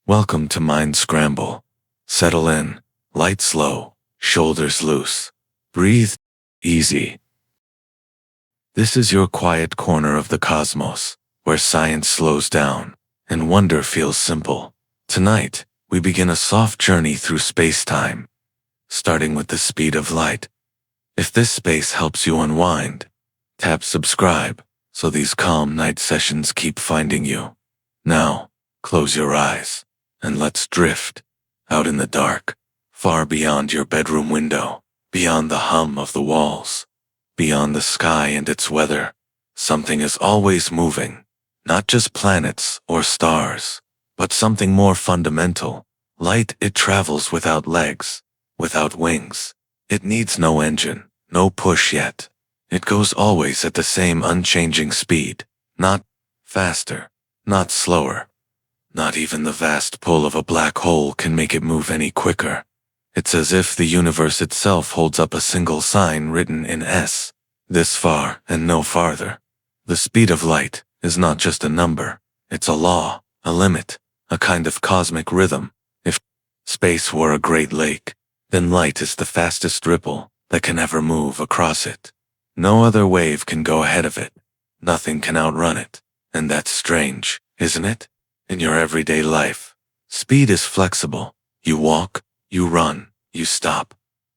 Welcome to Mind Scramble. Settle in, light slow, shoulders loose. Breathe easy. This is your quiet corner of the cosmos, where science slows down and wonder feels simple. Tonight, we begin a soft journey through space-time, starting with the speed of light. If this space helps you unwind, tap subscribe so these calm night sessions keep finding you. Now, close your eyes and let's drift out in the dark, far beyond your bedroom window, beyond the hum of the walls, beyond the sky and its weather. Something is always moving, not just planets or stars, but something more fundamental. Light, it travels without legs, without wings. It needs no engine, no push yet. It goes always at the same unchanging speed, not faster, not slower. Not even the vast pull of a black hole can make it move any quicker. It's as if the universe itself holds up a single sign written in S, this far and no farther. The speed of light is not just a number, it's a law, a limit, a kind of cosmic rhythm. If space were a great lake, then light is the fastest ripple that can ever move across it. No other wave can go ahead of it. Nothing can outrun it. And that's strange, isn't it? In your everyday life, speed is flexible. You walk, you run, you stop.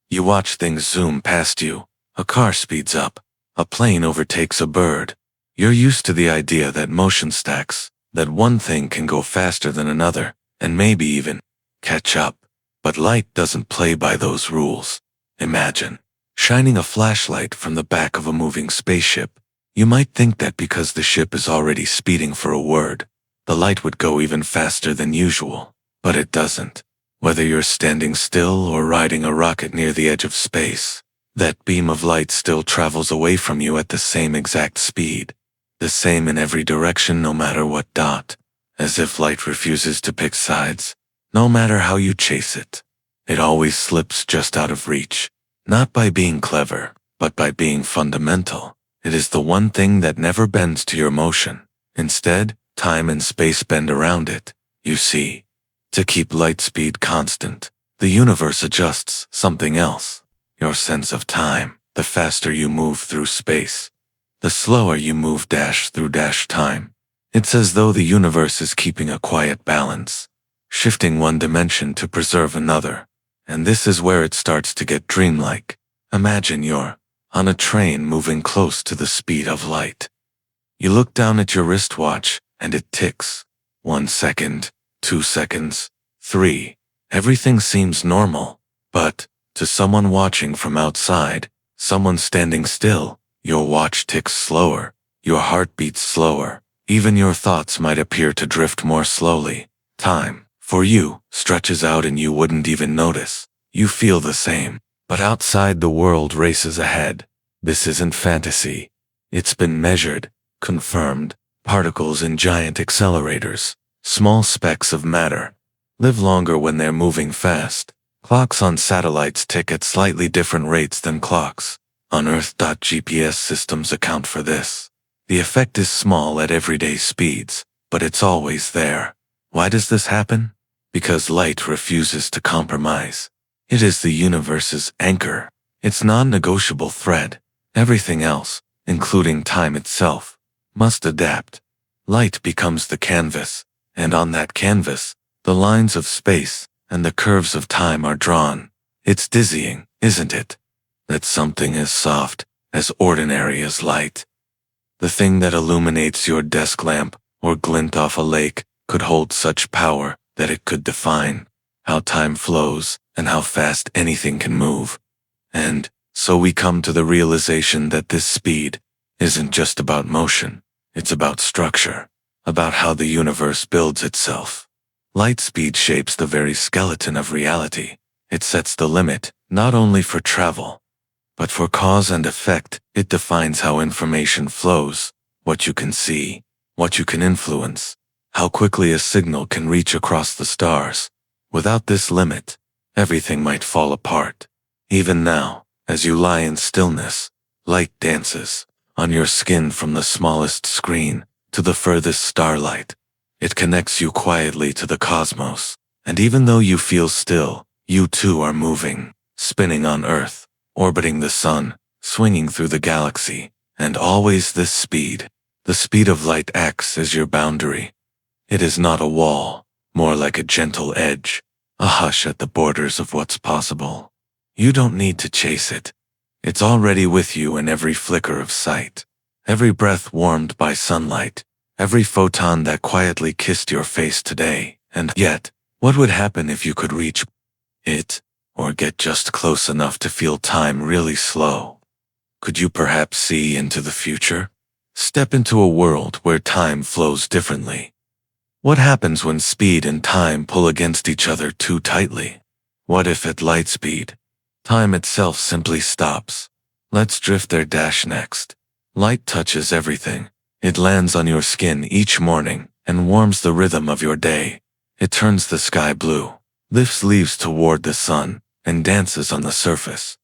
You watch things zoom past you. A car speeds up. A plane overtakes a bird. You're used to the idea that motion stacks, that one thing can go faster than another, and maybe even catch up. But light doesn't play by those rules. Imagine shining a flashlight from the back of a moving spaceship. You might think that because the ship is already speeding for a word, the light would go even faster than usual. But it doesn't. Whether you're standing still or riding a rocket near the edge of space, that beam of light still travels away from you at the same exact speed. The same in every direction, no matter what dot. As if light refuses to pick sides. No matter how you chase it, it always slips just out of reach. Not by being clever, but by being fundamental. It is the one thing that never bends to your motion. Instead, time and space bend around it. You see, to keep light speed constant, the universe adjusts something else. Your sense of time. The faster you move through space, the slower you move through time. It's as though the universe is keeping a quiet balance, shifting one dimension to preserve another. And this is where it starts to get dreamlike. Imagine you're on a train moving close to the speed of light. You look down at your wristwatch and it ticks. 1 second, 2 seconds, 3. Everything seems normal. But to someone watching from outside, someone standing still, your watch ticks slower, your heart beats slower. Even your thoughts might appear to drift more slowly. Time, for you, stretches out and you wouldn't even notice. You feel the same. But outside the world races ahead. This isn't fantasy. It's been measured, confirmed. Particles in giant accelerators, small specks of matter, live longer when they're moving fast. Clocks on satellites tick at slightly different rates than clocks on Earth. GPS systems account for this. The effect is small at everyday speeds, but it's always there. Why does this happen? Because light refuses to compromise. It is the universe's anchor, its non-negotiable thread. Everything else, including time itself, must adapt. Light becomes the canvas, and on that canvas, the lines of space and the curves of time are drawn. It's dizzying, isn't it? That something as soft, as ordinary as light, the thing that illuminates your desk lamp or glint off a lake, could hold such power that it could define how time flows and how fast anything can move. And so we come to the realization that this speed isn't just about motion, it's about structure, about how the universe builds itself. Light speed shapes the very skeleton of reality. It sets the limit, not only for travel, but for cause and effect. It defines how information flows, what you can see, what you can influence, how quickly a signal can reach across the stars. Without this limit, everything might fall apart. Even now, as you lie in stillness, light dances on your skin from the smallest screen to the furthest starlight. It connects you quietly to the cosmos, and even though you feel still, you too are moving, spinning on Earth, orbiting the sun, swinging through the galaxy, and always this speed. The speed of light acts as your boundary. It is not a wall, more like a gentle edge, a hush at the borders of what's possible. You don't need to chase it. It's already with you in every flicker of sight, every breath warmed by sunlight, every photon that quietly kissed your face today. And yet, what would happen if you could reach it, or get just close enough to feel time really slow? Could you perhaps see into the future? Step into a world where time flows differently. What happens when speed and time pull against each other too tightly? What if at light speed, time itself simply stops? Let's drift there. Next. Light touches everything. It lands on your skin each morning and warms the rhythm of your day. It turns the sky blue, lifts leaves toward the sun, and dances on the surface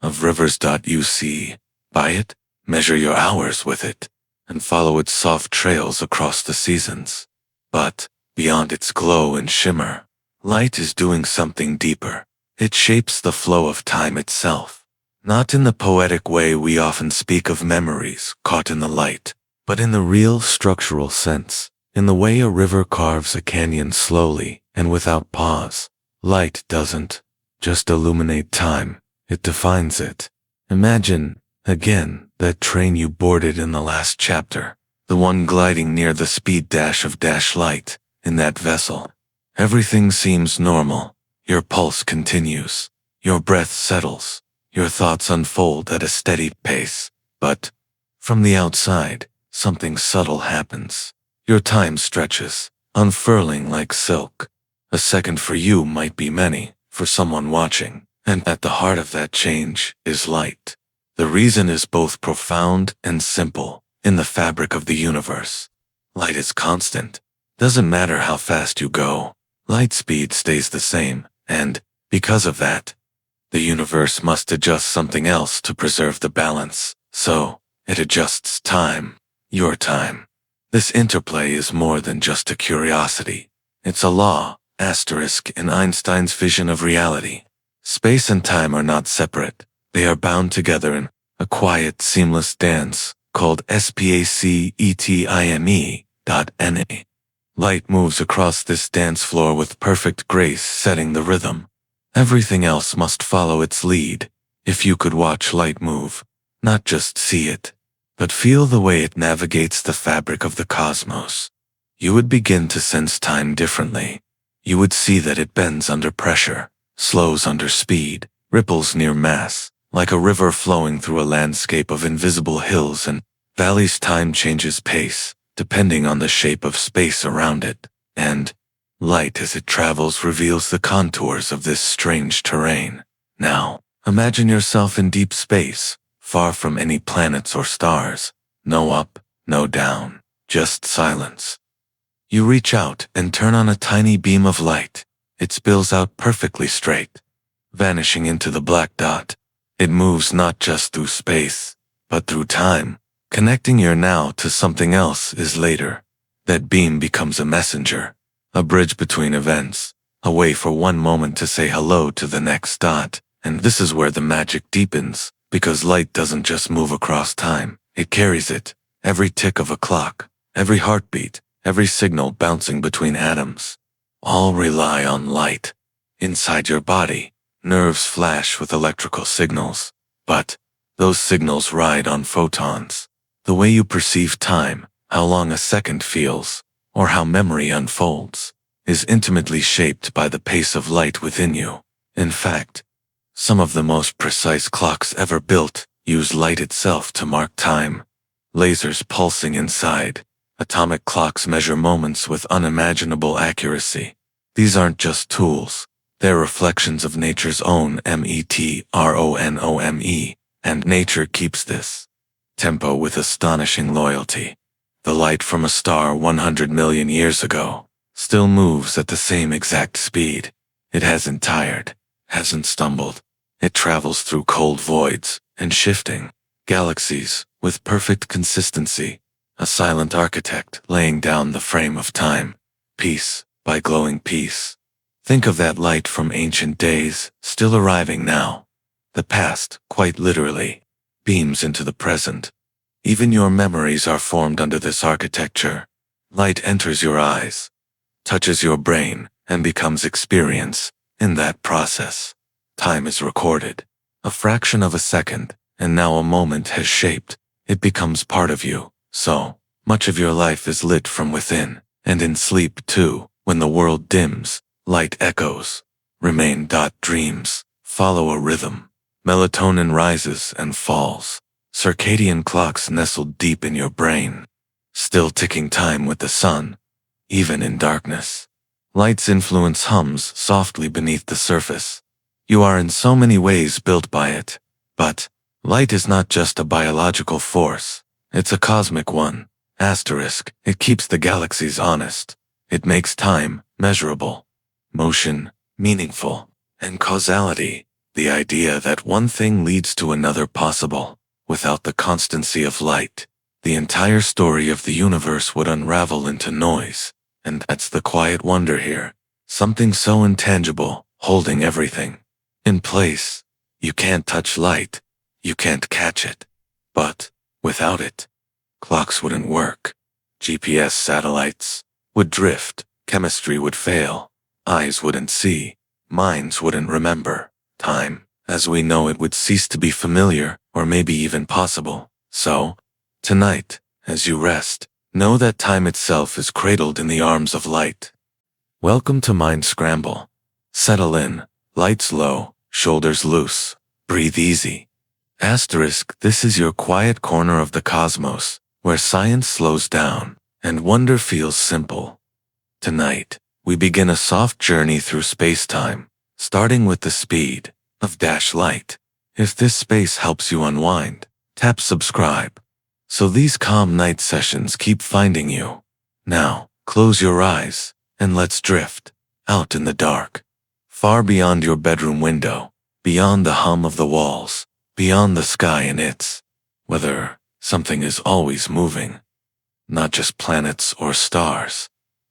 of rivers. You see by it, measure your hours with it, and follow its soft trails across the seasons. But, beyond its glow and shimmer, light is doing something deeper. It shapes the flow of time itself. Not in the poetic way we often speak of memories caught in the light, but in the real structural sense, in the way a river carves a canyon slowly and without pause. Light doesn't just illuminate time, it defines it. Imagine, again, that train you boarded in the last chapter, the one gliding near the speed dash of light. In that vessel, everything seems normal. Your pulse continues, your breath settles, your thoughts unfold at a steady pace. But, from the outside, something subtle happens. Your time stretches, unfurling like silk. A second for you might be many for someone watching, and at the heart of that change is light. The reason is both profound and simple. In the fabric of the universe, light is constant. Doesn't matter how fast you go, light speed stays the same, and, because of that, the universe must adjust something else to preserve the balance. So, it adjusts time, your time. This interplay is more than just a curiosity. It's a law, in Einstein's vision of reality. Space and time are not separate. They are bound together in a quiet, seamless dance called spacetime.na. Light moves across this dance floor with perfect grace, setting the rhythm. Everything else must follow its lead. If you could watch light move, not just see it, but feel the way it navigates the fabric of the cosmos, you would begin to sense time differently. You would see that it bends under pressure, slows under speed, ripples near mass, like a river flowing through a landscape of invisible hills and valleys. Time changes pace, depending on the shape of space around it, and light as it travels reveals the contours of this strange terrain. Now, imagine yourself in deep space, far from any planets or stars. No up, no down, just silence. You reach out and turn on a tiny beam of light. It spills out perfectly straight, vanishing into the black dot. It moves not just through space, but through time, connecting your now to something else is later. That beam becomes a messenger, a bridge between events, a way for one moment to say hello to the next dot. And this is where the magic deepens, because light doesn't just move across time, it carries it. Every tick of a clock, every heartbeat, every signal bouncing between atoms, all rely on light. Inside your body, nerves flash with electrical signals, but those signals ride on photons. The way you perceive time, how long a second feels, or how memory unfolds, is intimately shaped by the pace of light within you. In fact, some of the most precise clocks ever built use light itself to mark time. Lasers pulsing inside, atomic clocks measure moments with unimaginable accuracy. These aren't just tools, they're reflections of nature's own metronomy, and nature keeps this tempo with astonishing loyalty. The light from a star 100 million years ago still moves at the same exact speed. It hasn't tired, hasn't stumbled. It travels through cold voids and shifting galaxies with perfect consistency, a silent architect laying down the frame of time. piece by glowing piece. Think of that light from ancient days, still arriving now. The past, quite literally, beams into the present. Even your memories are formed under this architecture. Light enters your eyes, touches your brain, and becomes experience. In that process, time is recorded. A fraction of a second, and now a moment has shaped. It becomes part of you. So much of your life is lit from within, and in sleep too, when the world dims, light echoes. Remain. Dreams follow a rhythm. Melatonin rises and falls. Circadian clocks nestled deep in your brain, still ticking time with the sun, even in darkness. Light's influence hums softly beneath the surface. You are in so many ways built by it. But light is not just a biological force. It's a cosmic one. Asterisk. It keeps the galaxies honest. It makes time measurable, motion meaningful, and causality, the idea that one thing leads to another, possible. Without the constancy of light, the entire story of the universe would unravel into noise. And that's the quiet wonder here. Something so intangible, holding everything in place. You can't touch light. You can't catch it. But without it, clocks wouldn't work. GPS satellites would drift. Chemistry would fail. Eyes wouldn't see. Minds wouldn't remember. Time, as we know it, would cease to be familiar, or maybe even possible. So, tonight, as you rest, know that time itself is cradled in the arms of light. Welcome to Mind Scramble. Settle in, lights low, shoulders loose, breathe easy. Asterisk. This is your quiet corner of the cosmos, where science slows down, and wonder feels simple. Tonight, we begin a soft journey through space-time, starting with the speed of light. If this space helps you unwind, tap subscribe, so these calm night sessions keep finding you. Now, close your eyes, and let's drift out in the dark, far beyond your bedroom window, beyond the hum of the walls, beyond the sky and its weather. Something is always moving. Not just planets or stars,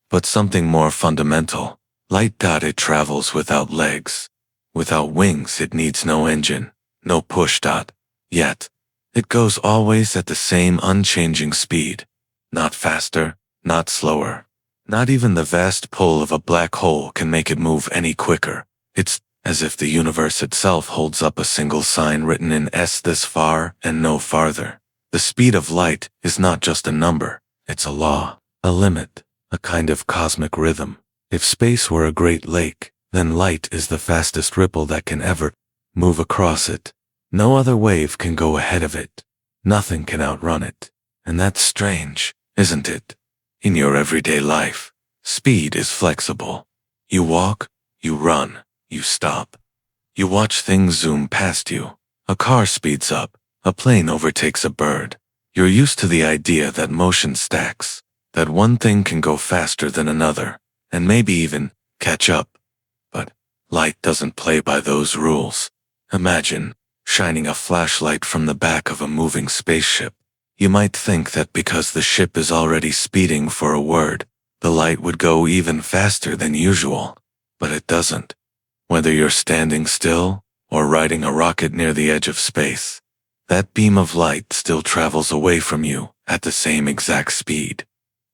but something more fundamental. Light. It travels without legs. Without wings, it needs no engine, no push. Yet, it goes always at the same unchanging speed. Not faster, not slower. Not even the vast pull of a black hole can make it move any quicker. It's as if the universe itself holds up a single sign written in S: this far and no farther. The speed of light is not just a number. It's a law, a limit, a kind of cosmic rhythm. If space were a great lake, then light is the fastest ripple that can ever move across it. No other wave can go ahead of it. Nothing can outrun it. And that's strange, isn't it? In your everyday life, speed is flexible. You walk, you run, you stop. You watch things zoom past you. A car speeds up, a plane overtakes a bird. You're used to the idea that motion stacks, that one thing can go faster than another, and maybe even catch up. But light doesn't play by those rules. Imagine shining a flashlight from the back of a moving spaceship. You might think that because the ship is already speeding for a word, the light would go even faster than usual. But it doesn't. Whether you're standing still or riding a rocket near the edge of space, that beam of light still travels away from you at the same exact speed.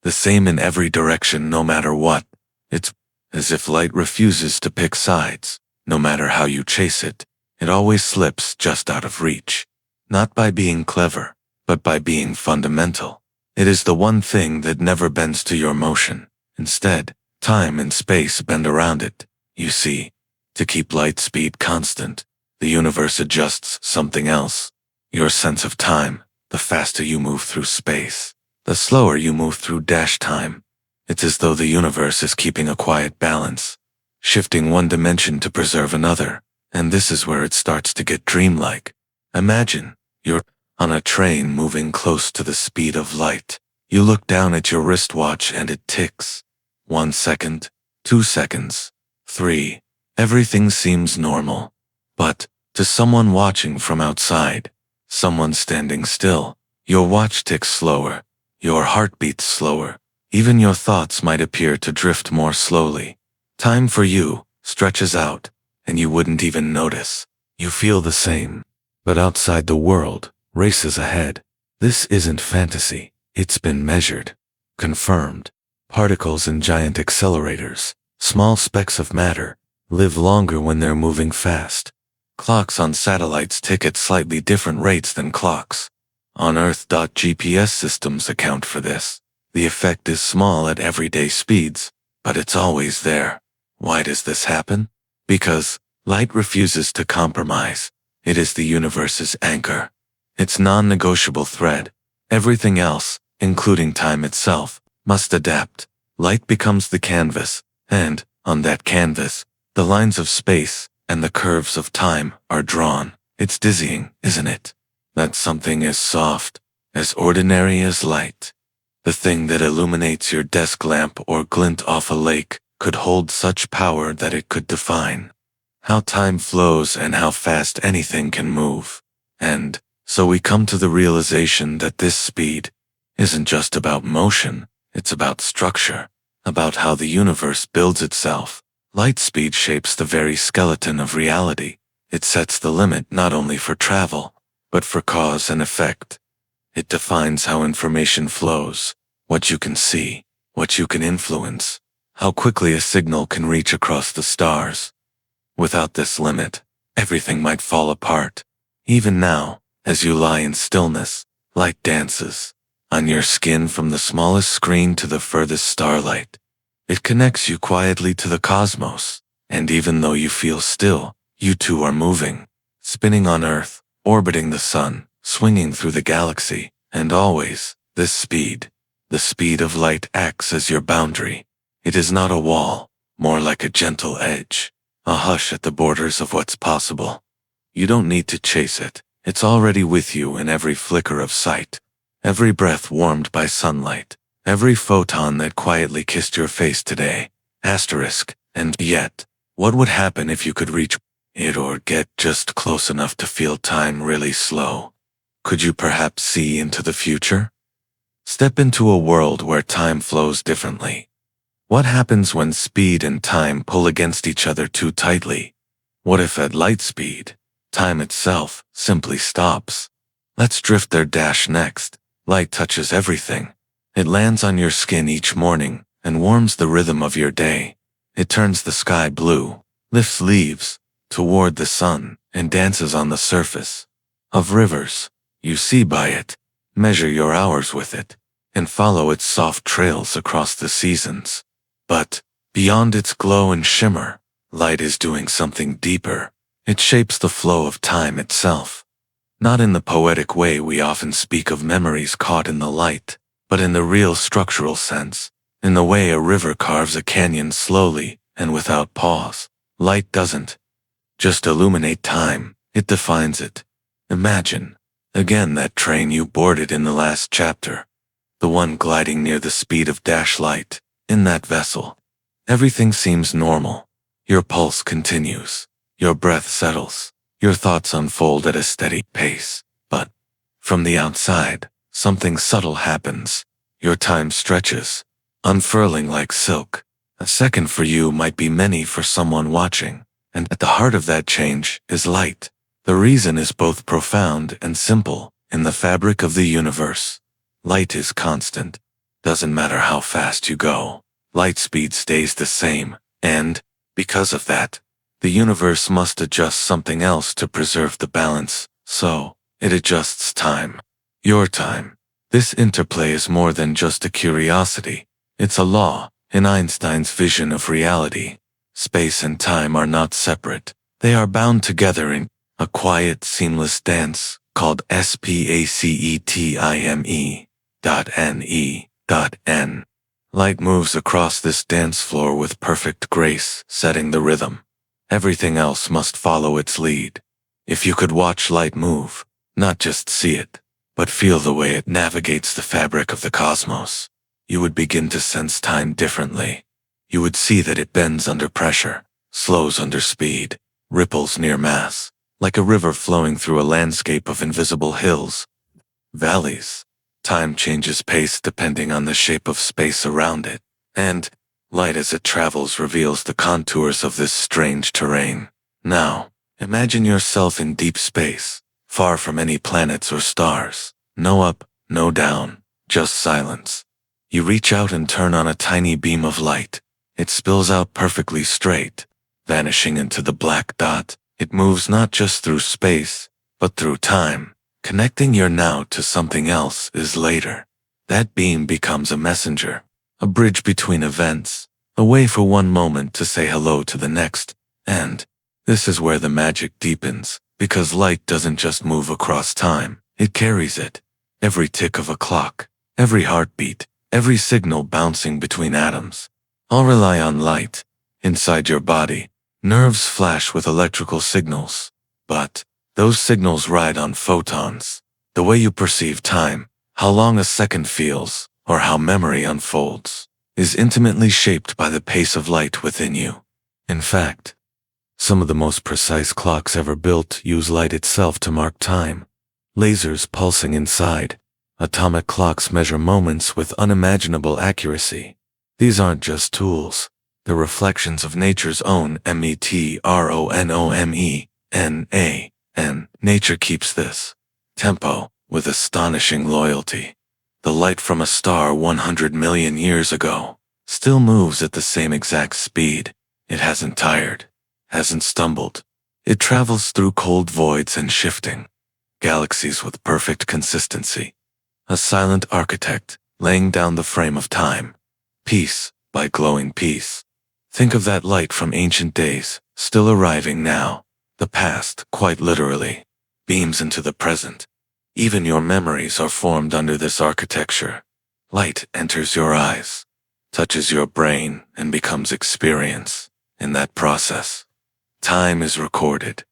The same in every direction, no matter what. It's as if light refuses to pick sides. No matter how you chase it, it always slips just out of reach. Not by being clever, but by being fundamental. It is the one thing that never bends to your motion. Instead, time and space bend around it. You see, to keep light speed constant, the universe adjusts something else. Your sense of time. The faster you move through space, the slower you move through time. It's as though the universe is keeping a quiet balance, shifting one dimension to preserve another. And this is where it starts to get dreamlike. Imagine you're on a train moving close to the speed of light. You look down at your wristwatch and it ticks. 1 second, 2 seconds, 3. Everything seems normal. But to someone watching from outside, someone standing still, your watch ticks slower, your heart beats slower, Even your thoughts might appear to drift more slowly. Time for you stretches out, and you wouldn't even notice. You feel the same. But outside the world races ahead. This isn't fantasy. It's been measured, confirmed. Particles in giant accelerators, small specks of matter, live longer when they're moving fast. Clocks on satellites tick at slightly different rates than clocks on Earth. GPS systems account for this. The effect is small at everyday speeds, but it's always there. Why does this happen? Because light refuses to compromise. It is the universe's anchor. Its non-negotiable thread. Everything else, including time itself, must adapt. Light becomes the canvas, and, on that canvas, the lines of space and the curves of time are drawn. It's dizzying, isn't it? That something as soft, as ordinary as light. The thing that illuminates your desk lamp or glint off a lake could hold such power that it could define how time flows and how fast anything can move. And so we come to the realization that this speed isn't just about motion, it's about structure, about how the universe builds itself. Light speed shapes the very skeleton of reality. It sets the limit not only for travel, but for cause and effect. It defines how information flows, what you can see, what you can influence, how quickly a signal can reach across the stars. Without this limit, everything might fall apart. Even now, as you lie in stillness, light dances on your skin from the smallest screen to the furthest starlight. It connects you quietly to the cosmos, and even though you feel still, you too are moving, spinning on Earth, orbiting the sun, swinging through the galaxy, and always, this speed, the speed of light acts as your boundary. It is not a wall, more like a gentle edge, a hush at the borders of what's possible. You don't need to chase it. It's already with you in every flicker of sight, every breath warmed by sunlight, every photon that quietly kissed your face today. And yet, what would happen if you could reach it or get just close enough to feel time really slow? Could you perhaps see into the future? Step into a world where time flows differently. What happens when speed and time pull against each other too tightly? What if at light speed, time itself simply stops? Let's drift there. Next. Light touches everything. It lands on your skin each morning and warms the rhythm of your day. It turns the sky blue, lifts leaves toward the sun, and dances on the surface of rivers. You see by it, measure your hours with it, and follow its soft trails across the seasons. But, beyond its glow and shimmer, light is doing something deeper. It shapes the flow of time itself. Not in the poetic way we often speak of memories caught in the light, but in the real structural sense, in the way a river carves a canyon slowly and without pause. Light doesn't just illuminate time, it defines it. Imagine, again, that train you boarded in the last chapter, the one gliding near the speed of light. In that vessel, everything seems normal. Your pulse continues, your breath settles, your thoughts unfold at a steady pace. But, from the outside, something subtle happens. Your time stretches, unfurling like silk. A second for you might be many for someone watching, and at the heart of that change is light. The reason is both profound and simple. In the fabric of the universe, light is constant. Doesn't matter how fast you go, light speed stays the same, and, because of that, the universe must adjust something else to preserve the balance, so, it adjusts time. Your time. This interplay is more than just a curiosity. It's a law. In Einstein's vision of reality, space and time are not separate. They are bound together in a quiet, seamless dance called spacetime.ne.n. Light moves across this dance floor with perfect grace, setting the rhythm. Everything else must follow its lead. If you could watch light move, not just see it, but feel the way it navigates the fabric of the cosmos, you would begin to sense time differently. You would see that it bends under pressure, slows under speed, ripples near mass, like a river flowing through a landscape of invisible hills, valleys, Time changes pace depending on the shape of space around it, and light as it travels reveals the contours of this strange terrain. Now, imagine yourself in deep space, far from any planets or stars. No up, no down, just silence. You reach out and turn on a tiny beam of light. It spills out perfectly straight, vanishing into the black dot. It moves not just through space, but through time. Connecting your now to something else is later. That beam becomes a messenger, a bridge between events, a way for one moment to say hello to the next. And this is where the magic deepens, because light doesn't just move across time, it carries it. Every tick of a clock, every heartbeat, every signal bouncing between atoms, all rely on light. Inside your body, nerves flash with electrical signals, but those signals ride on photons. The way you perceive time, how long a second feels, or how memory unfolds, is intimately shaped by the pace of light within you. In fact, some of the most precise clocks ever built use light itself to mark time. Lasers pulsing inside, atomic clocks measure moments with unimaginable accuracy. These aren't just tools, they're reflections of nature's own metronomena, and nature keeps this tempo with astonishing loyalty. The light from a star 100 million years ago still moves at the same exact speed. It hasn't tired, hasn't stumbled. It travels through cold voids and shifting galaxies with perfect consistency. A silent architect laying down the frame of time, piece by glowing piece. Think of that light from ancient days, still arriving now. The past, quite literally, beams into the present. Even your memories are formed under this architecture. Light enters your eyes, touches your brain, and becomes experience. In that process, time is recorded.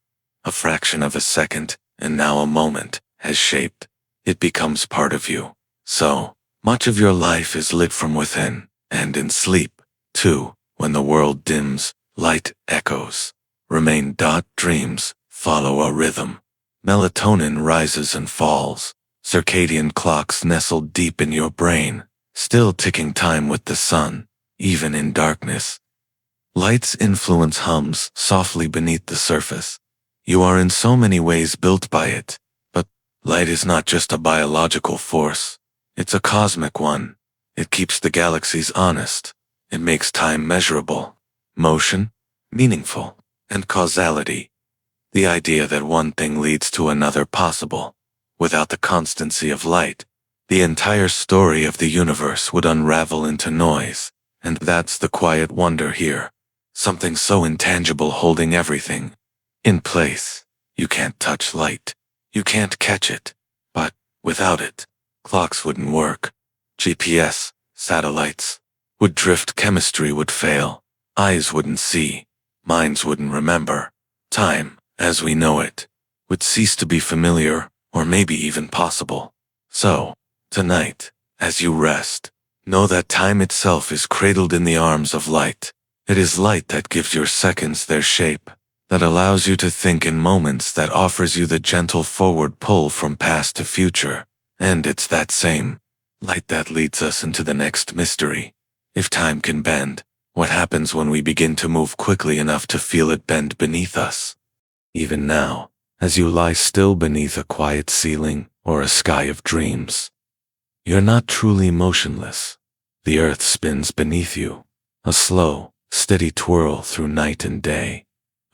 A fraction of a second, and now a moment, has shaped. It becomes part of you. So, much of your life is lit from within, and in sleep, too, when the world dims, light echoes. Remain. Dreams follow a rhythm. Melatonin rises and falls. Circadian clocks nestled deep in your brain, still ticking time with the sun, even in darkness. Light's influence hums softly beneath the surface. You are in so many ways built by it, but light is not just a biological force. It's a cosmic one. It keeps the galaxies honest. It makes time measurable, motion meaningful, and causality, the idea that one thing leads to another possible. Without the constancy of light, the entire story of the universe would unravel into noise, and that's the quiet wonder here. Something so intangible holding everything in place. You can't touch light. You can't catch it. But without it, clocks wouldn't work. GPS, satellites would drift, chemistry would fail, eyes wouldn't see, minds wouldn't remember. Time, as we know it, would cease to be familiar, or maybe even possible. So, tonight, as you rest, know that time itself is cradled in the arms of light. It is light that gives your seconds their shape, that allows you to think in moments, that offers you the gentle forward pull from past to future. And it's that same light that leads us into the next mystery. If time can bend, what happens when we begin to move quickly enough to feel it bend beneath us? Even now, as you lie still beneath a quiet ceiling or a sky of dreams, you're not truly motionless. The earth spins beneath you, a slow, steady twirl through night and day.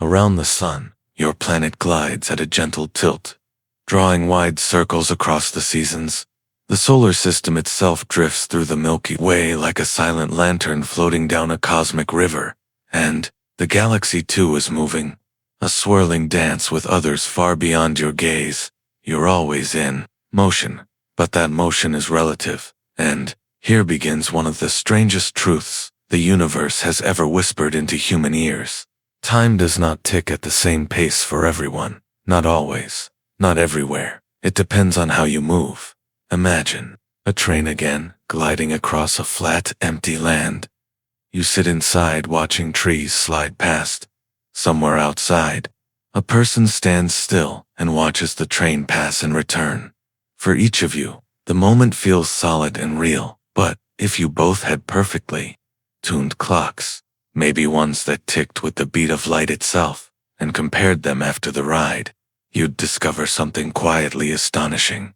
Around the sun, your planet glides at a gentle tilt, drawing wide circles across the seasons. The solar system itself drifts through the Milky Way like a silent lantern floating down a cosmic river. And the galaxy too is moving, a swirling dance with others far beyond your gaze. You're always in motion, but that motion is relative. And here begins one of the strangest truths the universe has ever whispered into human ears. Time does not tick at the same pace for everyone. Not always. Not everywhere. It depends on how you move. Imagine a train again, gliding across a flat, empty land. You sit inside watching trees slide past. Somewhere outside, a person stands still and watches the train pass and return. For each of you, The moment feels solid and real, but if you both had perfectly tuned clocks, maybe ones that ticked with the beat of light itself, and compared them after the ride, you'd discover something quietly astonishing.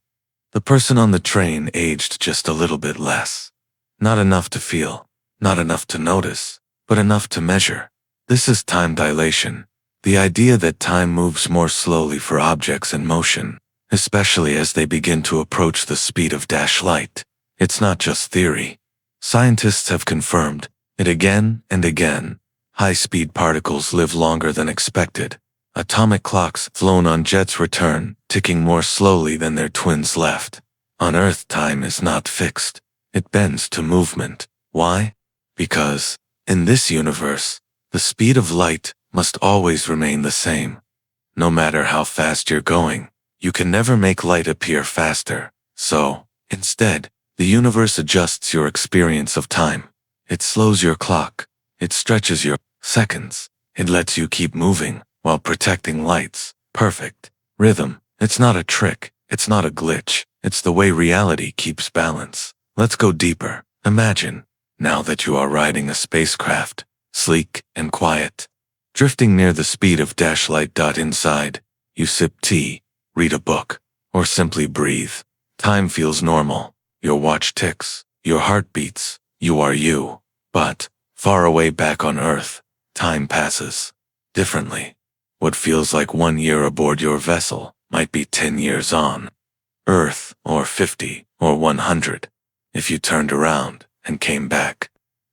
The person on the train aged just a little bit less. Not enough to feel, not enough to notice, but enough to measure. This is time dilation, the idea that time moves more slowly for objects in motion, especially as they begin to approach the speed of light. It's not just theory. Scientists have confirmed it again and again. High-speed particles live longer than expected. Atomic clocks flown on jets return, ticking more slowly than their twins left. On Earth, time is not fixed. It bends to movement. Why? Because, in this universe, the speed of light must always remain the same. No matter how fast you're going, you can never make light appear faster. So, instead, the universe adjusts your experience of time. It slows your clock. It stretches your seconds. It lets you keep moving while protecting light's perfect rhythm. It's not a trick. It's not a glitch. It's the way reality keeps balance. Let's go deeper. Imagine, now that you are riding a spacecraft, sleek and quiet, drifting near the speed of light. Inside, you sip tea, read a book, or simply breathe. Time feels normal. Your watch ticks. Your heart beats. You are you. But, far away back on Earth, time passes differently. What feels like 1 year aboard your vessel might be 10 years on Earth, or 50, or 100. If you turned around and came back,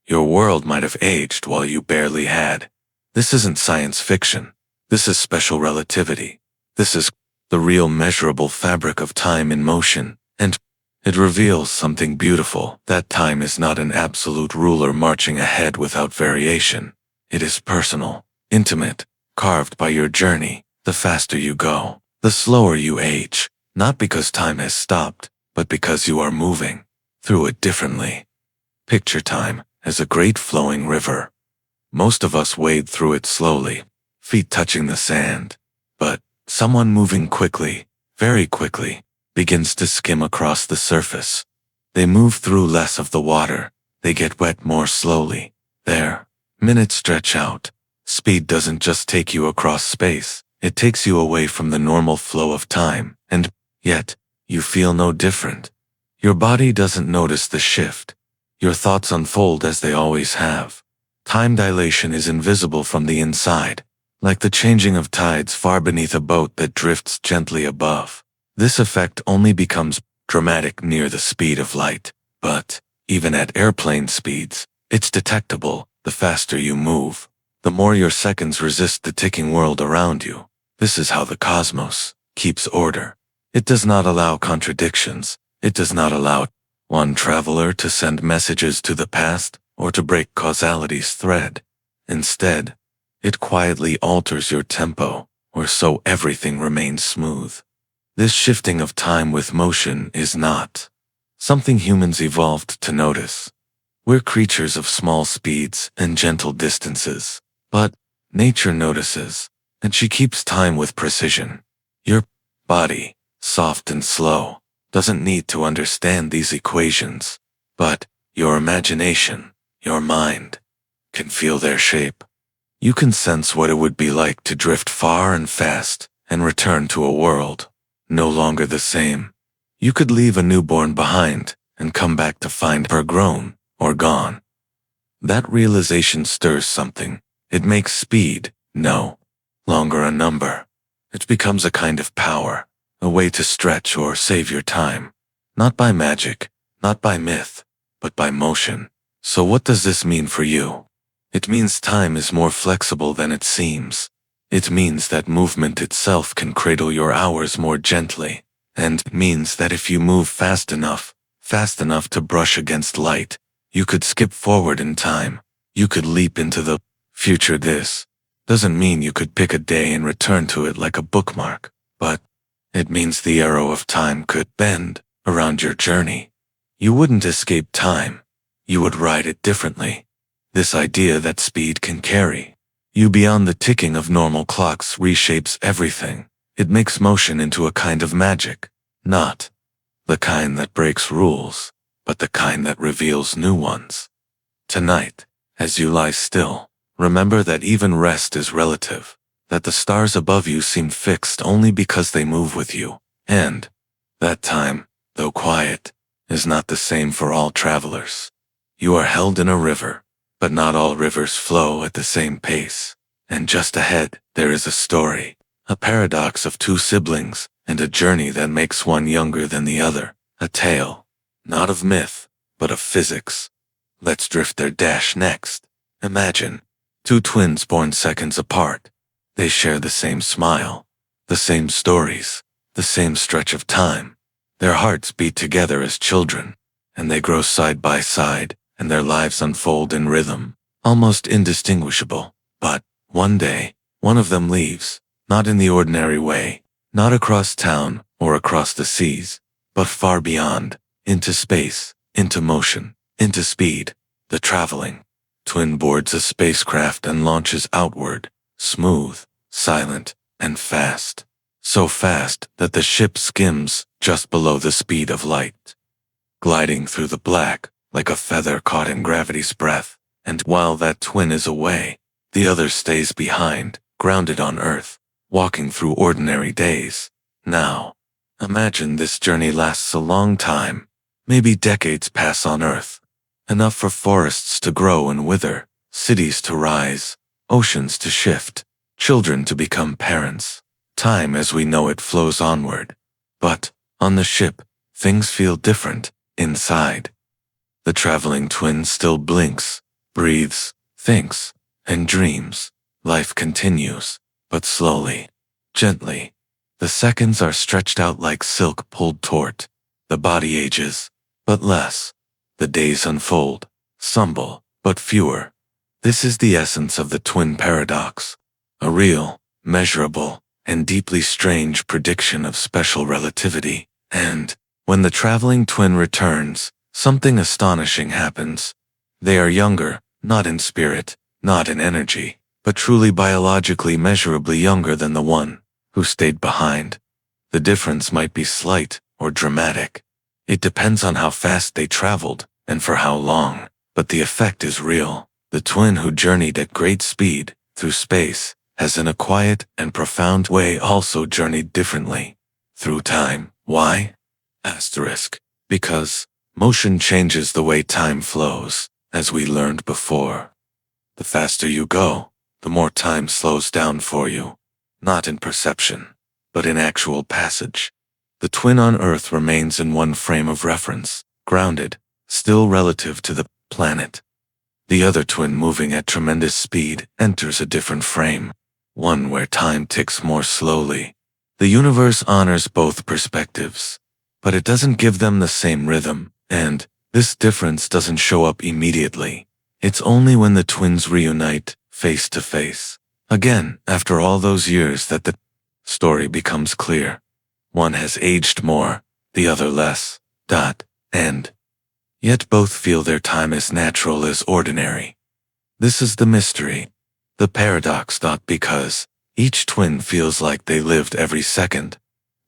your world might have aged while you barely had. This isn't science fiction. This is special relativity. This is the real measurable fabric of time in motion, and it reveals something beautiful, that time is not an absolute ruler marching ahead without variation. It is personal, intimate, carved by your journey. The faster you go, the slower you age, not because time has stopped, but because you are moving through it differently. Picture time as a great flowing river. Most of us wade through it slowly, feet touching the sand. But someone moving quickly, very quickly, begins to skim across the surface. They move through less of the water. They get wet more slowly. Their minutes stretch out. Speed doesn't just take you across space. It takes you away from the normal flow of time, and yet, you feel no different. Your body doesn't notice the shift. Your thoughts unfold as they always have. Time dilation is invisible from the inside, like the changing of tides far beneath a boat that drifts gently above. This effect only becomes dramatic near the speed of light, but even at airplane speeds, it's detectable. The faster you move, the more your seconds resist the ticking world around you. This is how the cosmos keeps order. It does not allow contradictions. It does not allow one traveler to send messages to the past or to break causality's thread. Instead, it quietly alters your tempo, or so everything remains smooth. This shifting of time with motion is not something humans evolved to notice. We're creatures of small speeds and gentle distances, but nature notices, and she keeps time with precision. Your body, soft and slow, doesn't need to understand these equations, but your imagination, your mind, can feel their shape. You can sense what it would be like to drift far and fast and return to a world no longer the same. You could leave a newborn behind and come back to find her grown or gone. That realization stirs something. It makes speed no longer a number. It becomes a kind of power, a way to stretch or save your time. Not by magic, not by myth, but by motion. So what does this mean for you? It means time is more flexible than it seems. It means that movement itself can cradle your hours more gently, and means that if you move fast enough to brush against light, you could skip forward in time. You could leap into the future. This doesn't mean you could pick a day and return to it like a bookmark, but it means the arrow of time could bend around your journey. You wouldn't escape time. You would ride it differently. This idea that speed can carry you beyond the ticking of normal clocks reshapes everything. It makes motion into a kind of magic, not the kind that breaks rules, but the kind that reveals new ones. Tonight, as you lie still, remember that even rest is relative, that the stars above you seem fixed only because they move with you, and that time, though quiet, is not the same for all travelers. You are held in a river, but not all rivers flow at the same pace, and just ahead there is a story, a paradox of two siblings, and a journey that makes one younger than the other, a tale, not of myth, but of physics. Let's drift their dash next. Imagine two twins born seconds apart. They share the same smile, the same stories, the same stretch of time. Their hearts beat together as children, and they grow side by side, and their lives unfold in rhythm, almost indistinguishable. But one day, one of them leaves, not in the ordinary way, not across town or across the seas, but far beyond, into space, into motion, into speed. The traveling twin boards a spacecraft and launches outward, smooth, silent, and fast. So fast that the ship skims just below the speed of light, gliding through the black like a feather caught in gravity's breath. And while that twin is away, the other stays behind, grounded on Earth, walking through ordinary days. Now, imagine this journey lasts a long time. Maybe decades pass on Earth, enough for forests to grow and wither, cities to rise, oceans to shift, children to become parents. Time as we know it flows onward. But, on the ship, things feel different, inside. The traveling twin still blinks, breathes, thinks, and dreams. Life continues, but slowly, gently. The seconds are stretched out like silk pulled taut. The body ages, but less. The days unfold, stumble, but fewer. This is the essence of the twin paradox, a real, measurable, and deeply strange prediction of special relativity. And, when the traveling twin returns, something astonishing happens. They are younger, not in spirit, not in energy, but truly biologically measurably younger than the one who stayed behind. The difference might be slight or dramatic. It depends on how fast they traveled and for how long, but the effect is real. The twin who journeyed at great speed through space has in a quiet and profound way also journeyed differently through time. Why? Because motion changes the way time flows, as we learned before. The faster you go, the more time slows down for you, not in perception, but in actual passage. The twin on Earth remains in one frame of reference, grounded, still relative to the planet. The other twin, moving at tremendous speed, enters a different frame, one where time ticks more slowly. The universe honors both perspectives, but it doesn't give them the same rhythm, and this difference doesn't show up immediately. It's only when the twins reunite, face to face, again, after all those years, that the story becomes clear. One has aged more, the other less. And yet both feel their time as natural as ordinary. This is the mystery, the paradox. Because each twin feels like they lived every second,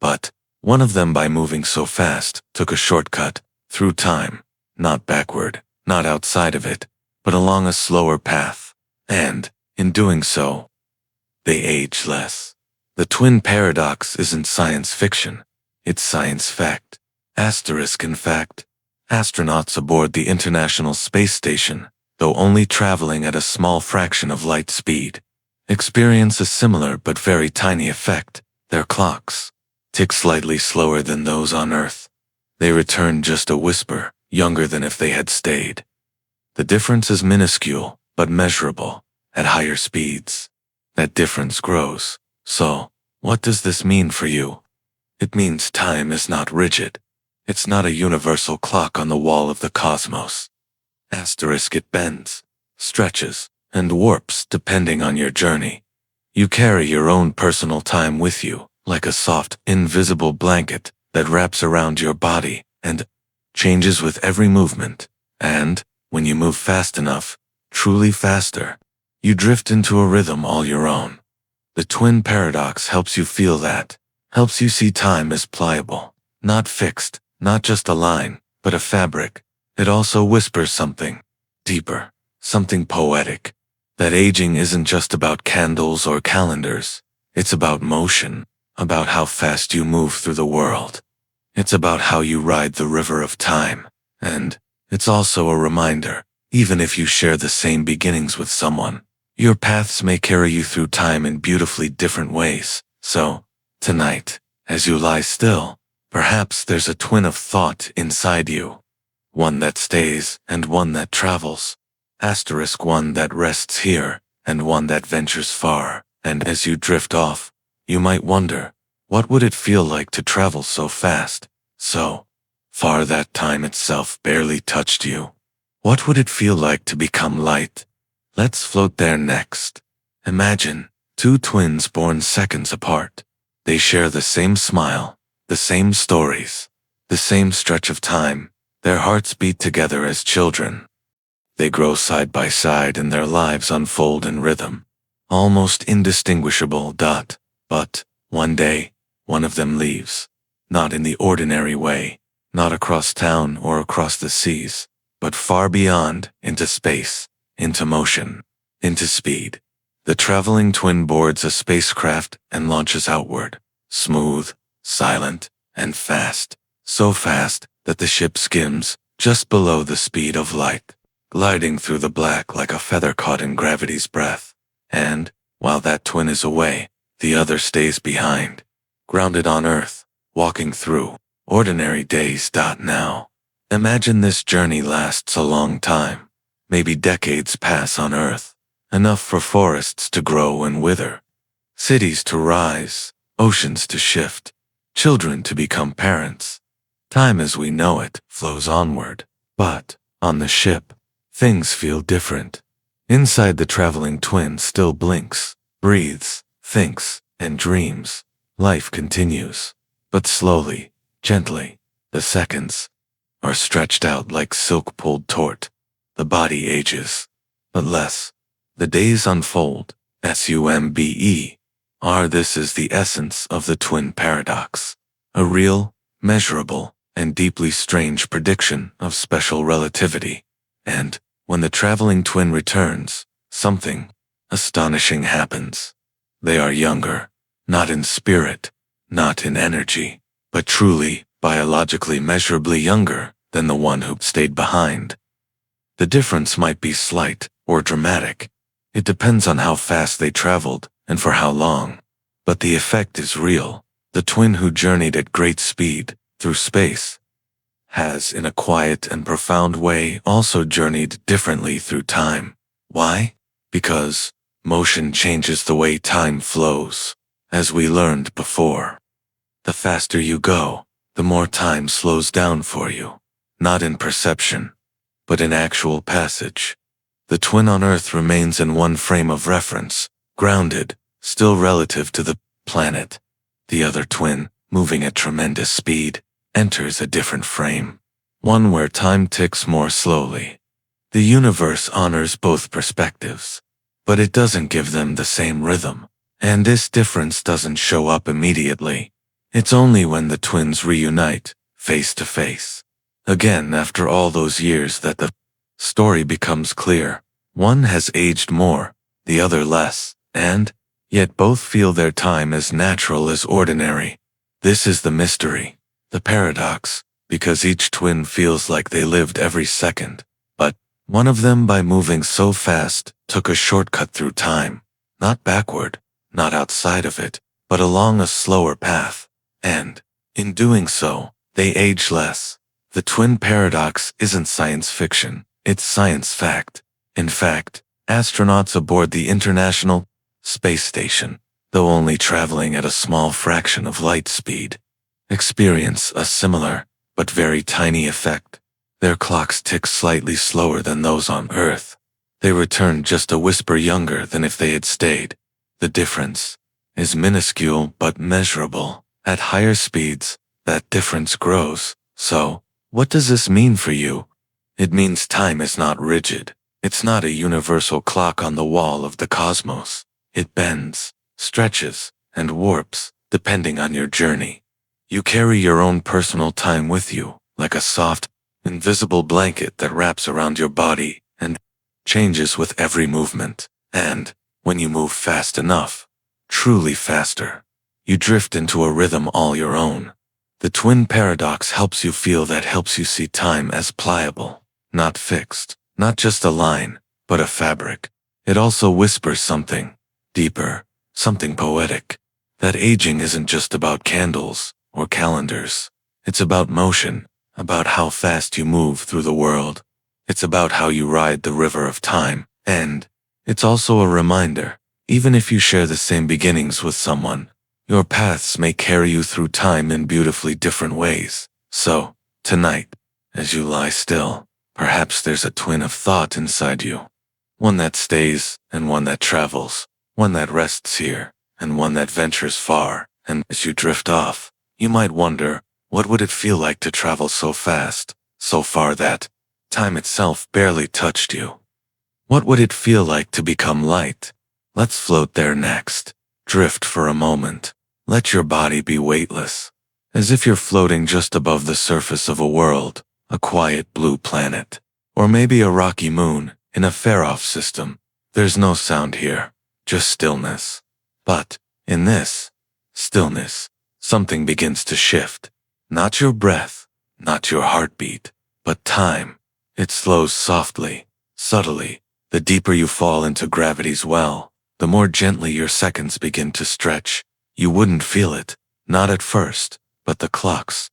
but one of them, by moving so fast, took a shortcut through time, not backward, not outside of it, but along a slower path, and, in doing so, they age less. The twin paradox isn't science fiction, it's science fact. In fact, astronauts aboard the International Space Station, though only traveling at a small fraction of light speed, experience a similar but very tiny effect. Their clocks tick slightly slower than those on Earth. They return just a whisper, younger than if they had stayed. The difference is minuscule, but measurable, at higher speeds. That difference grows. So, what does this mean for you? It means time is not rigid. It's not a universal clock on the wall of the cosmos. It bends, stretches, and warps depending on your journey. You carry your own personal time with you, like a soft, invisible blanket that wraps around your body and changes with every movement. And, when you move fast enough, truly faster, you drift into a rhythm all your own. The twin paradox helps you feel that, helps you see time as pliable, not fixed, Not just a line, but a fabric. It also whispers something deeper, something poetic. That aging isn't just about candles or calendars. It's about motion, about how fast you move through the world. It's about how you ride the river of time. And it's also a reminder, even if you share the same beginnings with someone, your paths may carry you through time in beautifully different ways. So, tonight, as you lie still, perhaps there's a twin of thought inside you. One that stays and one that travels. One that rests here and one that ventures far. And as you drift off, you might wonder, what would it feel like to travel so fast, so far that time itself barely touched you? What would it feel like to become light? Let's float there next. Imagine two twins born seconds apart. They share the same smile, the same stories, the same stretch of time. Their hearts beat together as children. They grow side by side and their lives unfold in rhythm, almost indistinguishable. But one day, one of them leaves. Not in the ordinary way, not across town or across the seas, but far beyond, into space, into motion, into speed. The traveling twin boards a spacecraft and launches outward, smooth, silent, and fast. So fast that the ship skims just below the speed of light, gliding through the black like a feather caught in gravity's breath. And, while that twin is away, the other stays behind, grounded on Earth, walking through ordinary days. Now, imagine this journey lasts a long time. Maybe decades pass on Earth, enough for forests to grow and wither, cities to rise, oceans to shift, children to become parents. Time as we know it flows onward, but on the ship, things feel different. Inside, the traveling twin still blinks, breathes, thinks, and dreams. Life continues, but slowly, gently. The seconds are stretched out like silk pulled taut. The body ages, but less. The days unfold, SUMBER. This is the essence of the twin paradox. A real, measurable, and deeply strange prediction of special relativity. And, when the traveling twin returns, something astonishing happens. They are younger, not in spirit, not in energy, but truly, biologically measurably younger than the one who stayed behind. The difference might be slight or dramatic. It depends on how fast they traveled and for how long. But the effect is real. The twin who journeyed at great speed through space has, in a quiet and profound way, also journeyed differently through time. Why? Because motion changes the way time flows, as we learned before. The faster you go, the more time slows down for you, not in perception, but in actual passage. The twin on Earth remains in one frame of reference, grounded, still relative to the planet. The other twin, moving at tremendous speed, enters a different frame, one where time ticks more slowly. The universe honors both perspectives, but it doesn't give them the same rhythm, and this difference doesn't show up immediately. It's only when the twins reunite, face to face, again after all those years, that the story becomes clear. One has aged more, the other less, and yet both feel their time as natural as ordinary. This is the mystery, the paradox, because each twin feels like they lived every second, but one of them, by moving so fast, took a shortcut through time, not backward, not outside of it, but along a slower path, and, in doing so, they age less. The twin paradox isn't science fiction, it's science fact. In fact, astronauts aboard the International Space Station, though only traveling at a small fraction of light speed, experience a similar, but very tiny effect. Their clocks tick slightly slower than those on Earth. They return just a whisper younger than if they had stayed. The difference is minuscule but measurable. At higher speeds, that difference grows. So, what does this mean for you? It means time is not rigid. It's not a universal clock on the wall of the cosmos. It bends, stretches, and warps, depending on your journey. You carry your own personal time with you, like a soft, invisible blanket that wraps around your body and changes with every movement. And when you move fast enough, truly faster, you drift into a rhythm all your own. The twin paradox helps you see time as pliable, not fixed, not just a line, but a fabric. It also whispers something deeper, something poetic, that aging isn't just about candles or calendars. It's about motion, about how fast you move through the world. It's about how you ride the river of time, and it's also a reminder, even if you share the same beginnings with someone, your paths may carry you through time in beautifully different ways. So, tonight, as you lie still, perhaps there's a twin of thought inside you. One that stays, and one that travels, one that rests here, and one that ventures far, and as you drift off, you might wonder, what would it feel like to travel so fast, so far that time itself barely touched you? What would it feel like to become light? Let's float there next. Drift for a moment. Let your body be weightless, as if you're floating just above the surface of a world, a quiet blue planet, or maybe a rocky moon in a far-off system. There's no sound here, just stillness. But in this stillness, something begins to shift. Not your breath, not your heartbeat, but time. It slows softly, subtly. The deeper you fall into gravity's well, the more gently your seconds begin to stretch. You wouldn't feel it, not at first, but the clocks.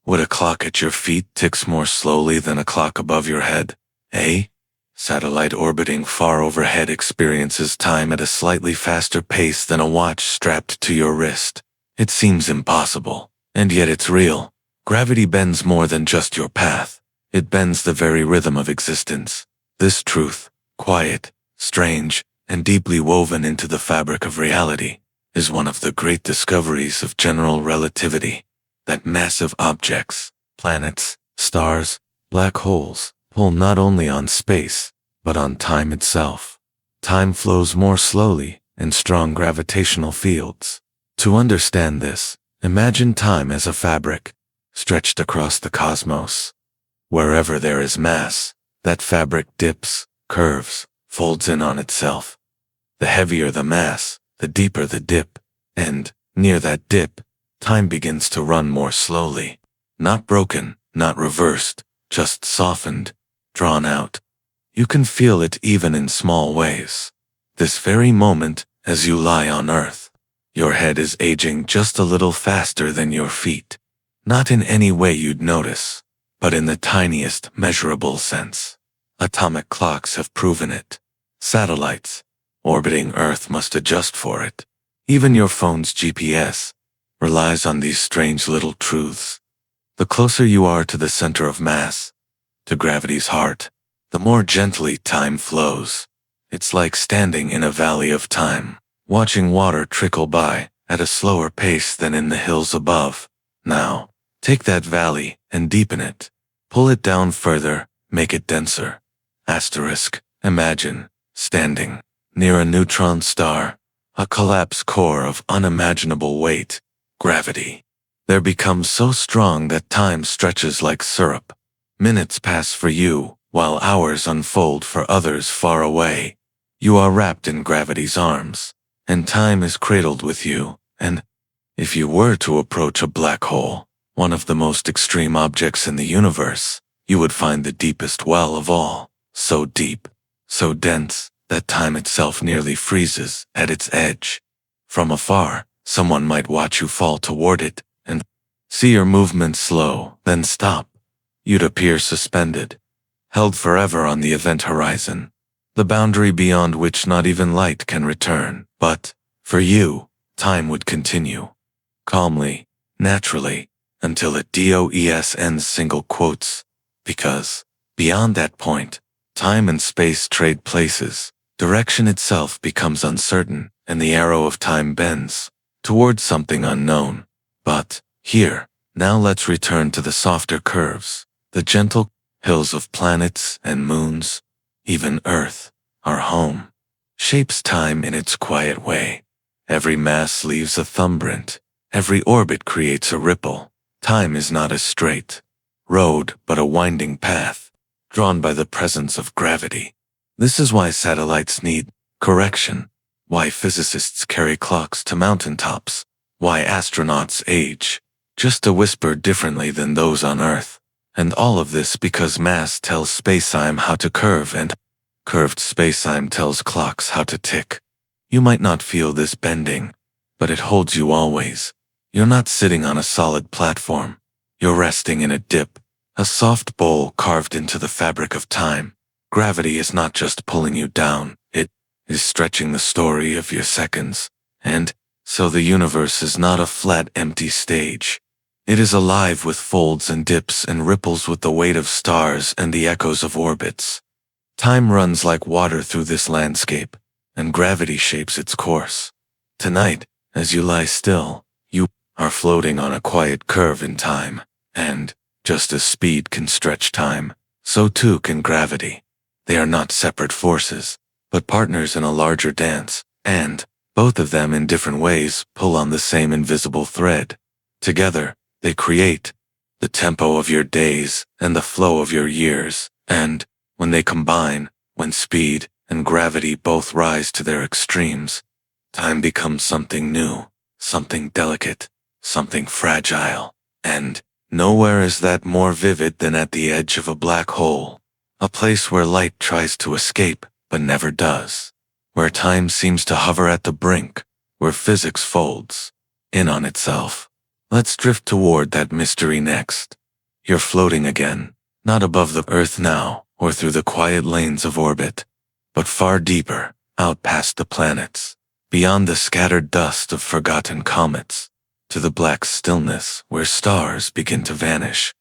Would a clock at your feet ticks more slowly than a clock above your head? A satellite orbiting far overhead experiences time at a slightly faster pace than a watch strapped to your wrist. It seems impossible, and yet it's real. Gravity bends more than just your path. It bends the very rhythm of existence. This truth, quiet, strange, and deeply woven into the fabric of reality, is one of the great discoveries of general relativity, that massive objects, planets, stars, black holes, pull not only on space, but on time itself. Time flows more slowly in strong gravitational fields. To understand this, imagine time as a fabric, stretched across the cosmos. Wherever there is mass, that fabric dips, curves, folds in on itself. The heavier the mass, the deeper the dip, and, near that dip, time begins to run more slowly. Not broken, not reversed, just softened, drawn out. You can feel it even in small ways. This very moment, as you lie on Earth, your head is aging just a little faster than your feet. Not in any way you'd notice, but in the tiniest measurable sense. Atomic clocks have proven it. Satellites orbiting Earth must adjust for it. Even your phone's GPS relies on these strange little truths. The closer you are to the center of mass, to gravity's heart, the more gently time flows. It's like standing in a valley of time, watching water trickle by at a slower pace than in the hills above. Now, take that valley and deepen it. Pull it down further, make it denser. Imagine standing near a neutron star, a collapsed core of unimaginable weight, gravity. There becomes so strong that time stretches like syrup. Minutes pass for you, while hours unfold for others far away. You are wrapped in gravity's arms, and time is cradled with you, and if you were to approach a black hole, one of the most extreme objects in the universe, you would find the deepest well of all, so deep, so dense, that time itself nearly freezes at its edge. From afar, someone might watch you fall toward it, and see your movement slow, then stop. You'd appear suspended, held forever on the event horizon, the boundary beyond which not even light can return. But, for you, time would continue, calmly, naturally, until it ends single quotes, because, beyond that point, time and space trade places, direction itself becomes uncertain, and the arrow of time bends towards something unknown. But, here, now let's return to the softer curves, the gentle hills of planets and moons. Even Earth, our home, shapes time in its quiet way. Every mass leaves a thumbprint, Every orbit creates a ripple. Time is not a straight road, but a winding path, drawn by the presence of gravity. This is why satellites need correction, why physicists carry clocks to mountaintops, why astronauts age just a whisper differently than those on Earth. And all of this because mass tells spacetime how to curve and curved spacetime tells clocks how to tick. You might not feel this bending, but it holds you always. You're not sitting on a solid platform. You're resting in a dip, a soft bowl carved into the fabric of time. Gravity is not just pulling you down, it is stretching the story of your seconds. And so the universe is not a flat, empty stage. It is alive with folds and dips and ripples with the weight of stars and the echoes of orbits. Time runs like water through this landscape, and gravity shapes its course. Tonight, as you lie still, you are floating on a quiet curve in time, and just as speed can stretch time, so too can gravity. They are not separate forces, but partners in a larger dance, and both of them in different ways pull on the same invisible thread. Together, they create the tempo of your days and the flow of your years, and when they combine, when speed and gravity both rise to their extremes, time becomes something new, something delicate, something fragile, and nowhere is that more vivid than at the edge of a black hole, a place where light tries to escape but never does, where time seems to hover at the brink, where physics folds in on itself. Let's drift toward that mystery next. You're floating again, not above the Earth now, or through the quiet lanes of orbit, but far deeper, out past the planets, beyond the scattered dust of forgotten comets, to the black stillness where stars begin to vanish.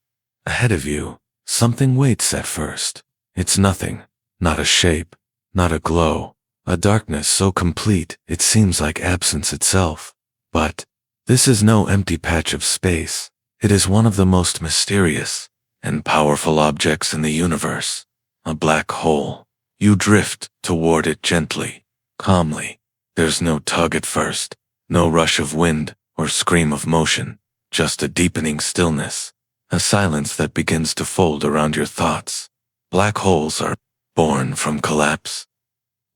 Ahead of you, something waits at first. It's nothing, not a shape, not a glow, a darkness so complete it seems like absence itself. But this is no empty patch of space. It is one of the most mysterious and powerful objects in the universe, a black hole. You drift toward it gently, calmly. There's no tug at first, no rush of wind or scream of motion, just a deepening stillness, a silence that begins to fold around your thoughts. Black holes are born from collapse.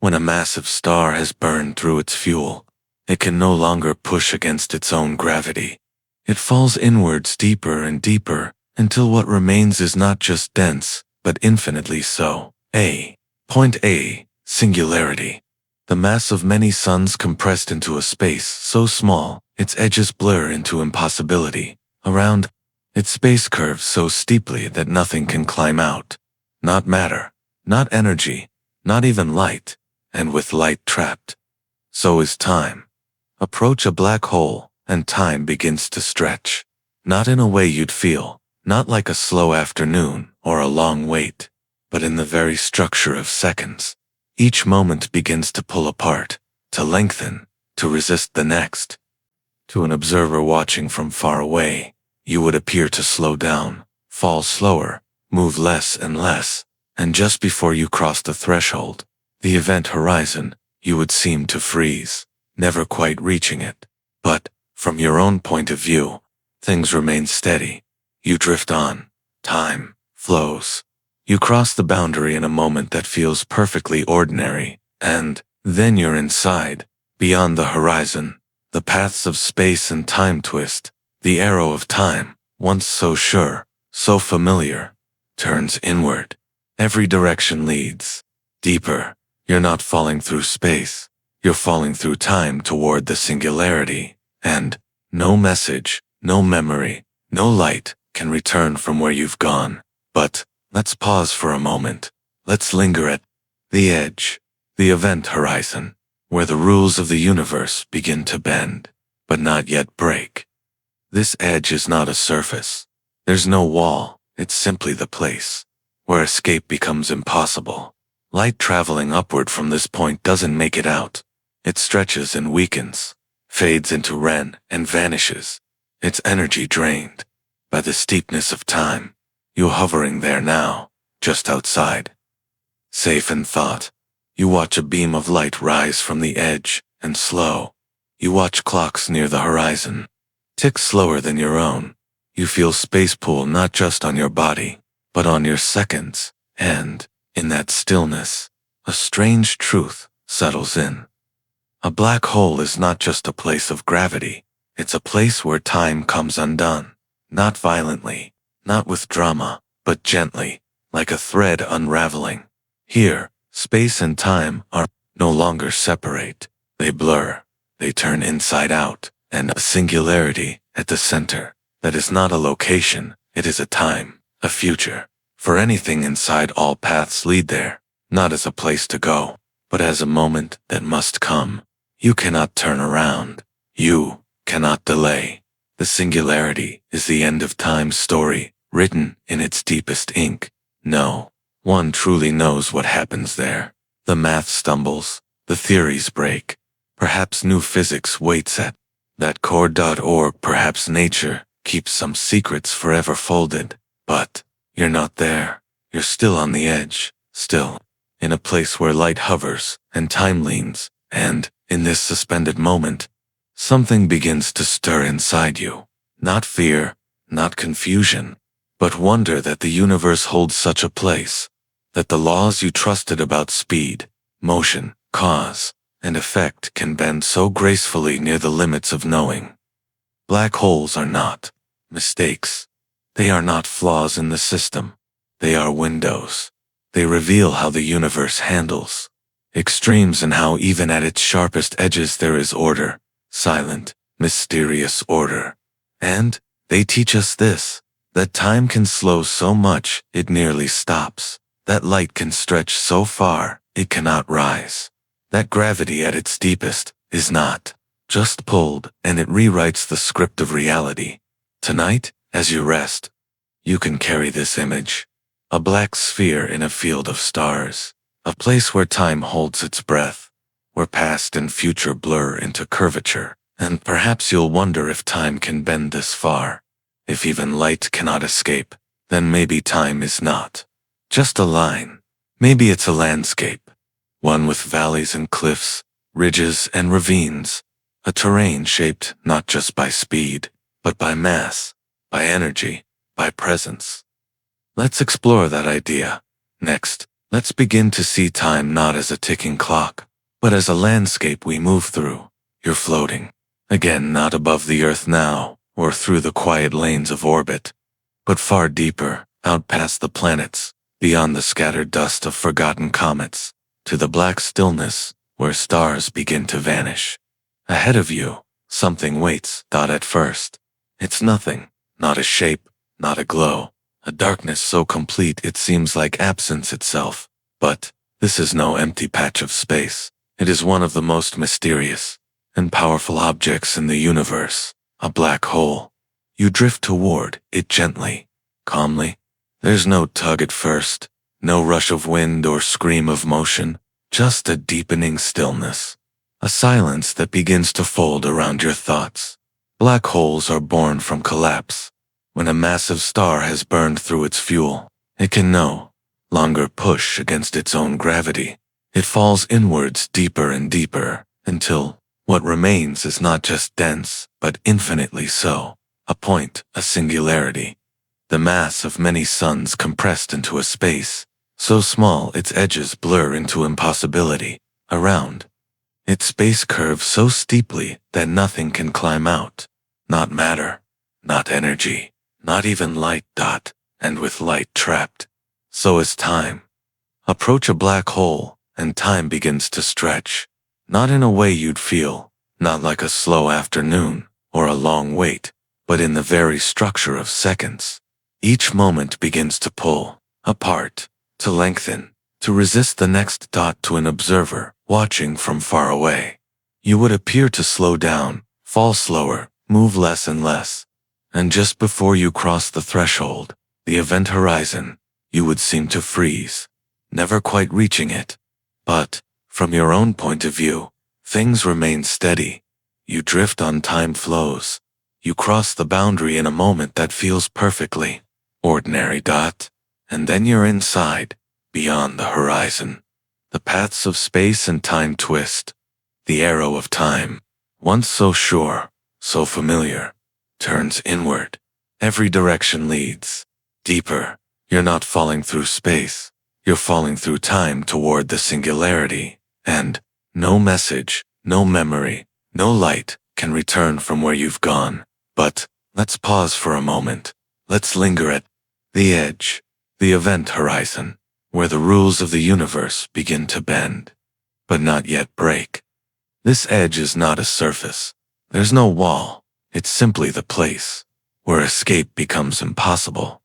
When a massive star has burned through its fuel, it can no longer push against its own gravity. It falls inwards deeper and deeper until what remains is not just dense, but infinitely so. Point A, singularity. The mass of many suns compressed into a space so small, its edges blur into impossibility. Around its space curves so steeply that nothing can climb out. Not matter, not energy, not even light, and with light trapped. So is time. Approach a black hole, and time begins to stretch. Not in a way you'd feel, not like a slow afternoon or a long wait, but in the very structure of seconds. Each moment begins to pull apart, to lengthen, to resist the next. To an observer watching from far away, you would appear to slow down, fall slower, move less and less, and just before you cross the threshold, the event horizon, you would seem to freeze, never quite reaching it. But, from your own point of view, things remain steady. You drift on. Time flows. You cross the boundary in a moment that feels perfectly ordinary, and then you're inside, beyond the horizon. The paths of space and time twist. The arrow of time, once so sure, so familiar, turns inward. Every direction leads deeper. You're not falling through space. You're falling through time toward the singularity, and no message, no memory, no light can return from where you've gone. But let's pause for a moment. Let's linger at the edge, the event horizon, where the rules of the universe begin to bend, but not yet break. This edge is not a surface. There's no wall. It's simply the place where escape becomes impossible. Light traveling upward from this point doesn't make it out. It stretches and weakens, fades into ren and vanishes, its energy drained by the steepness of time. You're hovering there now, just outside. Safe in thought, you watch a beam of light rise from the edge, and slow. You watch clocks near the horizon tick slower than your own. You feel space pull not just on your body, but on your seconds, and, in that stillness, a strange truth settles in. A black hole is not just a place of gravity, it's a place where time comes undone, not violently, not with drama, but gently, like a thread unraveling. Here, space and time are no longer separate, they blur, they turn inside out, and a singularity at the center. That is not a location, it is a time, a future. For anything inside, all paths lead there, not as a place to go, but as a moment that must come. You cannot turn around. You cannot delay. The singularity is the end of time's story, written in its deepest ink. No one truly knows what happens there. The math stumbles, the theories break. Perhaps new physics waits at that core.org. Perhaps nature keeps some secrets forever folded. But you're not there. You're still on the edge, still, in a place where light hovers and time leans, and, in this suspended moment, something begins to stir inside you. Not fear, not confusion, but wonder that the universe holds such a place, that the laws you trusted about speed, motion, cause, and effect can bend so gracefully near the limits of knowing. Black holes are not mistakes. They are not flaws in the system. They are windows. They reveal how the universe handles extremes and how even at its sharpest edges there is order, silent, mysterious order. And they teach us this, that time can slow so much it nearly stops, that light can stretch so far it cannot rise, that gravity at its deepest is not just pulled, and it rewrites the script of reality. Tonight, as you rest, you can carry this image, a black sphere in a field of stars, a place where time holds its breath, where past and future blur into curvature, and perhaps you'll wonder if time can bend this far. If even light cannot escape, then maybe time is not just a line. Maybe it's a landscape, one with valleys and cliffs, ridges and ravines, a terrain shaped not just by speed, but by mass, by energy, by presence. Let's explore that idea. Next, let's begin to see time not as a ticking clock, but as a landscape we move through. You're floating, again not above the earth now, or through the quiet lanes of orbit, but far deeper, out past the planets, beyond the scattered dust of forgotten comets, to the black stillness where stars begin to vanish. Ahead of you, something waits. At first, it's nothing, not a shape, not a glow, a darkness so complete it seems like absence itself. But this is no empty patch of space. It is one of the most mysterious and powerful objects in the universe, a black hole. You drift toward it gently, calmly. There's no tug at first, no rush of wind or scream of motion, just a deepening stillness, a silence that begins to fold around your thoughts. Black holes are born from collapse. When a massive star has burned through its fuel, it can no longer push against its own gravity. It falls inwards deeper and deeper, until what remains is not just dense, but infinitely so. A point, a singularity. The mass of many suns compressed into a space, so small its edges blur into impossibility. Around its space curves so steeply that nothing can climb out. Not matter, not energy, not even light. And with light trapped, so is time. Approach a black hole, and time begins to stretch. Not in a way you'd feel, not like a slow afternoon, or a long wait, but in the very structure of seconds. Each moment begins to pull apart, to lengthen, to resist the next. To an observer, watching from far away, you would appear to slow down, fall slower, move less and less. And just before you cross the threshold, the event horizon, you would seem to freeze, never quite reaching it. But, from your own point of view, things remain steady. You drift on, time flows. You cross the boundary in a moment that feels perfectly ordinary. And then you're inside, beyond the horizon. The paths of space and time twist. The arrow of time, once so sure, so familiar, turns inward. Every direction leads deeper. You're not falling through space. You're falling through time toward the singularity. And no message, no memory, no light can return from where you've gone. But let's pause for a moment. Let's linger at the edge, the event horizon, where the rules of the universe begin to bend, but not yet break. This edge is not a surface. There's no wall. It's simply the place where escape becomes impossible.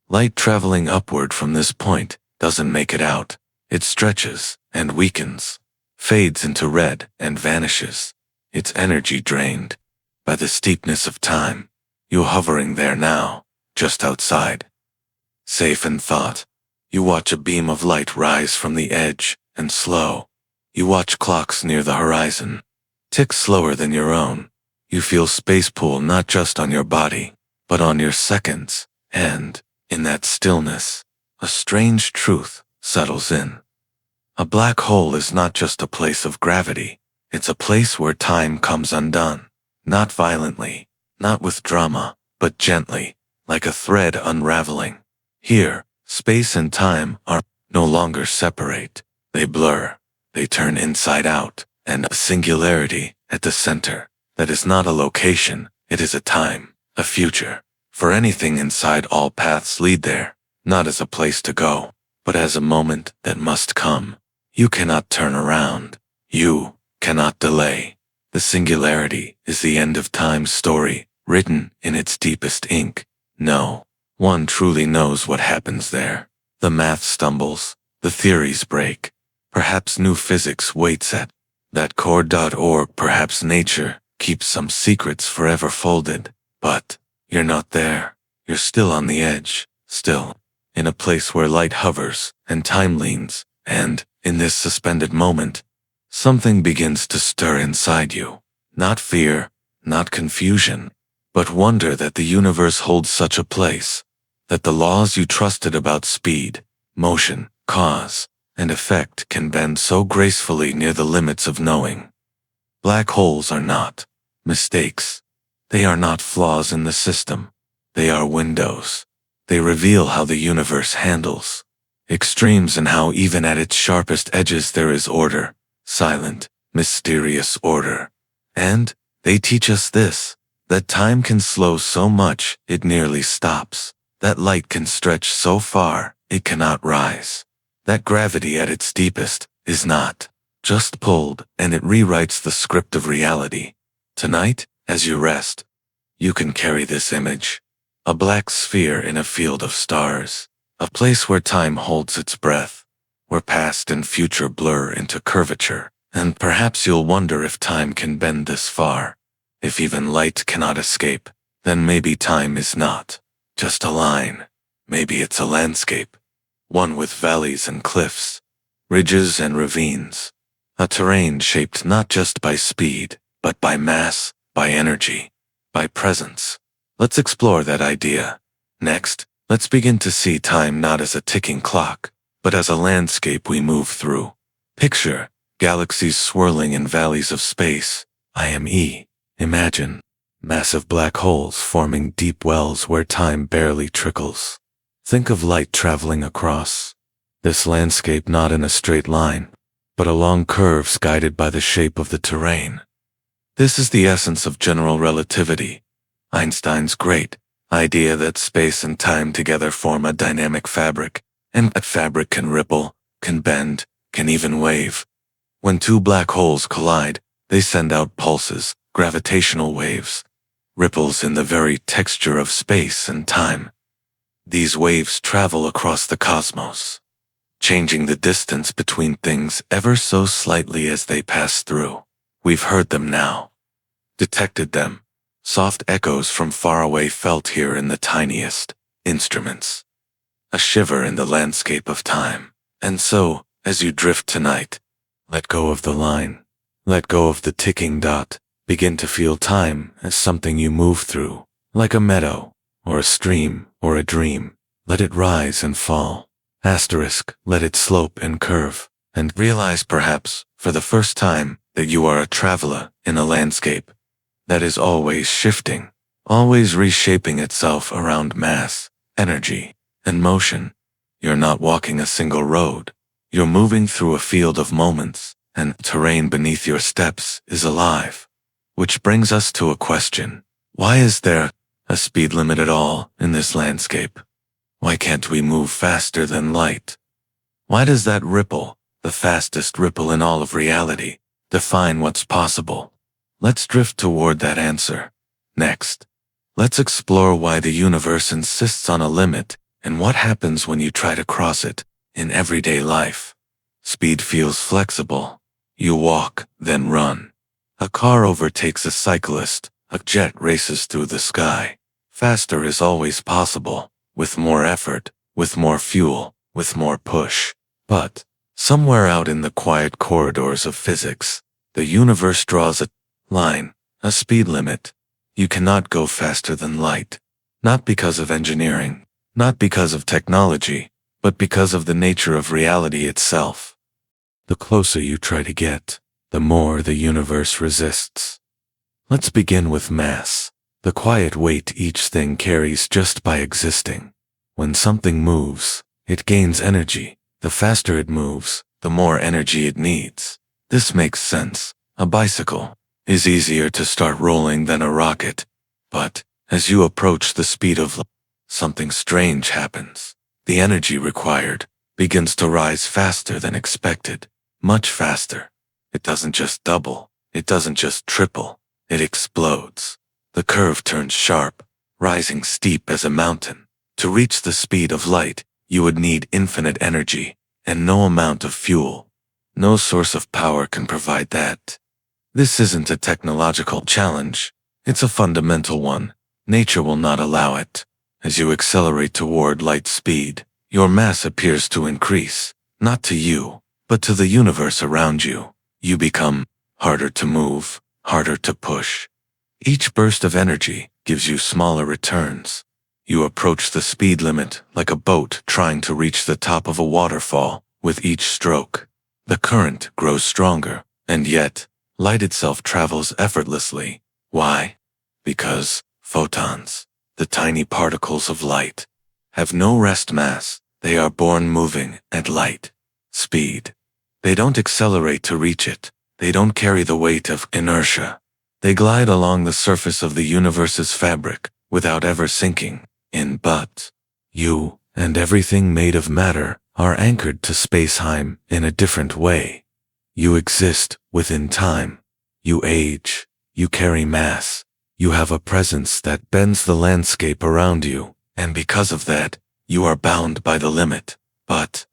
Light traveling upward from this point doesn't make it out. It stretches and weakens, fades into red and vanishes, its energy drained by the steepness of time. You're hovering there now, just outside. Safe in thought, you watch a beam of light rise from the edge, and slow. You watch clocks near the horizon tick slower than your own. You feel space pull not just on your body, but on your seconds, and, in that stillness, a strange truth settles in. A black hole is not just a place of gravity, it's a place where time comes undone. Not violently, not with drama, but gently, like a thread unraveling. Here, space and time are no longer separate. They blur, they turn inside out, and a singularity at the center. That is not a location, it is a time, a future. For anything inside, all paths lead there, not as a place to go, but as a moment that must come. You cannot turn around. You cannot delay. The singularity is the end of time's story, written in its deepest ink. No one truly knows what happens there. The math stumbles, the theories break. Perhaps new physics waits at that core.org. Perhaps nature keeps some secrets forever folded. But you're not there. You're still on the edge, still, in a place where light hovers and time leans, and, in this suspended moment, something begins to stir inside you. Not fear, not confusion, but wonder that the universe holds such a place, that the laws you trusted about speed, motion, cause, and effect can bend so gracefully near the limits of knowing. Black holes are not mistakes. They are not flaws in the system. They are windows. They reveal how the universe handles extremes and how even at its sharpest edges there is order, silent, mysterious order. And they teach us this, that time can slow so much it nearly stops, that light can stretch so far it cannot rise, that gravity at its deepest is not just pulled, and it rewrites the script of reality. Tonight, as you rest, you can carry this image, a black sphere in a field of stars, a place where time holds its breath, where past and future blur into curvature, and perhaps you'll wonder if time can bend this far. If even light cannot escape, then maybe time is not just a line. Maybe it's a landscape, one with valleys and cliffs, ridges and ravines, a terrain shaped not just by speed, but by mass, by energy, by presence. Let's explore that idea. Next, let's begin to see time not as a ticking clock, but as a landscape we move through. Picture galaxies swirling in valleys of space, IME. Imagine massive black holes forming deep wells where time barely trickles. Think of light traveling across this landscape not in a straight line, but along curves guided by the shape of the terrain. This is the essence of general relativity, Einstein's great idea that space and time together form a dynamic fabric, and that fabric can ripple, can bend, can even wave. When two black holes collide, they send out pulses, gravitational waves, ripples in the very texture of space and time. These waves travel across the cosmos, changing the distance between things ever so slightly as they pass through. We've heard them now, detected them, soft echoes from far away felt here in the tiniest instruments, a shiver in the landscape of time. And so, as you drift tonight, let go of the line, let go of the ticking dot, begin to feel time as something you move through, like a meadow, or a stream, or a dream. Let it rise and fall. Asterisk, let it slope and curve, and realize perhaps, for the first time, that you are a traveler in a landscape that is always shifting, always reshaping itself around mass, energy, and motion. You're not walking a single road. You're moving through a field of moments, and terrain beneath your steps is alive. Which brings us to a question. Why is there a speed limit at all in this landscape? Why can't we move faster than light? Why does that ripple, the fastest ripple in all of reality, define what's possible? Let's drift toward that answer. Next, let's explore why the universe insists on a limit and what happens when you try to cross it in everyday life. Speed feels flexible. You walk, then run. A car overtakes a cyclist. A jet races through the sky. Faster is always possible, with more effort, with more fuel, with more push. But, somewhere out in the quiet corridors of physics, the universe draws a line, a speed limit. You cannot go faster than light. Not because of engineering, not because of technology, but because of the nature of reality itself. The closer you try to get, the more the universe resists. Let's begin with mass, the quiet weight each thing carries just by existing. When something moves, it gains energy. The faster it moves, the more energy it needs. This makes sense. A bicycle is easier to start rolling than a rocket. But, as you approach the speed of light, something strange happens. The energy required begins to rise faster than expected. Much faster. It doesn't just double. It doesn't just triple. It explodes. The curve turns sharp, rising steep as a mountain. To reach the speed of light, you would need infinite energy, and no amount of fuel. No source of power can provide that. This isn't a technological challenge. It's a fundamental one. Nature will not allow it. As you accelerate toward light speed, your mass appears to increase, not to you, but to the universe around you. You become harder to move, harder to push. Each burst of energy gives you smaller returns. You approach the speed limit like a boat trying to reach the top of a waterfall. With each stroke, the current grows stronger, and yet, light itself travels effortlessly. Why? Because photons, the tiny particles of light, have no rest mass. They are born moving at light speed. They don't accelerate to reach it. They don't carry the weight of inertia. They glide along the surface of the universe's fabric without ever sinking in. But you and everything made of matter are anchored to spacetime in a different way. You exist within time. You age. You carry mass. You have a presence that bends the landscape around you, and because of that, you are bound by the limit. But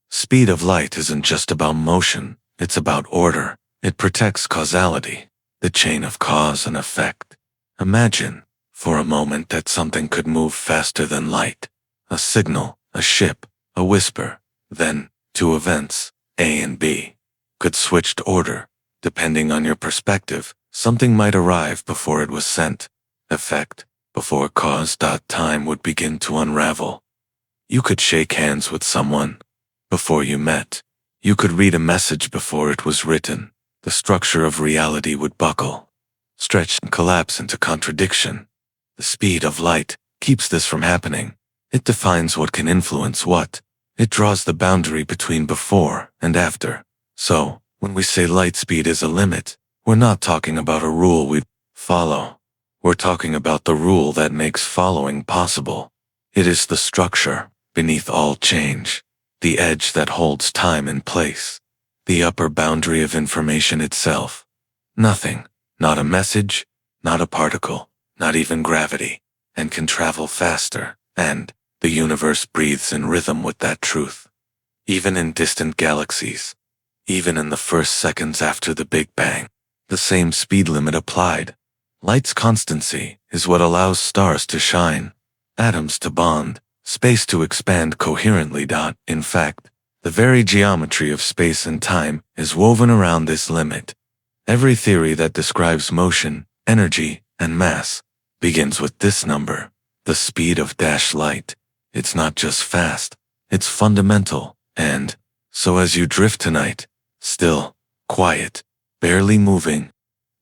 speed of light isn't just about motion, it's about order. It protects causality, the chain of cause and effect. Imagine, for a moment, that something could move faster than light. A signal, a ship, a whisper. Then, two events, A and B, could switch to order. Depending on your perspective, something might arrive before it was sent. Effect, before cause. Time would begin to unravel. You could shake hands with someone before you met. You could read a message before it was written. The structure of reality would buckle, stretch and collapse into contradiction. The speed of light keeps this from happening. It defines what can influence what. It draws the boundary between before and after. So, when we say light speed is a limit, we're not talking about a rule we follow. We're talking about the rule that makes following possible. It is the structure beneath all change, the edge that holds time in place, the upper boundary of information itself. Nothing, not a message, not a particle, not even gravity, and can travel faster, and the universe breathes in rhythm with that truth. Even in distant galaxies, even in the first seconds after the Big Bang, the same speed limit applied. Light's constancy is what allows stars to shine, atoms to bond, space to expand coherently. In fact, the very geometry of space and time is woven around this limit. Every theory that describes motion, energy, and mass begins with this number, the speed of light. It's not just fast, it's fundamental, and so as you drift tonight, still, quiet, barely moving,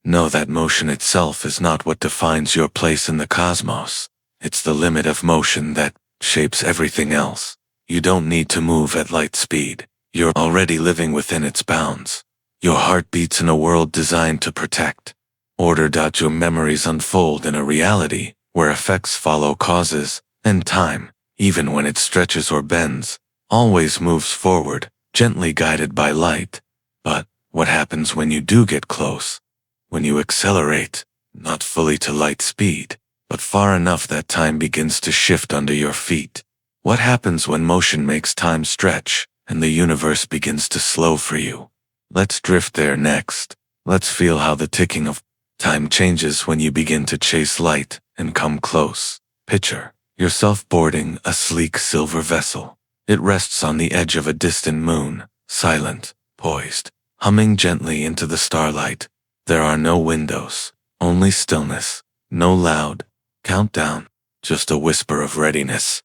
Know that motion itself is not what defines your place in the cosmos. It's the limit of motion that shapes everything else. You don't need to move at light speed. You're already living within its bounds. Your heart beats in a world designed to protect. Order. Your memories unfold in a reality where effects follow causes, and time, even when it stretches or bends, always moves forward, gently guided by light. But what happens when you do get close? When you accelerate, not fully to light speed, but far enough that time begins to shift under your feet? What happens when motion makes time stretch, and the universe begins to slow for you? Let's drift there next. Let's feel how the ticking of time changes when you begin to chase light and come close. Picture yourself boarding a sleek silver vessel. It rests on the edge of a distant moon, silent, poised, humming gently into the starlight. There are no windows, only stillness, no loud countdown, just a whisper of readiness.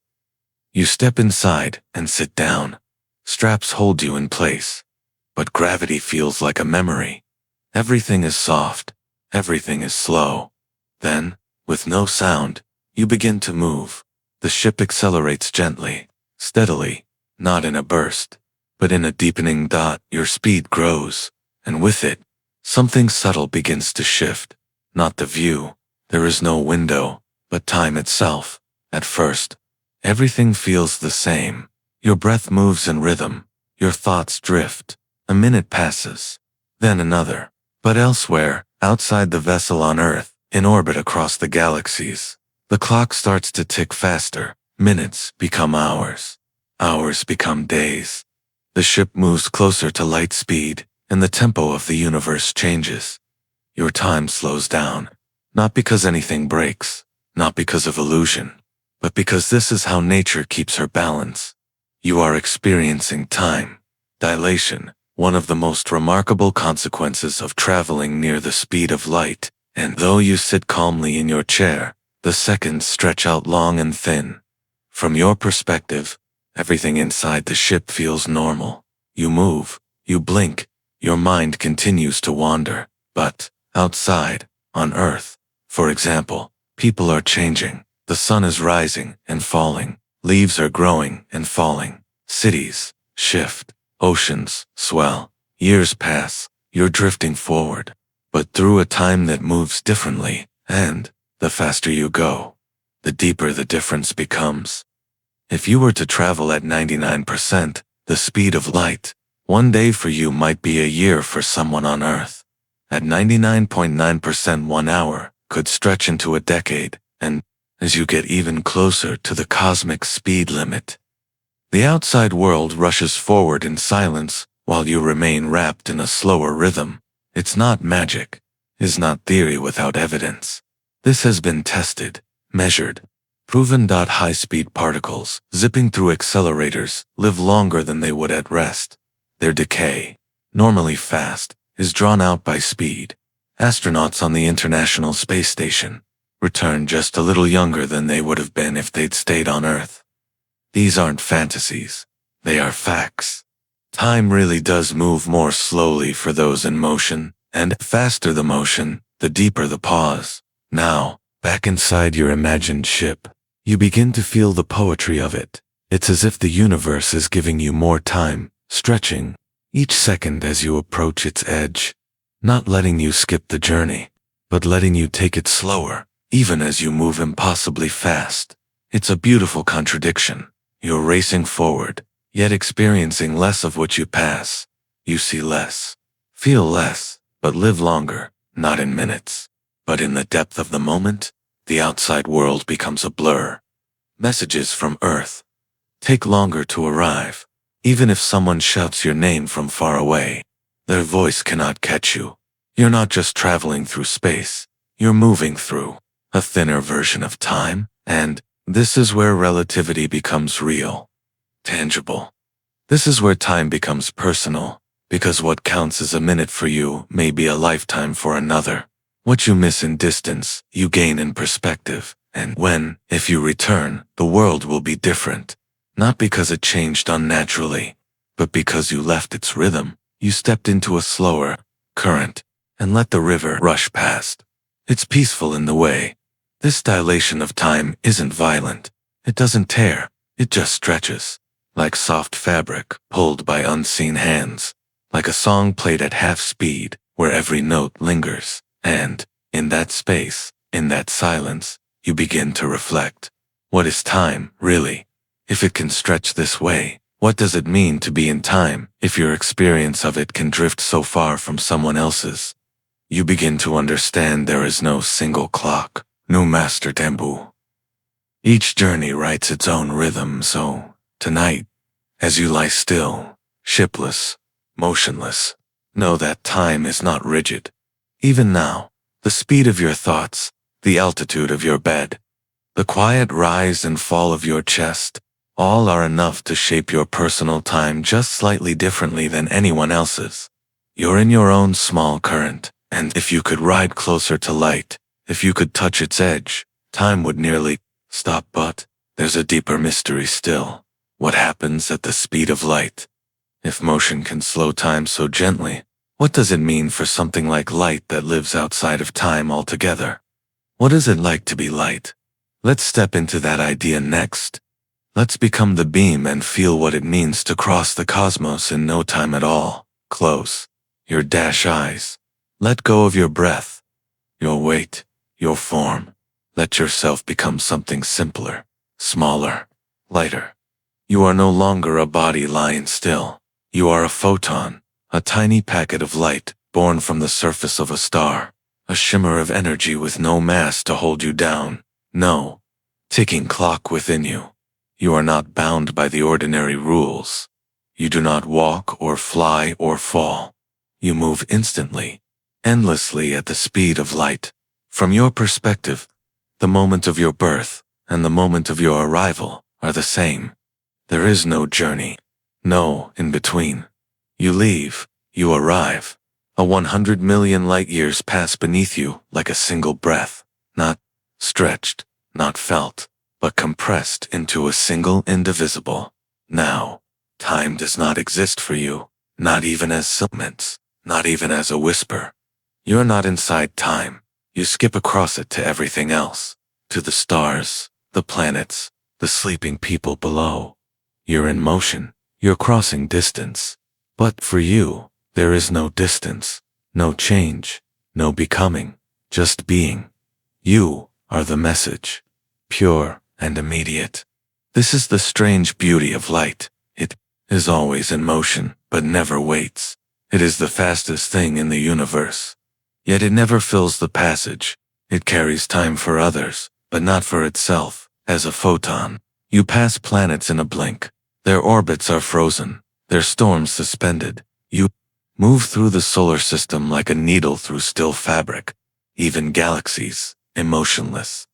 You step inside and sit down. Straps hold you in place, but gravity feels like a memory. Everything is soft, everything is slow. Then, with no sound, you begin to move. The ship accelerates gently, steadily, not in a burst, but in a deepening dot. Your speed grows, and with it, something subtle begins to shift. Not the view, there is no window, but time itself. At first, everything feels the same. Your breath moves in rhythm, your thoughts drift. A minute passes, then another. But elsewhere, outside the vessel on Earth, in orbit across the galaxies, the clock starts to tick faster. Minutes become hours. Hours become days. The ship moves closer to light speed, and the tempo of the universe changes. Your time slows down, not because anything breaks, not because of illusion, but because this is how nature keeps her balance. You are experiencing time, dilation, one of the most remarkable consequences of traveling near the speed of light, and though you sit calmly in your chair, the seconds stretch out long and thin. From your perspective, everything inside the ship feels normal. You move, you blink, your mind continues to wander. But outside, on Earth, for example, people are changing. The sun is rising and falling. Leaves are growing and falling. Cities shift. Oceans swell. Years pass. You're drifting forward, but through a time that moves differently, and the faster you go, the deeper the difference becomes. If you were to travel at 99% the speed of light, one day for you might be a year for someone on Earth. At 99.9%, 1 hour could stretch into a decade, and as you get even closer to the cosmic speed limit, the outside world rushes forward in silence while you remain wrapped in a slower rhythm. It's not magic. It's not theory without evidence. This has been tested, measured, proven. High-speed particles, zipping through accelerators, live longer than they would at rest. Their decay, normally fast, is drawn out by speed. Astronauts on the International Space Station return just a little younger than they would have been if they'd stayed on Earth. These aren't fantasies. They are facts. Time really does move more slowly for those in motion, and faster the motion, the deeper the pause. Now, back inside your imagined ship, you begin to feel the poetry of it. It's as if the universe is giving you more time, stretching each second as you approach its edge, not letting you skip the journey, but letting you take it slower, even as you move impossibly fast. It's a beautiful contradiction. You're racing forward, yet experiencing less of what you pass. You see less, feel less, but live longer, not in minutes, but in the depth of the moment. The outside world becomes a blur. Messages from Earth take longer to arrive. Even if someone shouts your name from far away, their voice cannot catch you. You're not just traveling through space, you're moving through a thinner version of time, and this is where relativity becomes real, tangible. This is where time becomes personal, because what counts as a minute for you may be a lifetime for another. What you miss in distance, you gain in perspective, and if you return, the world will be different. Not because it changed unnaturally, but because you left its rhythm. You stepped into a slower current, and let the river rush past. It's peaceful in the way. This dilation of time isn't violent. It doesn't tear, it just stretches. Like soft fabric pulled by unseen hands. Like a song played at half speed, where every note lingers. And, in that space, in that silence, you begin to reflect. What is time, really? If it can stretch this way, what does it mean to be in time if your experience of it can drift so far from someone else's? You begin to understand there is no single clock, no master tempo. Each journey writes its own rhythm, so, tonight, as you lie still, shipless, motionless, know that time is not rigid. Even now, the speed of your thoughts, the altitude of your bed, the quiet rise and fall of your chest, all are enough to shape your personal time just slightly differently than anyone else's. You're in your own small current, and if you could ride closer to light, if you could touch its edge, time would nearly stop. But there's a deeper mystery still. What happens at the speed of light? If motion can slow time so gently, what does it mean for something like light that lives outside of time altogether? What is it like to be light? Let's step into that idea next. Let's become the beam and feel what it means to cross the cosmos in no time at all. Close your eyes. Let go of your breath, your weight, your form. Let yourself become something simpler, smaller, lighter. You are no longer a body lying still. You are a photon, a tiny packet of light born from the surface of a star, a shimmer of energy with no mass to hold you down, no ticking clock within you. You are not bound by the ordinary rules. You do not walk or fly or fall. You move instantly, endlessly at the speed of light. From your perspective, the moment of your birth and the moment of your arrival are the same. There is no journey, no in between. You leave, you arrive. 100 million light years pass beneath you like a single breath, not stretched, not felt, but compressed into a single indivisible. Now, time does not exist for you, not even as segments, not even as a whisper. You're not inside time. You skip across it to everything else, to the stars, the planets, the sleeping people below. You're in motion, you're crossing distance. But for you, there is no distance, no change, no becoming, just being. You are the message, pure and immediate. This is the strange beauty of light. It is always in motion, but never waits. It is the fastest thing in the universe. Yet it never fills the passage. It carries time for others, but not for itself. As a photon, you pass planets in a blink. Their orbits are frozen, their storms suspended. You move through the solar system like a needle through still fabric. Even galaxies, emotionless.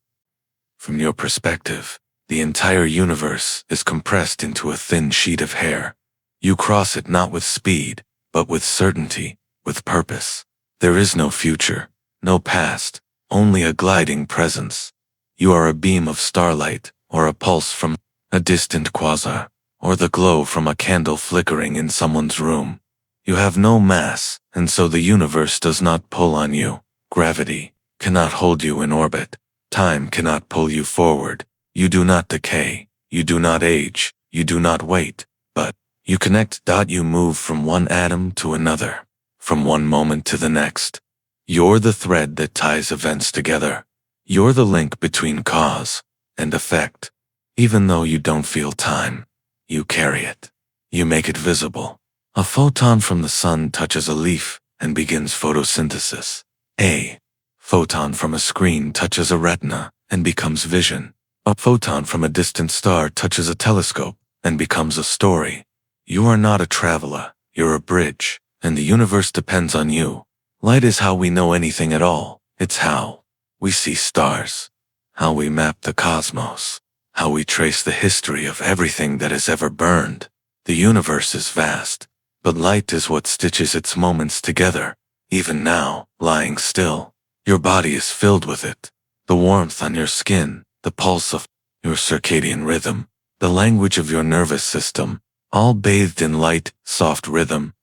From your perspective, the entire universe is compressed into a thin sheet of hair. You cross it not with speed, but with certainty, with purpose. There is no future, no past, only a gliding presence. You are a beam of starlight, or a pulse from a distant quasar, or the glow from a candle flickering in someone's room. You have no mass, and so the universe does not pull on you. Gravity cannot hold you in orbit. Time cannot pull you forward. You do not decay. You do not age. You do not wait. But you connect. You move from one atom to another, from one moment to the next. You're the thread that ties events together. You're the link between cause and effect. Even though you don't feel time, you carry it. You make it visible. A photon from the sun touches a leaf and begins photosynthesis. A photon from a screen touches a retina and becomes vision. A photon from a distant star touches a telescope and becomes a story. You are not a traveler, you're a bridge, and the universe depends on you. Light is how we know anything at all. It's how we see stars, how we map the cosmos, how we trace the history of everything that has ever burned. The universe is vast, but light is what stitches its moments together. Even now, lying still, your body is filled with it. The warmth on your skin, the pulse of your circadian rhythm, the language of your nervous system, all bathed in light, soft rhythm.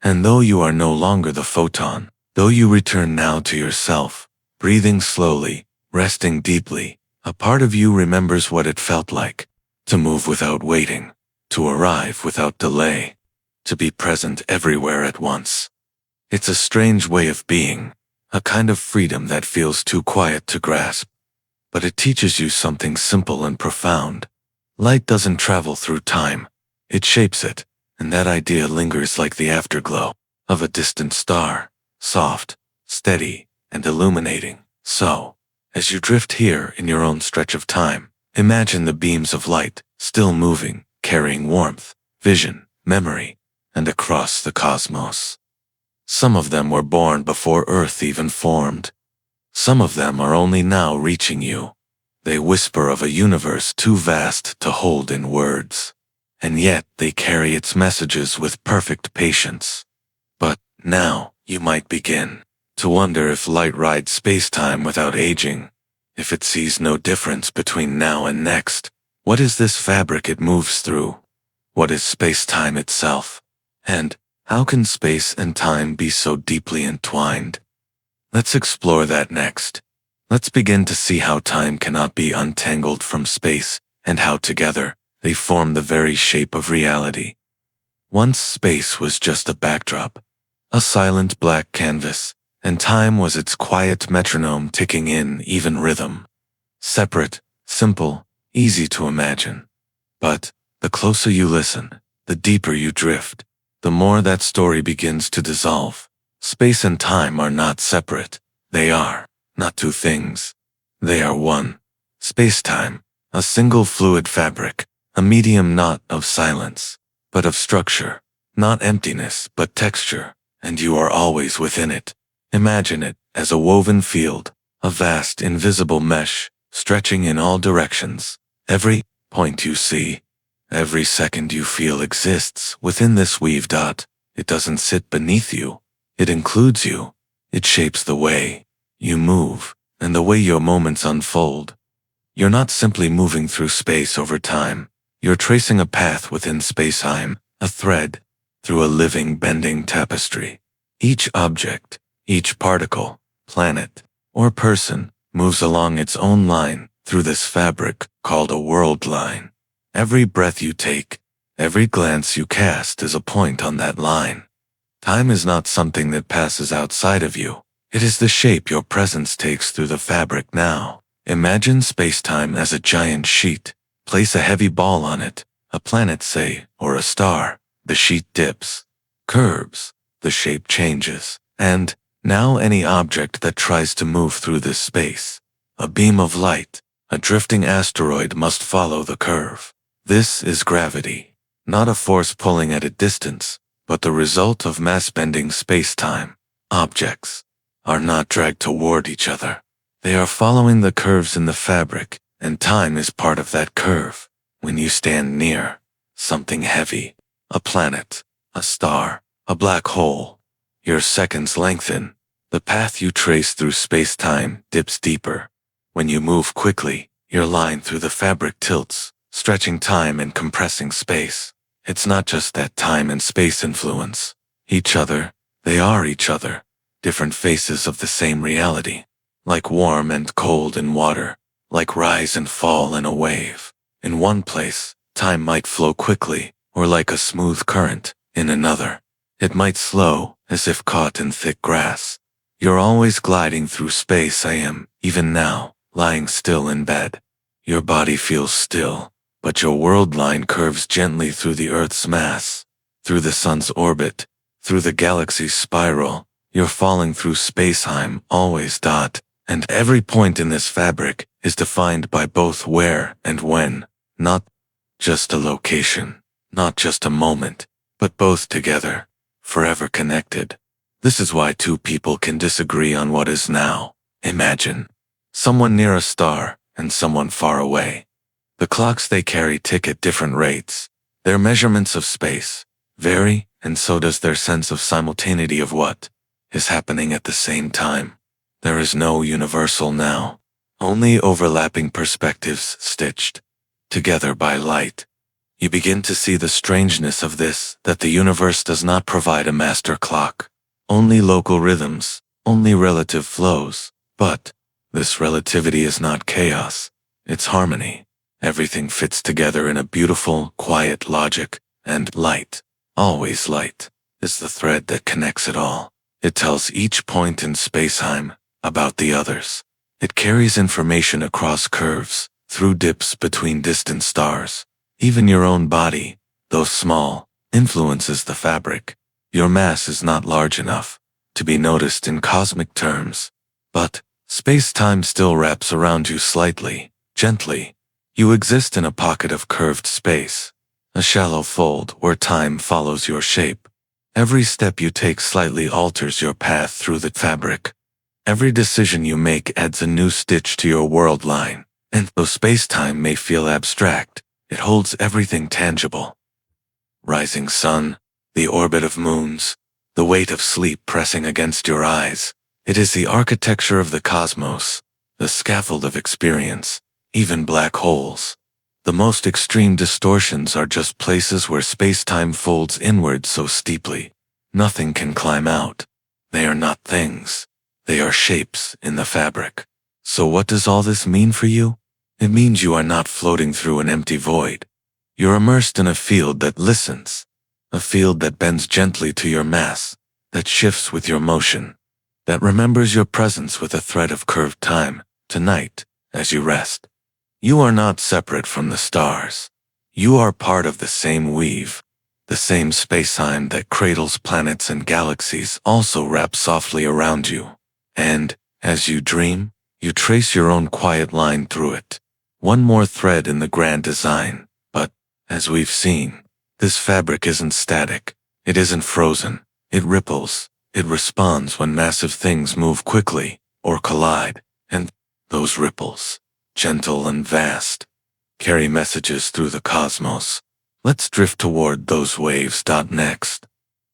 And though you are no longer the photon, Though you return now to yourself, breathing slowly, resting deeply, a part of you remembers what it felt like to move without waiting, to arrive without delay, to be present everywhere at once. It's a strange way of being, a kind of freedom that feels too quiet to grasp. But it teaches you something simple and profound. Light doesn't travel through time, it shapes it, and that idea lingers like the afterglow of a distant star, soft, steady, and illuminating. So, as you drift here in your own stretch of time, imagine the beams of light, still moving, carrying warmth, vision, memory, and across the cosmos. Some of them were born before Earth even formed. Some of them are only now reaching you. They whisper of a universe too vast to hold in words, and yet they carry its messages with perfect patience. But now you might begin to wonder if light rides space-time without aging, if it sees no difference between now and next. What is this fabric it moves through? What is space-time itself? And how can space and time be so deeply entwined? Let's explore that next. Let's begin to see how time cannot be untangled from space, and how together they form the very shape of reality. Once space was just a backdrop, a silent black canvas, and time was its quiet metronome ticking in even rhythm. Separate, simple, easy to imagine. But the closer you listen, the deeper you drift, the more that story begins to dissolve. Space and time are not separate. They are not two things. They are one. Space-time, a single fluid fabric, a medium not of silence, but of structure, not emptiness, but texture, and you are always within it. Imagine it as a woven field, a vast invisible mesh, stretching in all directions. Every point you see, every second you feel exists within this weave dot. It doesn't sit beneath you. It includes you. It shapes the way you move and the way your moments unfold. You're not simply moving through space over time. You're tracing a path within space-time, a thread, through a living, bending tapestry. Each object, each particle, planet, or person moves along its own line through this fabric called a world line. Every breath you take, every glance you cast is a point on that line. Time is not something that passes outside of you. It is the shape your presence takes through the fabric now. Imagine space-time as a giant sheet. Place a heavy ball on it, a planet say, or a star. The sheet dips, curves, the shape changes, and now any object that tries to move through this space, a beam of light, a drifting asteroid must follow the curve. This is gravity, not a force pulling at a distance, but the result of mass-bending space-time. Objects are not dragged toward each other. They are following the curves in the fabric, and time is part of that curve. When you stand near something heavy, a planet, a star, a black hole, your seconds lengthen. The path you trace through space-time dips deeper. When you move quickly, your line through the fabric tilts, stretching time and compressing space. It's not just that time and space influence each other, they are each other, different faces of the same reality, like warm and cold in water, like rise and fall in a wave. In one place, time might flow quickly, or like a smooth current. In another, it might slow, as if caught in thick grass. You're always gliding through space. I am, even now, lying still in bed. Your body feels still, but your world line curves gently through the Earth's mass, through the sun's orbit, through the galaxy's spiral. You're falling through space-time, always dot, and every point in this fabric is defined by both where and when, not just a location, not just a moment, but both together, forever connected. This is why two people can disagree on what is now. Imagine someone near a star and someone far away. The clocks they carry tick at different rates. Their measurements of space vary, and so does their sense of simultaneity of what is happening at the same time. There is no universal now, only overlapping perspectives stitched together by light. You begin to see the strangeness of this, that the universe does not provide a master clock, only local rhythms, only relative flows. But this relativity is not chaos, it's harmony. Everything fits together in a beautiful, quiet logic, and light, always light, is the thread that connects it all. It tells each point in spacetime about the others. It carries information across curves, through dips between distant stars. Even your own body, though small, influences the fabric. Your mass is not large enough to be noticed in cosmic terms, but space-time still wraps around you slightly, gently. You exist in a pocket of curved space, a shallow fold where time follows your shape. Every step you take slightly alters your path through the fabric. Every decision you make adds a new stitch to your world line, and though space-time may feel abstract, it holds everything tangible. Rising sun, the orbit of moons, the weight of sleep pressing against your eyes. It is the architecture of the cosmos, the scaffold of experience, even black holes. The most extreme distortions are just places where space-time folds inward so steeply. Nothing can climb out. They are not things. They are shapes in the fabric. So what does all this mean for you? It means you are not floating through an empty void. You're immersed in a field that listens, a field that bends gently to your mass, that shifts with your motion, that remembers your presence with a thread of curved time, tonight, as you rest. You are not separate from the stars. You are part of the same weave. The same spacetime that cradles planets and galaxies also wraps softly around you. And, as you dream, you trace your own quiet line through it. One more thread in the grand design. But, as we've seen, this fabric isn't static. It isn't frozen. It ripples. It responds when massive things move quickly, or collide. And those ripples, gentle and vast, carry messages through the cosmos. Let's drift toward those waves. Next,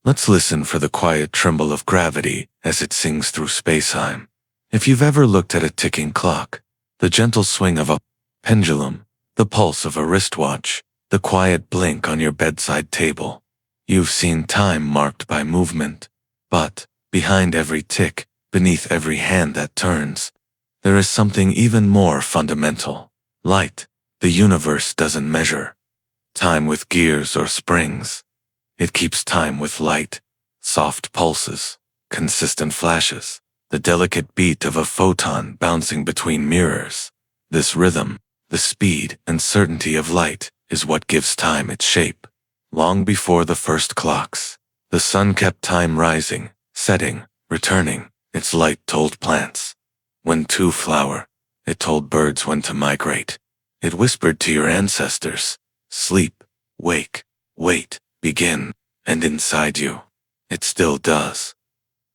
let's listen for the quiet tremble of gravity as it sings through spacetime. If you've ever looked at a ticking clock, the gentle swing of a pendulum, the pulse of a wristwatch, the quiet blink on your bedside table, you've seen time marked by movement. But, behind every tick, beneath every hand that turns, there is something even more fundamental. Light. The universe doesn't measure time with gears or springs. It keeps time with light, soft pulses, consistent flashes, the delicate beat of a photon bouncing between mirrors. This rhythm, the speed and certainty of light, is what gives time its shape. Long before the first clocks, the sun kept time rising, setting, returning. Its light told plants when to flower. It told birds when to migrate. It whispered to your ancestors, sleep, wake, wait, begin, and inside you, it still does.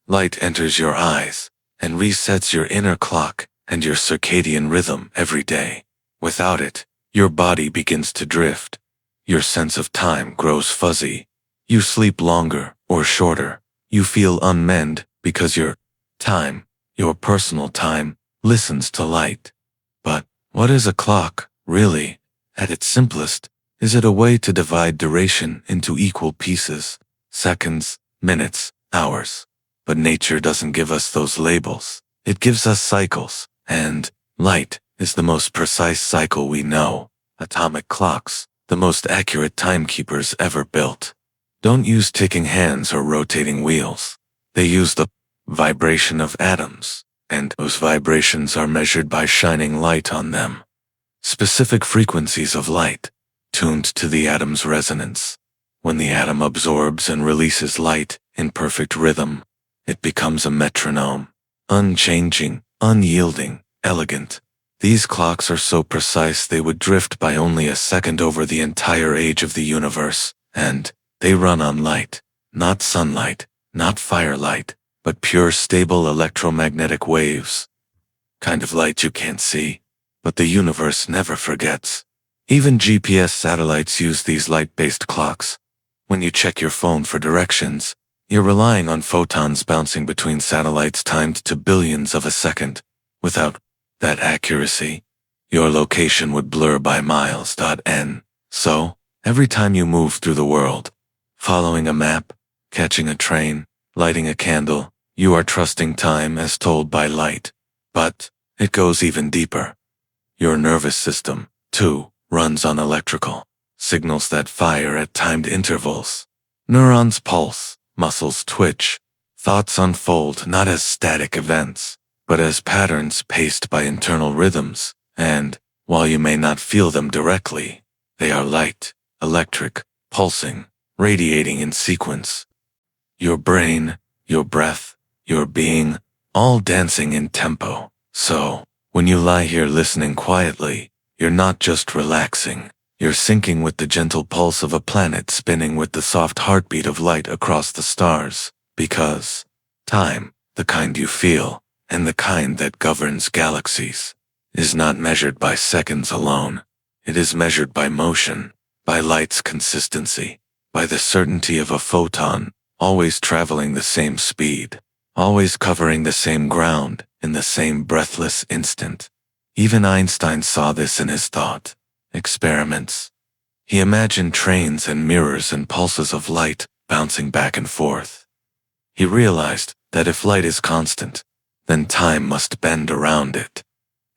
Light enters your eyes and resets your inner clock and your circadian rhythm every day. Without it, your body begins to drift. Your sense of time grows fuzzy. You sleep longer or shorter. You feel unmanned because your time, your personal time, listens to light. But what is a clock, really? At its simplest, is it a way to divide duration into equal pieces, seconds, minutes, hours? But nature doesn't give us those labels. It gives us cycles, and light is the most precise cycle we know. Atomic clocks, the most accurate timekeepers ever built, don't use ticking hands or rotating wheels. They use the vibration of atoms, and those vibrations are measured by shining light on them. Specific frequencies of light, tuned to the atom's resonance. When the atom absorbs and releases light in perfect rhythm, it becomes a metronome, unchanging, unyielding, elegant. These clocks are so precise they would drift by only a second over the entire age of the universe, and they run on light, not sunlight, not firelight, but pure stable electromagnetic waves. Kind of light you can't see, but the universe never forgets. Even GPS satellites use these light-based clocks. When you check your phone for directions, you're relying on photons bouncing between satellites timed to billionths of a second. Without that accuracy, your location would blur by miles. So, every time you move through the world, following a map, catching a train, lighting a candle, You are trusting time as told by light. But it goes even deeper. Your nervous system, too, runs on electrical signals that fire at timed intervals. Neurons pulse, muscles twitch, thoughts unfold not as static events, but as patterns paced by internal rhythms, and, while you may not feel them directly, they are light, electric, pulsing, radiating in sequence. Your brain, your breath, your being, all dancing in tempo. So, when you lie here listening quietly, you're not just relaxing, you're syncing with the gentle pulse of a planet spinning with the soft heartbeat of light across the stars, because time, the kind you feel, and the kind that governs galaxies, is not measured by seconds alone. It is measured by motion, by light's consistency, by the certainty of a photon, always traveling the same speed, always covering the same ground in the same breathless instant. Even Einstein saw this in his thought experiments. He imagined trains and mirrors and pulses of light bouncing back and forth. He realized that if light is constant, then time must bend around it.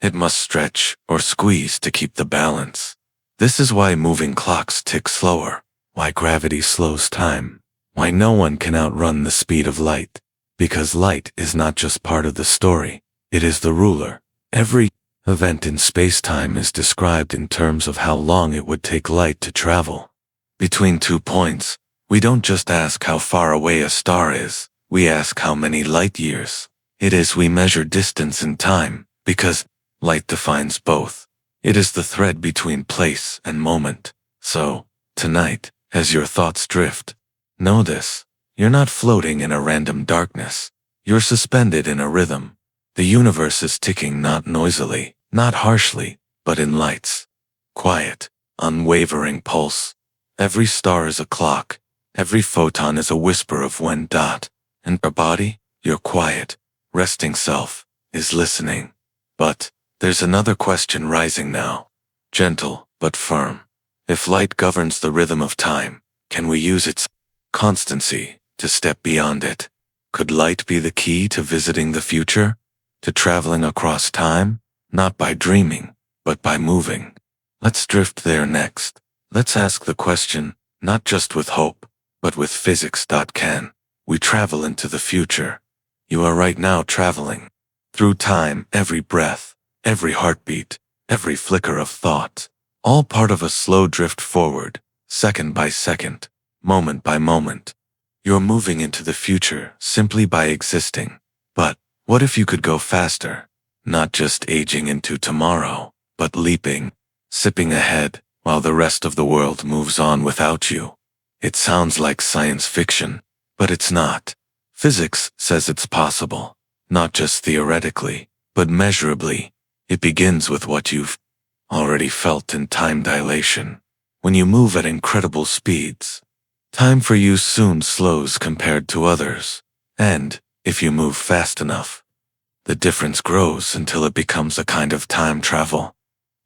It must stretch or squeeze to keep the balance. This is why moving clocks tick slower, why gravity slows time, why no one can outrun the speed of light. Because light is not just part of the story, it is the ruler. Every event in spacetime is described in terms of how long it would take light to travel. Between 2 points, we don't just ask how far away a star is, we ask how many light years it is. We measure distance in time, because light defines both. It is the thread between place and moment. So, tonight, as your thoughts drift, know this: you're not floating in a random darkness. You're suspended in a rhythm. The universe is ticking not noisily, not harshly, but in lights. Quiet, unwavering pulse. Every star is a clock. Every photon is a whisper of when. And your body, your quiet, resting self, is listening. But there's another question rising now. Gentle, but firm. If light governs the rhythm of time, can we use its constancy to step beyond it? Could light be the key to visiting the future? To traveling across time? Not by dreaming, but by moving. Let's drift there next. Let's ask the question, not just with hope, but with physics. Can we travel into the future? You are right now traveling through time, every breath, every heartbeat, every flicker of thought, all part of a slow drift forward, second by second, moment by moment. You're moving into the future simply by existing. But what if you could go faster? Not just aging into tomorrow, but leaping, sipping ahead while the rest of the world moves on without you. It sounds like science fiction, but it's not. Physics says it's possible, not just theoretically, but measurably. It begins with what you've already felt in time dilation. When you move at incredible speeds, time for you soon slows compared to others. And, if you move fast enough, the difference grows until it becomes a kind of time travel.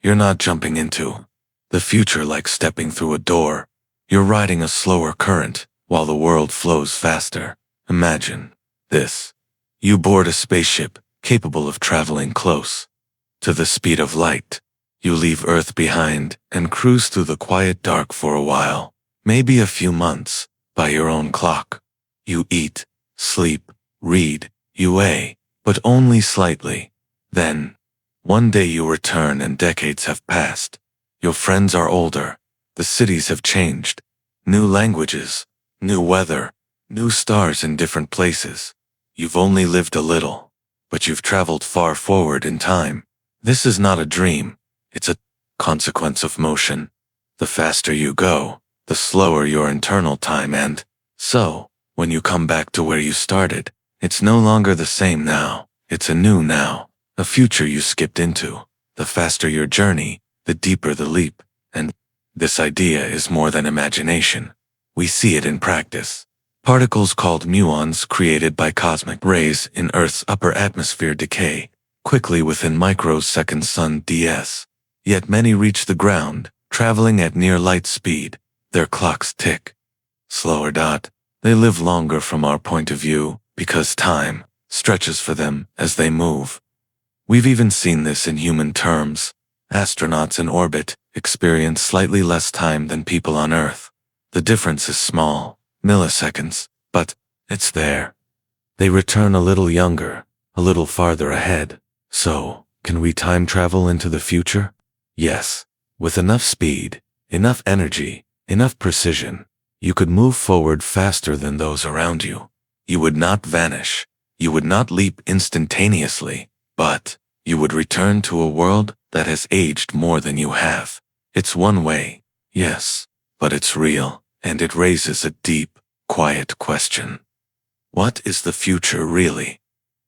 You're not jumping into the future like stepping through a door. You're riding a slower current while the world flows faster. Imagine this. You board a spaceship capable of traveling close to the speed of light. You leave Earth behind and cruise through the quiet dark for a while, maybe a few months, by your own clock. You eat, sleep, read, you weigh, but only slightly. Then, one day you return and decades have passed. Your friends are older. The cities have changed. New languages, new weather, new stars in different places. You've only lived a little, but you've traveled far forward in time. This is not a dream. It's a consequence of motion. The faster you go, the slower your internal time, and so, when you come back to where you started, it's no longer the same now. It's a new now, a future you skipped into. The faster your journey, the deeper the leap. And this idea is more than imagination. We see it in practice. Particles called muons created by cosmic rays in Earth's upper atmosphere decay quickly within microseconds sun ds. Yet many reach the ground, traveling at near light speed. Their clocks tick slower. They live longer from our point of view, because time, stretches for them as they move. We've even seen this in human terms. Astronauts in orbit experience slightly less time than people on Earth. The difference is small, milliseconds, but it's there. They return a little younger, a little farther ahead. So, can we time travel into the future? Yes. With enough speed, enough energy, enough precision, you could move forward faster than those around you. You would not vanish. You would not leap instantaneously, but you would return to a world that has aged more than you have. It's one way, yes, but it's real, and it raises a deep, quiet question. What is the future really?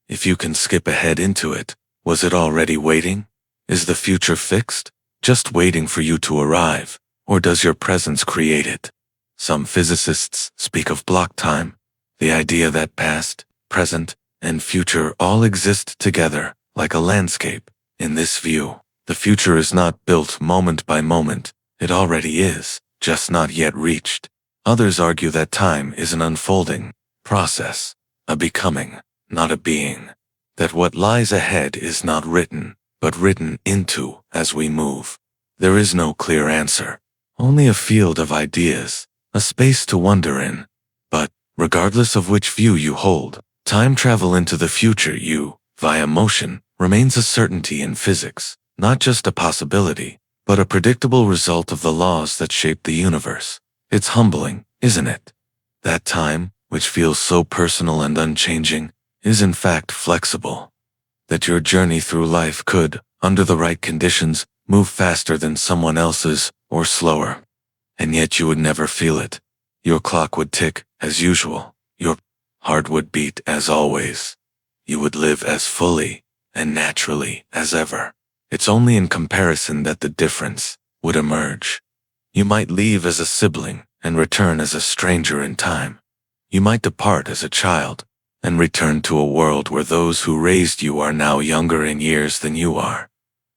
If you can skip ahead into it, was it already waiting? Is the future fixed, just waiting for you to arrive, or does your presence create it? Some physicists speak of block time, the idea that past, present, and future all exist together, like a landscape. In this view, the future is not built moment by moment, it already is, just not yet reached. Others argue that time is an unfolding process, a becoming, not a being. That what lies ahead is not written, but written into as we move. There is no clear answer, only a field of ideas, a space to wonder in. But, regardless of which view you hold, time travel into the future via motion, remains a certainty in physics, not just a possibility, but a predictable result of the laws that shape the universe. It's humbling, isn't it? That time, which feels so personal and unchanging, is in fact flexible. That your journey through life could, under the right conditions, move faster than someone else's, or slower. And yet you would never feel it. Your clock would tick, as usual. Your heart would beat as always. You would live as fully and naturally as ever. It's only in comparison that the difference would emerge. You might leave as a sibling and return as a stranger in time. You might depart as a child and return to a world where those who raised you are now younger in years than you are.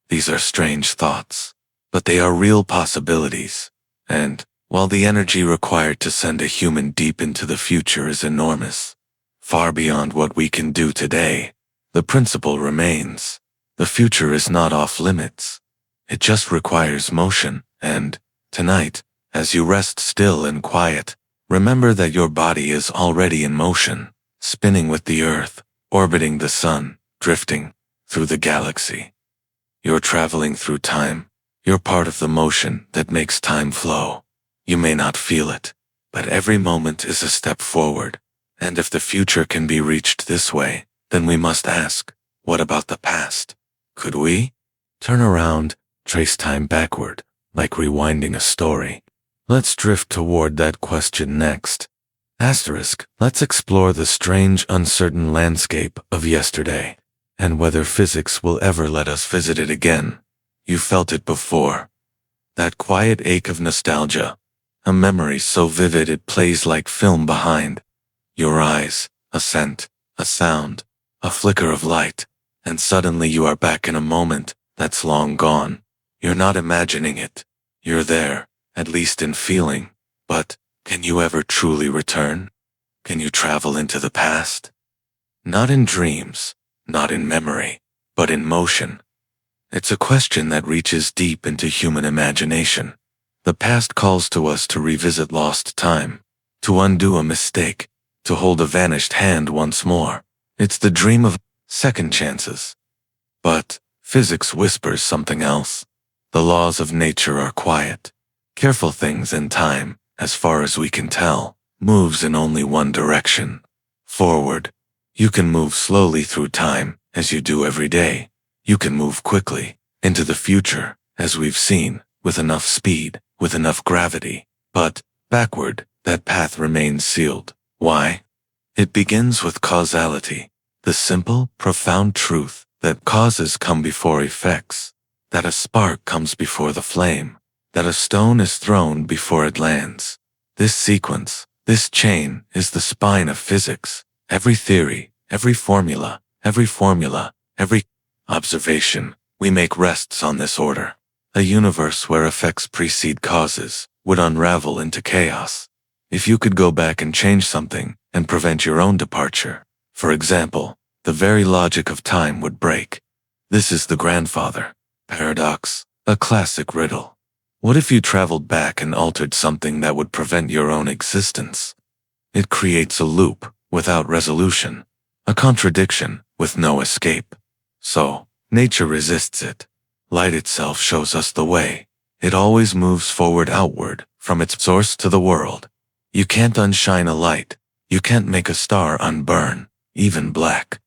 These are strange thoughts, but they are real possibilities. And, while the energy required to send a human deep into the future is enormous, far beyond what we can do today, the principle remains. The future is not off limits. It just requires motion, and, tonight, as you rest still and quiet, remember that your body is already in motion, spinning with the earth, orbiting the sun, drifting through the galaxy. You're traveling through time. You're part of the motion that makes time flow. You may not feel it, but every moment is a step forward. And if the future can be reached this way, then we must ask, what about the past? Could we? Turn around, trace time backward, like rewinding a story. Let's drift toward that question next. Let's explore the strange, uncertain landscape of yesterday, and whether physics will ever let us visit it again. You felt it before. That quiet ache of nostalgia, a memory so vivid it plays like film behind your eyes, a scent, a sound, a flicker of light, and suddenly you are back in a moment that's long gone. You're not imagining it. You're there, at least in feeling, but can you ever truly return? Can you travel into the past? Not in dreams, not in memory, but in motion. It's a question that reaches deep into human imagination. The past calls to us to revisit lost time, to undo a mistake, to hold a vanished hand once more. It's the dream of second chances. But physics whispers something else. The laws of nature are quiet. Careful things in time, as far as we can tell, moves in only one direction. Forward. You can move slowly through time, as you do every day. You can move quickly, into the future, as we've seen, with enough speed, with enough gravity. But, backward, that path remains sealed. Why? It begins with causality, the simple, profound truth that causes come before effects, that a spark comes before the flame, that a stone is thrown before it lands. This sequence, this chain, is the spine of physics. Every theory, every formula, every observation we make rests on this order. A universe where effects precede causes would unravel into chaos. If you could go back and change something and prevent your own departure, for example, the very logic of time would break. This is the grandfather paradox, a classic riddle. What if you traveled back and altered something that would prevent your own existence? It creates a loop without resolution, a contradiction with no escape. So, nature resists it. Light itself shows us the way. It always moves forward outward, from its source to the world. You can't unshine a light. You can't make a star unburn, even black.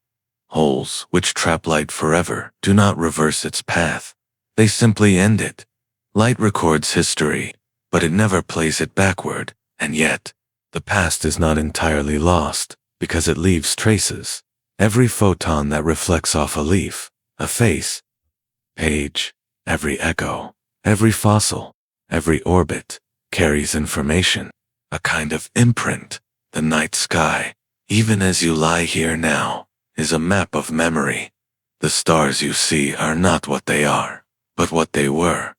Holes, which trap light forever, do not reverse its path. They simply end it. Light records history, but it never plays it backward, and yet, the past is not entirely lost, because it leaves traces. Every photon that reflects off a leaf, a face, page, every echo, every fossil, every orbit, carries information, a kind of imprint. The night sky, even as you lie here now, is a map of memory. The stars you see are not what they are, but what they were.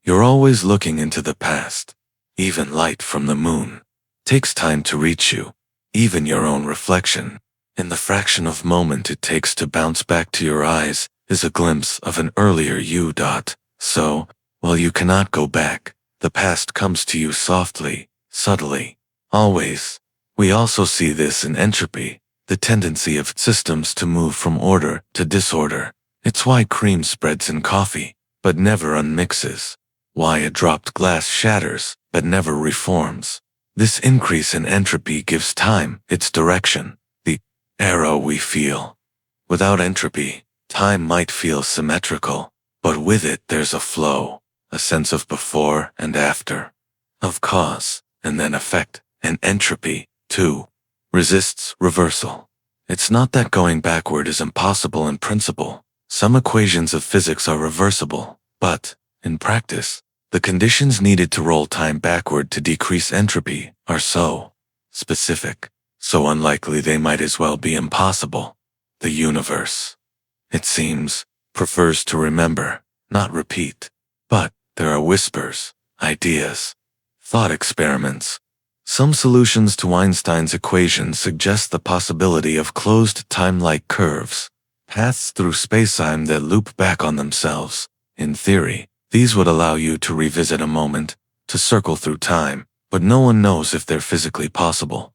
You're always looking into the past. Even light from the moon takes time to reach you, even your own reflection. In the fraction of moment it takes to bounce back to your eyes is a glimpse of an earlier you. So, while you cannot go back, the past comes to you softly, subtly, always. We also see this in entropy, the tendency of systems to move from order to disorder. It's why cream spreads in coffee, but never unmixes. Why a dropped glass shatters, but never reforms. This increase in entropy gives time its direction, the arrow we feel. Without entropy, time might feel symmetrical, but with it there's a flow, a sense of before and after, of cause and then effect, and entropy, too, resists reversal. It's not that going backward is impossible in principle. Some equations of physics are reversible, but, in practice, the conditions needed to roll time backward to decrease entropy are so specific, so unlikely they might as well be impossible. The universe, it seems, prefers to remember, not repeat. But there are whispers, ideas, thought experiments. Some solutions to Einstein's equation suggest the possibility of closed time-like curves, paths through spacetime that loop back on themselves. In theory, these would allow you to revisit a moment, to circle through time, but no one knows if they're physically possible.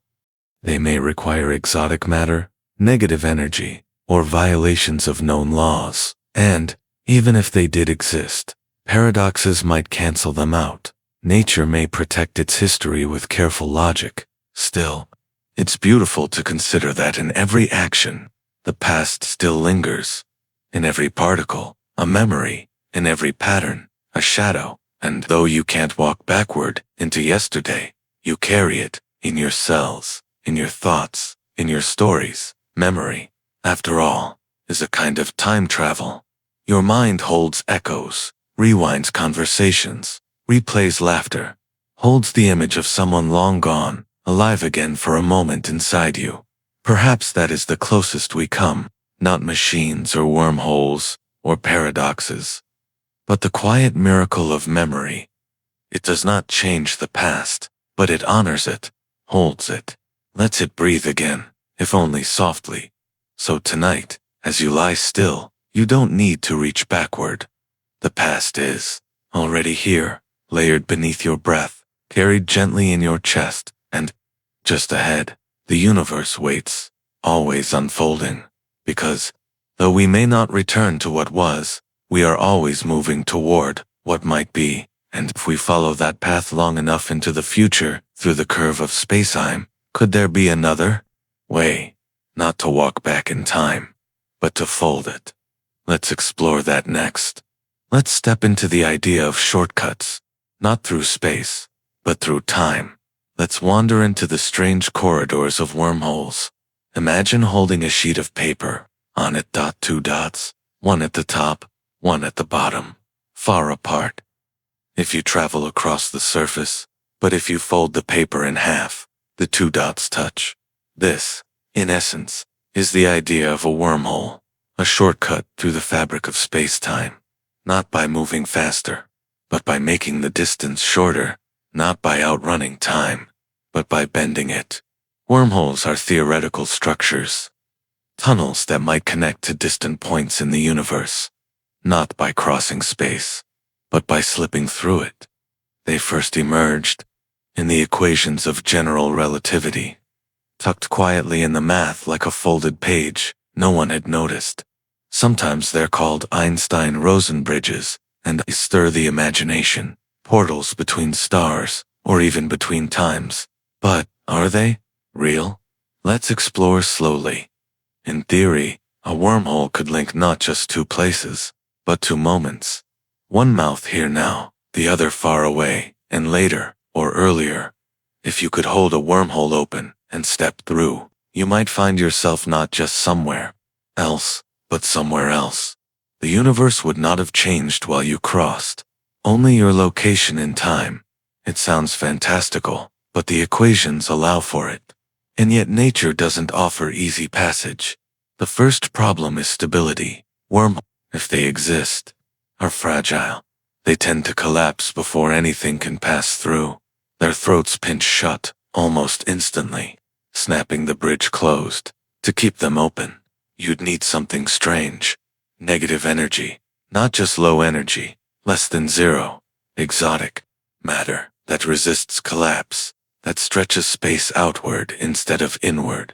They may require exotic matter, negative energy, or violations of known laws, and, even if they did exist, paradoxes might cancel them out. Nature may protect its history with careful logic. Still, it's beautiful to consider that in every action, the past still lingers. In every particle, a memory. In every pattern, a shadow. And though you can't walk backward into yesterday, you carry it in your cells, in your thoughts, in your stories. Memory, after all, is a kind of time travel. Your mind holds echoes, rewinds conversations, replays laughter, holds the image of someone long gone, alive again for a moment inside you. Perhaps that is the closest we come, not machines or wormholes or paradoxes, but the quiet miracle of memory. It does not change the past, but it honors it, holds it, lets it breathe again, if only softly. So tonight, as you lie still, you don't need to reach backward. The past is already here, layered beneath your breath, carried gently in your chest, and just ahead, the universe waits, always unfolding. Because, though we may not return to what was, we are always moving toward what might be, and if we follow that path long enough into the future, through the curve of spacetime, could there be another way? Not to walk back in time, but to fold it. Let's explore that next. Let's step into the idea of shortcuts, not through space, but through time. Let's wander into the strange corridors of wormholes. Imagine holding a sheet of paper, on it two dots, one at the top, one at the bottom, far apart. If you travel across the surface, but if you fold the paper in half, the two dots touch. This, in essence, is the idea of a wormhole, a shortcut through the fabric of space-time. Not by moving faster, but by making the distance shorter, not by outrunning time, but by bending it. Wormholes are theoretical structures. tunnels that might connect to distant points in the universe, not by crossing space, but by slipping through it. They first emerged in the equations of general relativity, tucked quietly in the math like a folded page. No one had noticed. Sometimes they're called Einstein-Rosen bridges, and they stir the imagination, portals between stars, or even between times. But are they real? Let's explore slowly. In theory, a wormhole could link not just two places, but two moments. One mouth here now, the other far away, and later, or earlier. If you could hold a wormhole open and step through, you might find yourself not just somewhere else, but somewhere else. The universe would not have changed while you crossed, only your location in time. It sounds fantastical, but the equations allow for it. And yet nature doesn't offer easy passage. The first problem is stability. Wormholes, if they exist, are fragile. They tend to collapse before anything can pass through. Their throats pinch shut, almost instantly, snapping the bridge closed. To keep them open, you'd need something strange. Negative energy, not just low energy, less than zero. Exotic matter that resists collapse, that stretches space outward instead of inward.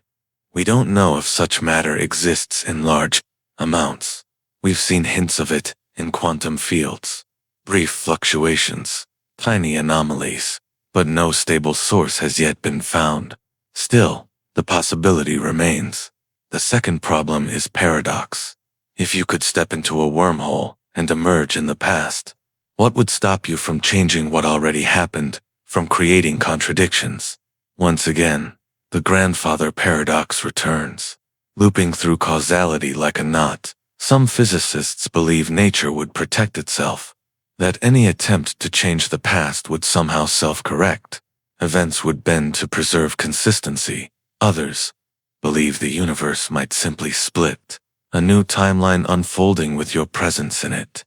We don't know if such matter exists in large amounts. We've seen hints of it in quantum fields. Brief fluctuations, tiny anomalies, but no stable source has yet been found. Still, the possibility remains. The second problem is paradox. If you could step into a wormhole and emerge in the past, what would stop you from changing what already happened, from creating contradictions? Once again, the grandfather paradox returns, looping through causality like a knot. Some physicists believe nature would protect itself, that any attempt to change the past would somehow self-correct. Events would bend to preserve consistency. Others believe the universe might simply split, a new timeline unfolding with your presence in it,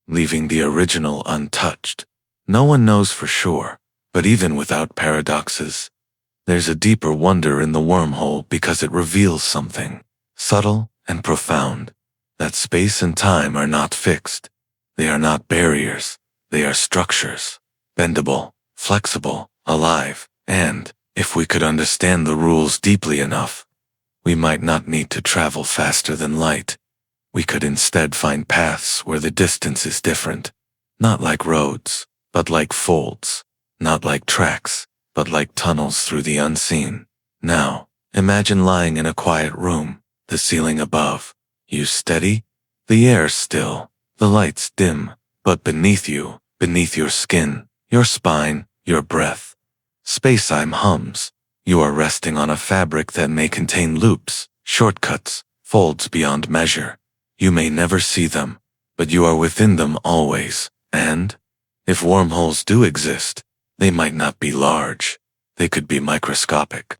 leaving the original untouched. No one knows for sure, but even without paradoxes, there's a deeper wonder in the wormhole because it reveals something subtle and profound, that space and time are not fixed. They are not barriers, they are structures, bendable, flexible, alive, and, if we could understand the rules deeply enough, we might not need to travel faster than light. We could instead find paths where the distance is different, not like roads, but like folds, not like tracks, but like tunnels through the unseen. Now, imagine lying in a quiet room, the ceiling above you steady, the air still, the lights dim, but beneath you, beneath your skin, your spine, your breath, spacetime hums. You are resting on a fabric that may contain loops, shortcuts, folds beyond measure. You may never see them, but you are within them always. And, if wormholes do exist, they might not be large. They could be microscopic,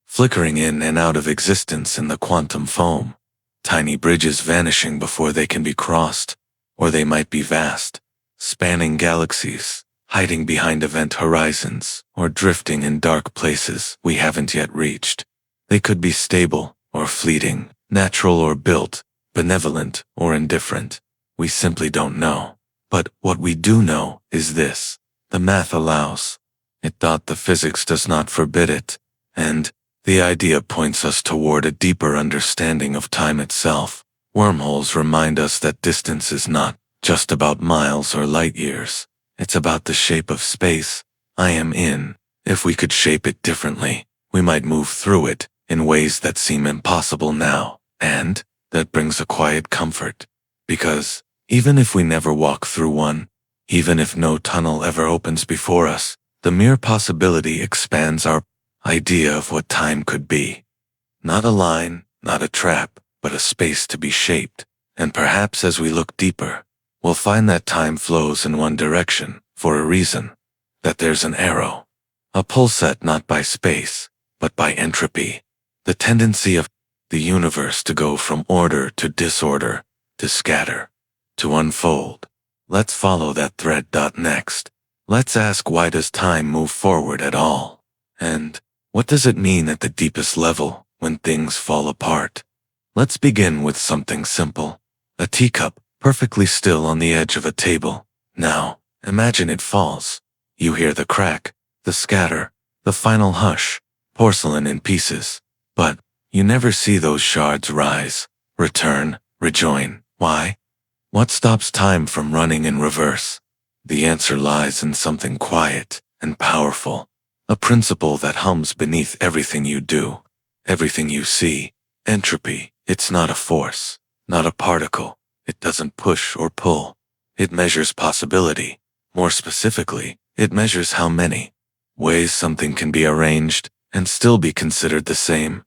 flickering in and out of existence in the quantum foam. Tiny bridges vanishing before they can be crossed. Or they might be vast, spanning galaxies, hiding behind event horizons, or drifting in dark places we haven't yet reached. They could be stable or fleeting, natural or built, benevolent or indifferent. We simply don't know. But what we do know is this: the math allows it. The physics does not forbid it. And the idea points us toward a deeper understanding of time itself. Wormholes remind us that distance is not just about miles or light years. It's about the shape of space I am in. If we could shape it differently, we might move through it in ways that seem impossible now. And that brings a quiet comfort. Because even if we never walk through one, even if no tunnel ever opens before us, the mere possibility expands our idea of what time could be. Not a line, not a trap, but a space to be shaped. And perhaps as we look deeper, we'll find that time flows in one direction, for a reason. That there's an arrow. A pull set not by space, but by entropy. The tendency of the universe to go from order to disorder, to scatter, to unfold. Let's follow that thread. Next, let's ask, why does time move forward at all? And what does it mean at the deepest level when things fall apart? Let's begin with something simple. A teacup, perfectly still on the edge of a table. Now, imagine it falls. You hear the crack, the scatter, the final hush, porcelain in pieces. But you never see those shards rise, return, rejoin. Why? What stops time from running in reverse? The answer lies in something quiet and powerful. A principle that hums beneath everything you do, everything you see. Entropy. It's not a force, not a particle. It doesn't push or pull. It measures possibility. More specifically, it measures how many ways something can be arranged and still be considered the same.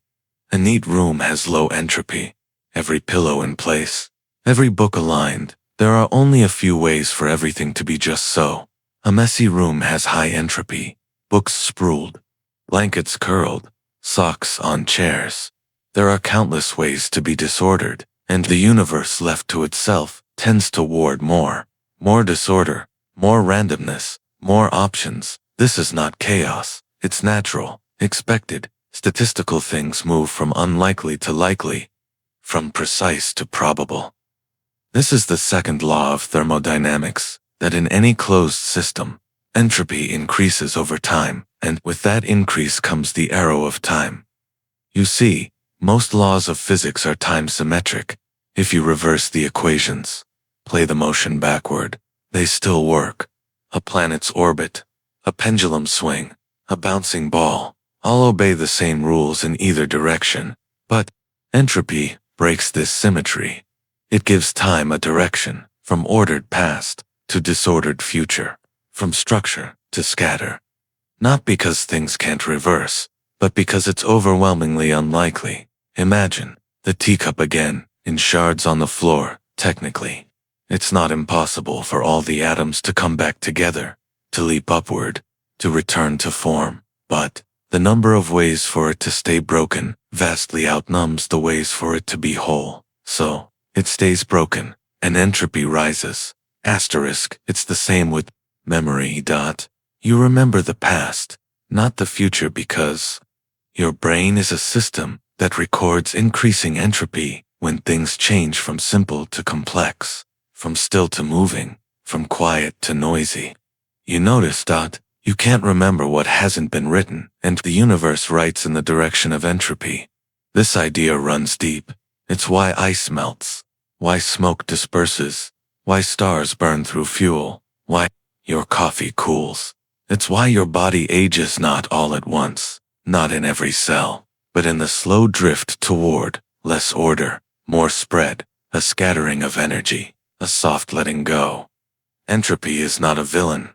A neat room has low entropy. Every pillow in place, every book aligned. There are only a few ways for everything to be just so. A messy room has high entropy. Books sprawled, blankets curled, socks on chairs. There are countless ways to be disordered, and the universe left to itself tends toward more disorder, more randomness, more options. This is not chaos. It's natural, expected. Statistical things move from unlikely to likely, from precise to probable. This is the second law of thermodynamics, that in any closed system, entropy increases over time, and with that increase comes the arrow of time. You see, most laws of physics are time-symmetric. If you reverse the equations, play the motion backward, they still work. A planet's orbit, a pendulum swing, a bouncing ball, all obey the same rules in either direction. But entropy breaks this symmetry. It gives time a direction, from ordered past to disordered future, from structure to scatter. Not because things can't reverse, but because it's overwhelmingly unlikely. Imagine the teacup again, in shards on the floor. Technically, it's not impossible for all the atoms to come back together, to leap upward, to return to form. But the number of ways for it to stay broken vastly outnumbers the ways for it to be whole. So, it stays broken, and entropy rises. Asterisk, it's the same with memory. You remember the past, not the future, because your brain is a system that records increasing entropy when things change from simple to complex, from still to moving, from quiet to noisy. You notice, you can't remember what hasn't been written, and the universe writes in the direction of entropy. This idea runs deep. It's why ice melts, why smoke disperses, why stars burn through fuel, why your coffee cools. It's why your body ages not all at once, not in every cell, but in the slow drift toward less order, more spread, a scattering of energy, a soft letting go. Entropy is not a villain.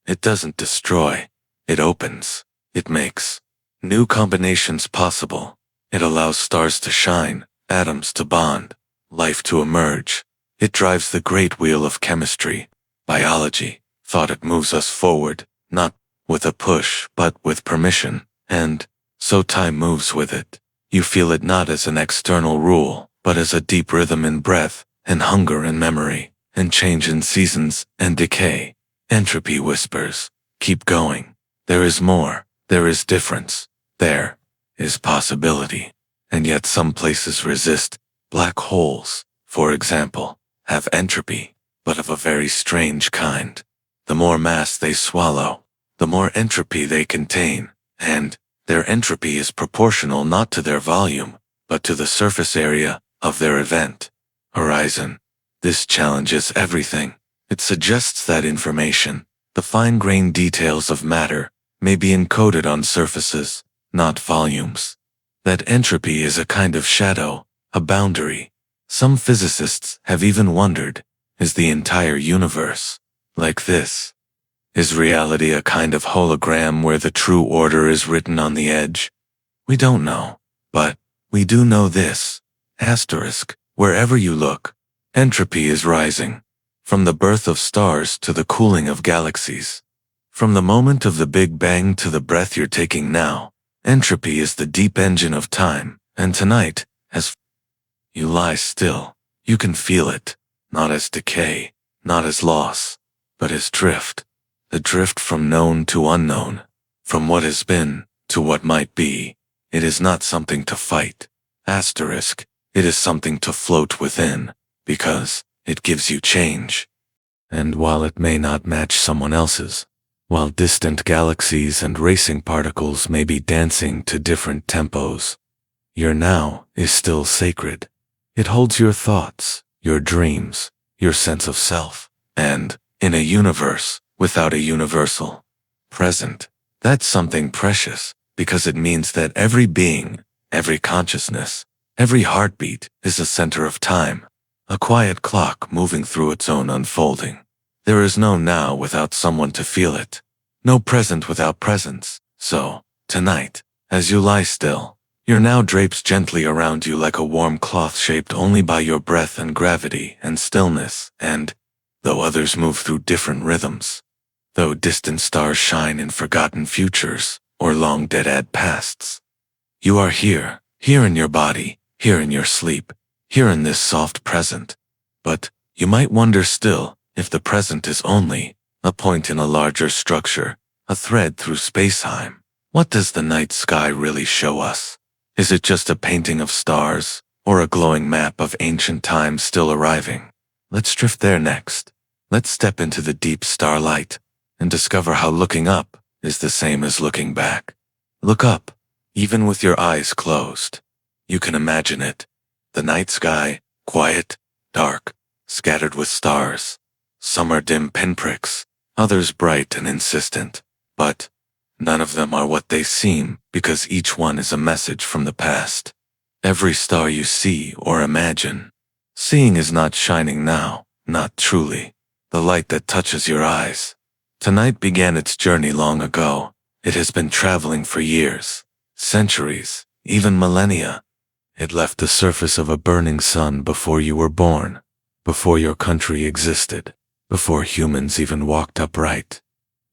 It doesn't destroy. It opens. It makes new combinations possible. It allows stars to shine, atoms to bond, life to emerge. It drives the great wheel of chemistry, biology, thought. It moves us forward, not with a push, but with permission. And so time moves with it. You feel it not as an external rule, but as a deep rhythm in breath, and hunger and memory, and change in seasons and decay. Entropy whispers, keep going. There is more. There is difference. There is possibility. And yet some places resist. Black holes, for example, have entropy, but of a very strange kind. The more mass they swallow, the more entropy they contain, and their entropy is proportional not to their volume, but to the surface area of their event horizon. This challenges everything. It suggests that information, the fine-grained details of matter, may be encoded on surfaces, not volumes. That entropy is a kind of shadow, a boundary. Some physicists have even wondered, is the entire universe like this? Is reality a kind of hologram where the true order is written on the edge? We don't know, but we do know this. Asterisk, wherever you look, entropy is rising. From the birth of stars to the cooling of galaxies. From the moment of the Big Bang to the breath you're taking now, entropy is the deep engine of time, and tonight, as you lie still, you can feel it, not as decay, not as loss, but as drift. The drift from known to unknown, from what has been to what might be. It is not something to fight. Asterisk, It is something to float within, because it gives you change. And while it may not match someone else's, while distant galaxies and racing particles may be dancing to different tempos, your now is still sacred. It holds your thoughts, your dreams, your sense of self, and, in a universe without a universal present, that's something precious, because it means that every being, every consciousness, every heartbeat is a center of time, a quiet clock moving through its own unfolding. There is no now without someone to feel it, no present without presence. So, tonight, as you lie still, your now drapes gently around you like a warm cloth shaped only by your breath and gravity and stillness, and, though others move through different rhythms, though distant stars shine in forgotten futures or long dead pasts, you are here in your body, here in your sleep, here in this soft present. But you might wonder still if the present is only a point in a larger structure, a thread through spacetime. What does the night sky really show us? Is it just a painting of stars, or a glowing map of ancient times still arriving? Let's drift there next. Let's step into the deep starlight and discover how looking up is the same as looking back. Look up, even with your eyes closed. You can imagine it. The night sky, quiet, dark, scattered with stars. Some are dim pinpricks, others bright and insistent, but none of them are what they seem, because each one is a message from the past. Every star you see or imagine, seeing is not shining now, not truly, the light that touches your eyes. Tonight began its journey long ago. It has been traveling for years, centuries, even millennia. It left the surface of a burning sun before you were born, before your country existed, before humans even walked upright.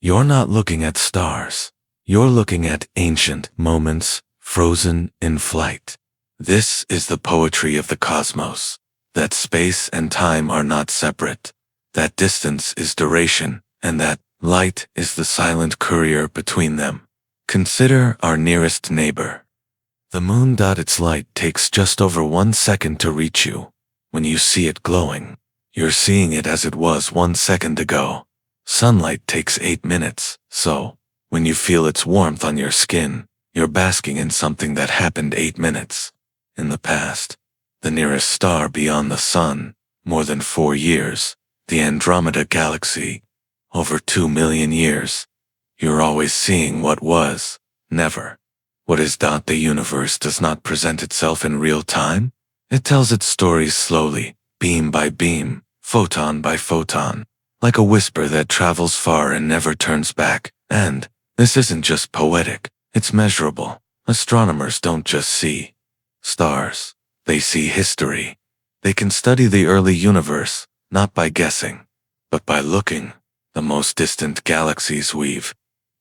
You're not looking at stars. You're looking at ancient moments, frozen in flight. This is the poetry of the cosmos, that space and time are not separate, that distance is duration, and that light is the silent courier between them. Consider our nearest neighbor. The moon. Its light takes just over 1 second to reach you. When you see it glowing, you're seeing it as it was 1 second ago. Sunlight takes 8 minutes, so when you feel its warmth on your skin, you're basking in something that happened 8 minutes in the past. The nearest star beyond the sun, more than 4 years. The Andromeda Galaxy, over 2 million years. You're always seeing what was, never. What is. The universe does not present itself in real time. It tells its stories slowly, beam by beam, photon by photon, like a whisper that travels far and never turns back. And this isn't just poetic, it's measurable. Astronomers don't just see stars, they see history. They can study the early universe, not by guessing, but by looking. The most distant galaxies we've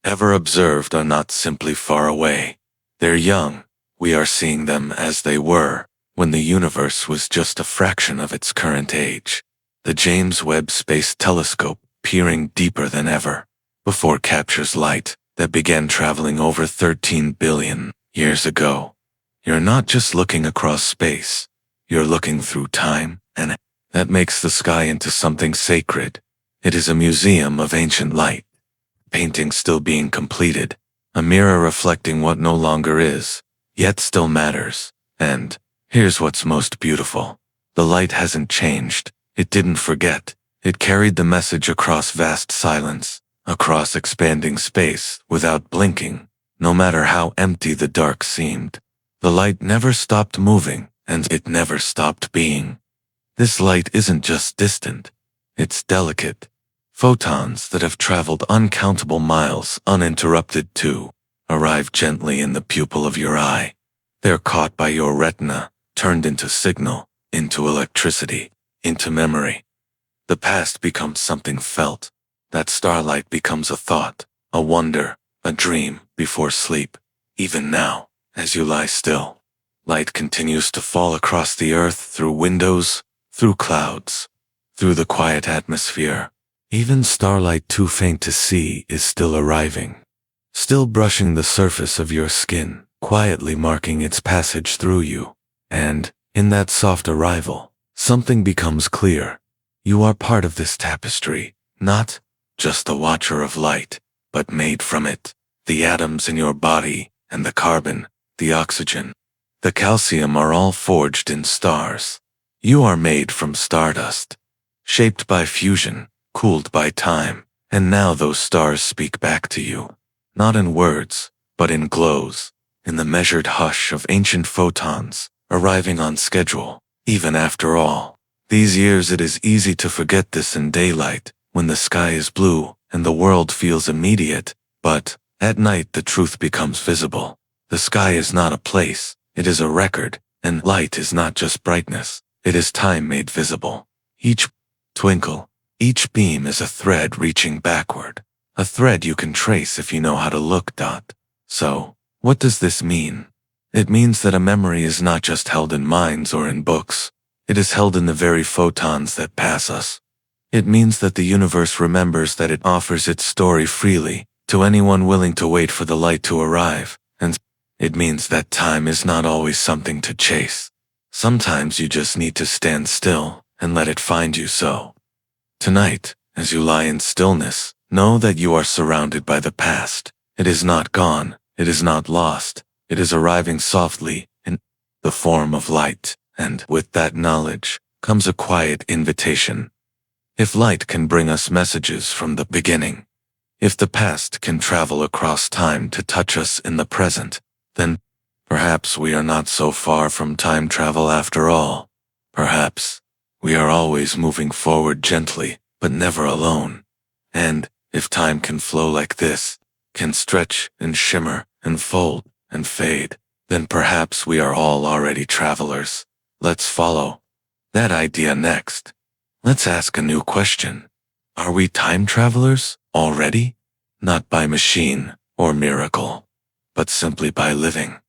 ever observed are not simply far away. They're young. We are seeing them as they were, when the universe was just a fraction of its current age. The James Webb Space Telescope, peering deeper than ever before, captures light that began traveling over 13 billion years ago. You're not just looking across space, you're looking through time, and that makes the sky into something sacred. It is a museum of ancient light, paintings still being completed, a mirror reflecting what no longer is, yet still matters. And here's what's most beautiful. The light hasn't changed. It didn't forget. It carried the message across vast silence, across expanding space, without blinking. No matter how empty the dark seemed, the light never stopped moving, and it never stopped being. This light isn't just distant. It's delicate. Photons that have traveled uncountable miles uninterrupted too, arrive gently in the pupil of your eye. They're caught by your retina, turned into signal, into electricity, into memory. The past becomes something felt. That starlight becomes a thought, a wonder, a dream before sleep. Even now, as you lie still, light continues to fall across the earth, through windows, through clouds, through the quiet atmosphere. Even starlight too faint to see is still arriving, still brushing the surface of your skin, quietly marking its passage through you. And In that soft arrival, something becomes clear. You are part of this tapestry, not just a watcher of light, but made from it. The atoms in your body, and the carbon, the oxygen, the calcium are all forged in stars. You are made from stardust, shaped by fusion, cooled by time, and now those stars speak back to you. Not in words, but in glows, in the measured hush of ancient photons, arriving on schedule. Even after all these years, it is easy to forget this in daylight, when the sky is blue and the world feels immediate, but at night the truth becomes visible. The sky is not a place, it is a record, and light is not just brightness, it is time made visible. Each twinkle, each beam is a thread reaching backward, a thread you can trace if you know how to look. So, what does this mean? It means that a memory is not just held in minds or in books, it is held in the very photons that pass us. It means that the universe remembers that it offers its story freely to anyone willing to wait for the light to arrive, and it means that time is not always something to chase. Sometimes you just need to stand still and let it find you. So, tonight, as you lie in stillness, know that you are surrounded by the past. It is not gone, it is not lost, it is arriving softly in the form of light, and with that knowledge comes a quiet invitation. If light can bring us messages from the beginning, if the past can travel across time to touch us in the present, then perhaps we are not so far from time travel after all. Perhaps we are always moving forward gently, but never alone. And if time can flow like this, can stretch and shimmer and fold and fade, then perhaps we are all already travelers. Let's follow that idea next. Let's ask a new question. Are we time travelers already? Not by machine or miracle, but simply by living.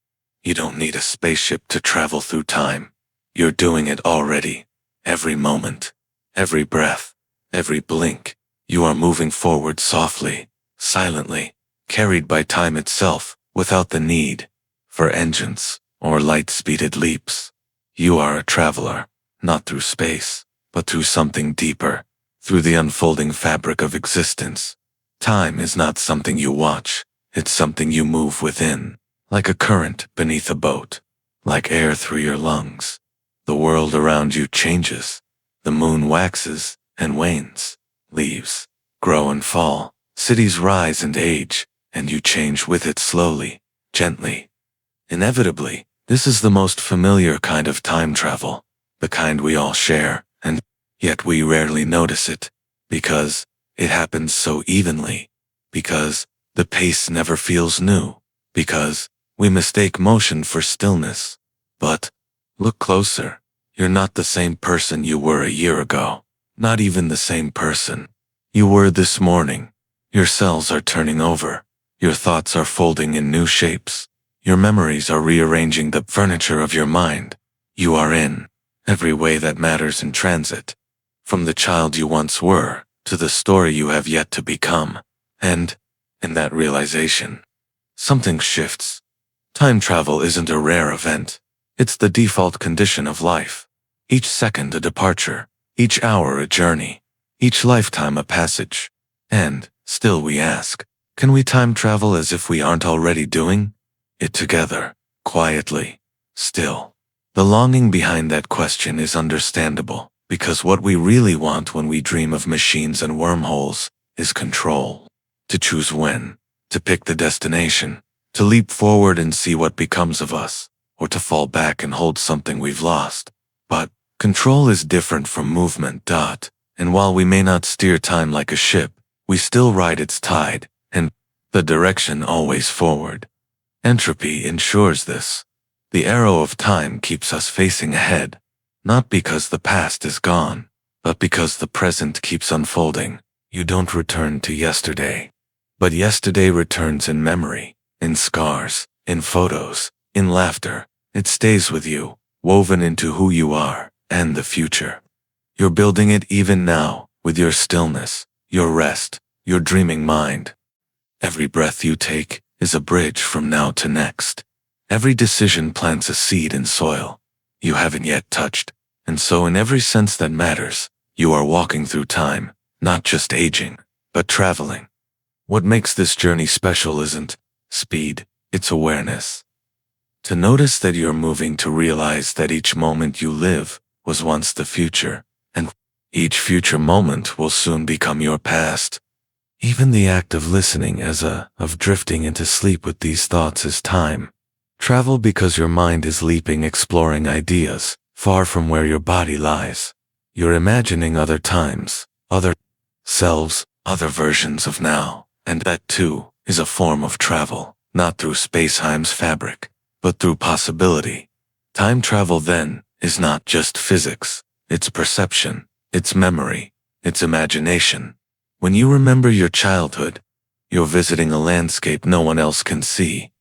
You don't need a spaceship to travel through time. You're doing it already. Every moment, every breath, every blink, you are moving forward softly, silently, carried by time itself, without the need for engines or light-speeded leaps. You are a traveler, not through space, but through something deeper, through the unfolding fabric of existence. Time is not something you watch, it's something you move within, like a current beneath a boat, like air through your lungs. The world around you changes. The moon waxes and wanes, leaves grow and fall, cities rise and age, and you change with it slowly, gently. Inevitably, this is the most familiar kind of time travel, the kind we all share, and yet we rarely notice it, because it happens so evenly, because the pace never feels new, because we mistake motion for stillness. But look closer. You're not the same person you were a year ago, not even the same person you were this morning. Your cells are turning over, your thoughts are folding in new shapes, your memories are rearranging the furniture of your mind. You are in every way that matters in transit, from the child you once were to the story you have yet to become. And in that realization, something shifts. Time travel isn't a rare event. It's the default condition of life. Each second a departure, each hour a journey, each lifetime a passage. And still we ask, can we time travel as if we aren't already doing it together, quietly, still? The longing behind that question is understandable, because what we really want when we dream of machines and wormholes is control. To choose when, to pick the destination, to leap forward and see what becomes of us, or to fall back and hold something we've lost. But control is different from movement. And while we may not steer time like a ship, we still ride its tide, and the direction always forward. Entropy ensures this. The arrow of time keeps us facing ahead, not because the past is gone, but because the present keeps unfolding. You don't return to yesterday, but yesterday returns in memory, in scars, in photos, in laughter. It stays with you, woven into who you are and the future. You're building it even now, with your stillness, your rest, your dreaming mind. Every breath you take is a bridge from now to next. Every decision plants a seed in soil. you haven't yet touched. And so in every sense that matters, you are walking through time, not just aging, but traveling. What makes this journey special isn't speed, it's awareness. To notice that you're moving, to realize that each moment you live was once the future, and each future moment will soon become your past. Even the act of listening of drifting into sleep with these thoughts is time. Travel because your mind is leaping, exploring ideas, far from where your body lies. You're imagining other times, other selves, other versions of now, and that too is a form of travel, not through spacetime's fabric, but through possibility. Time travel then is not just physics, it's perception, it's memory, it's imagination. When you remember your childhood, you're visiting a landscape no one else can see.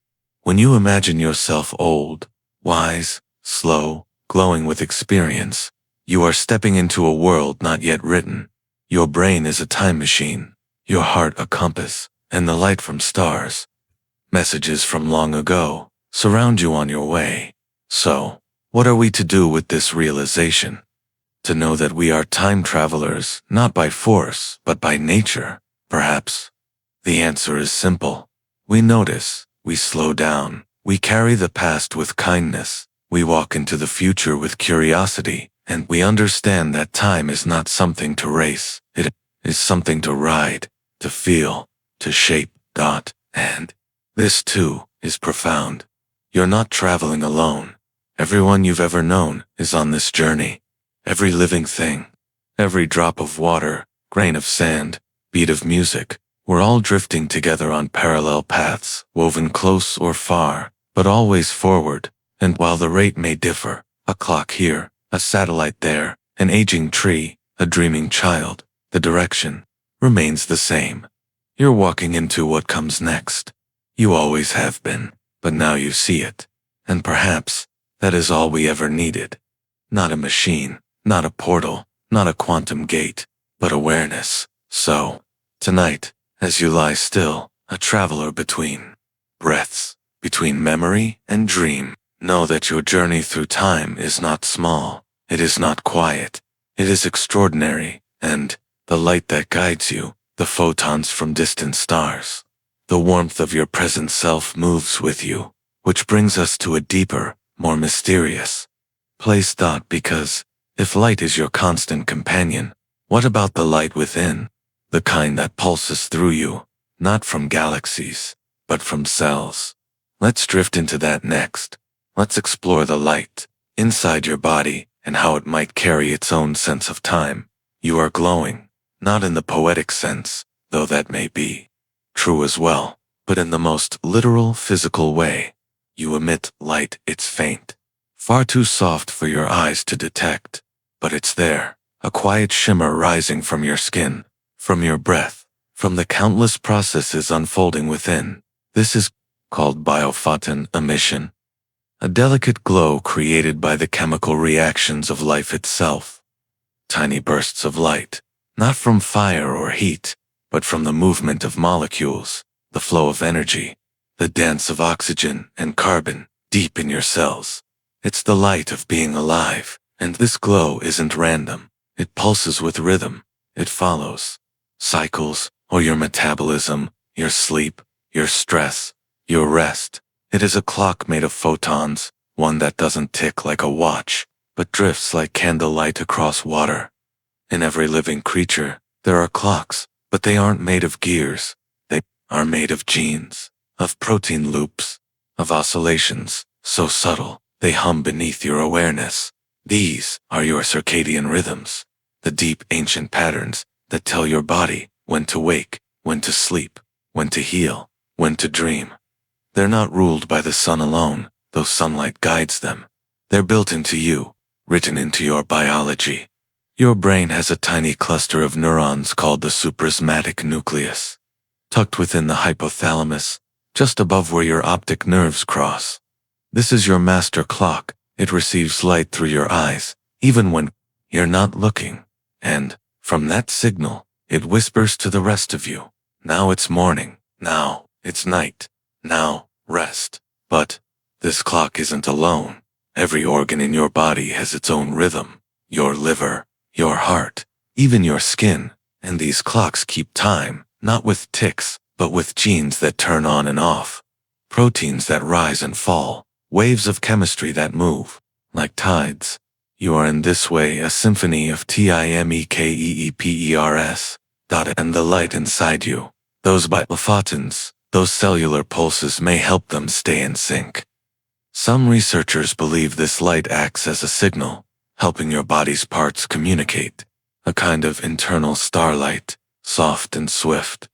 When you imagine yourself old, wise, slow, glowing with experience, you are stepping into a world not yet written. Your brain is a time machine, your heart a compass, and the light from stars, messages from long ago, surround you on your way. So, what are we to do with this realization? To know that we are time travelers, not by force, but by nature, perhaps? The answer is simple. We notice, we slow down, we carry the past with kindness, we walk into the future with curiosity, and we understand that time is not something to race, it is something to ride, to feel, to shape, and this too is profound. You're not traveling alone. Everyone you've ever known is on this journey. Every living thing, every drop of water, grain of sand, beat of music, we're all drifting together on parallel paths, woven close or far, but always forward. And while the rate may differ, a clock here, a satellite there, an aging tree, a dreaming child, the direction remains the same. You're walking into what comes next. You always have been, but now you see it. And perhaps that is all we ever needed. Not a machine, not a portal, not a quantum gate, but awareness. So, tonight, as you lie still, a traveler between breaths, between memory and dream, know that your journey through time is not small, it is not quiet, it is extraordinary, and the light that guides you, the photons from distant stars, the warmth of your present self moves with you, which brings us to a deeper, more mysterious place. Because if light is your constant companion, what about the light within? The kind that pulses through you, not from galaxies, but from cells. Let's drift into that next. Let's explore the light inside your body and how it might carry its own sense of time. You are glowing, not in the poetic sense, though that may be true as well, but in the most literal physical way. You emit light, it's faint, far too soft for your eyes to detect, but it's there, a quiet shimmer rising from your skin, from your breath, from the countless processes unfolding within. This is called biophoton emission, a delicate glow created by the chemical reactions of life itself. Tiny bursts of light, not from fire or heat, but from the movement of molecules, the flow of energy, the dance of oxygen and carbon deep in your cells. It's the light of being alive, and this glow isn't random. It pulses with rhythm. It follows cycles, or your metabolism, your sleep, your stress, your rest. It is a clock made of photons, one that doesn't tick like a watch, but drifts like candlelight across water. In every living creature, there are clocks, but they aren't made of gears. They are made of genes, of protein loops, of oscillations, so subtle, they hum beneath your awareness. These are your circadian rhythms, the deep ancient patterns that tell your body when to wake, when to sleep, when to heal, when to dream. They're not ruled by the sun alone, though sunlight guides them. They're built into you, written into your biology. Your brain has a tiny cluster of neurons called the suprasmatic nucleus, tucked within the hypothalamus, just above where your optic nerves cross. This is your master clock. It receives light through your eyes, even when you're not looking. And, from that signal, it whispers to the rest of you. Now it's morning. Now it's night. Now, rest. But this clock isn't alone. Every organ in your body has its own rhythm. Your liver, your heart, even your skin. And these clocks keep time, not with ticks, but with genes that turn on and off. Proteins that rise and fall. Waves of chemistry that move. Like tides. You are in this way a symphony of timekeepers. And the light inside you. Those biphotons, those cellular pulses may help them stay in sync. Some researchers believe this light acts as a signal, helping your body's parts communicate. A kind of internal starlight, soft and swift.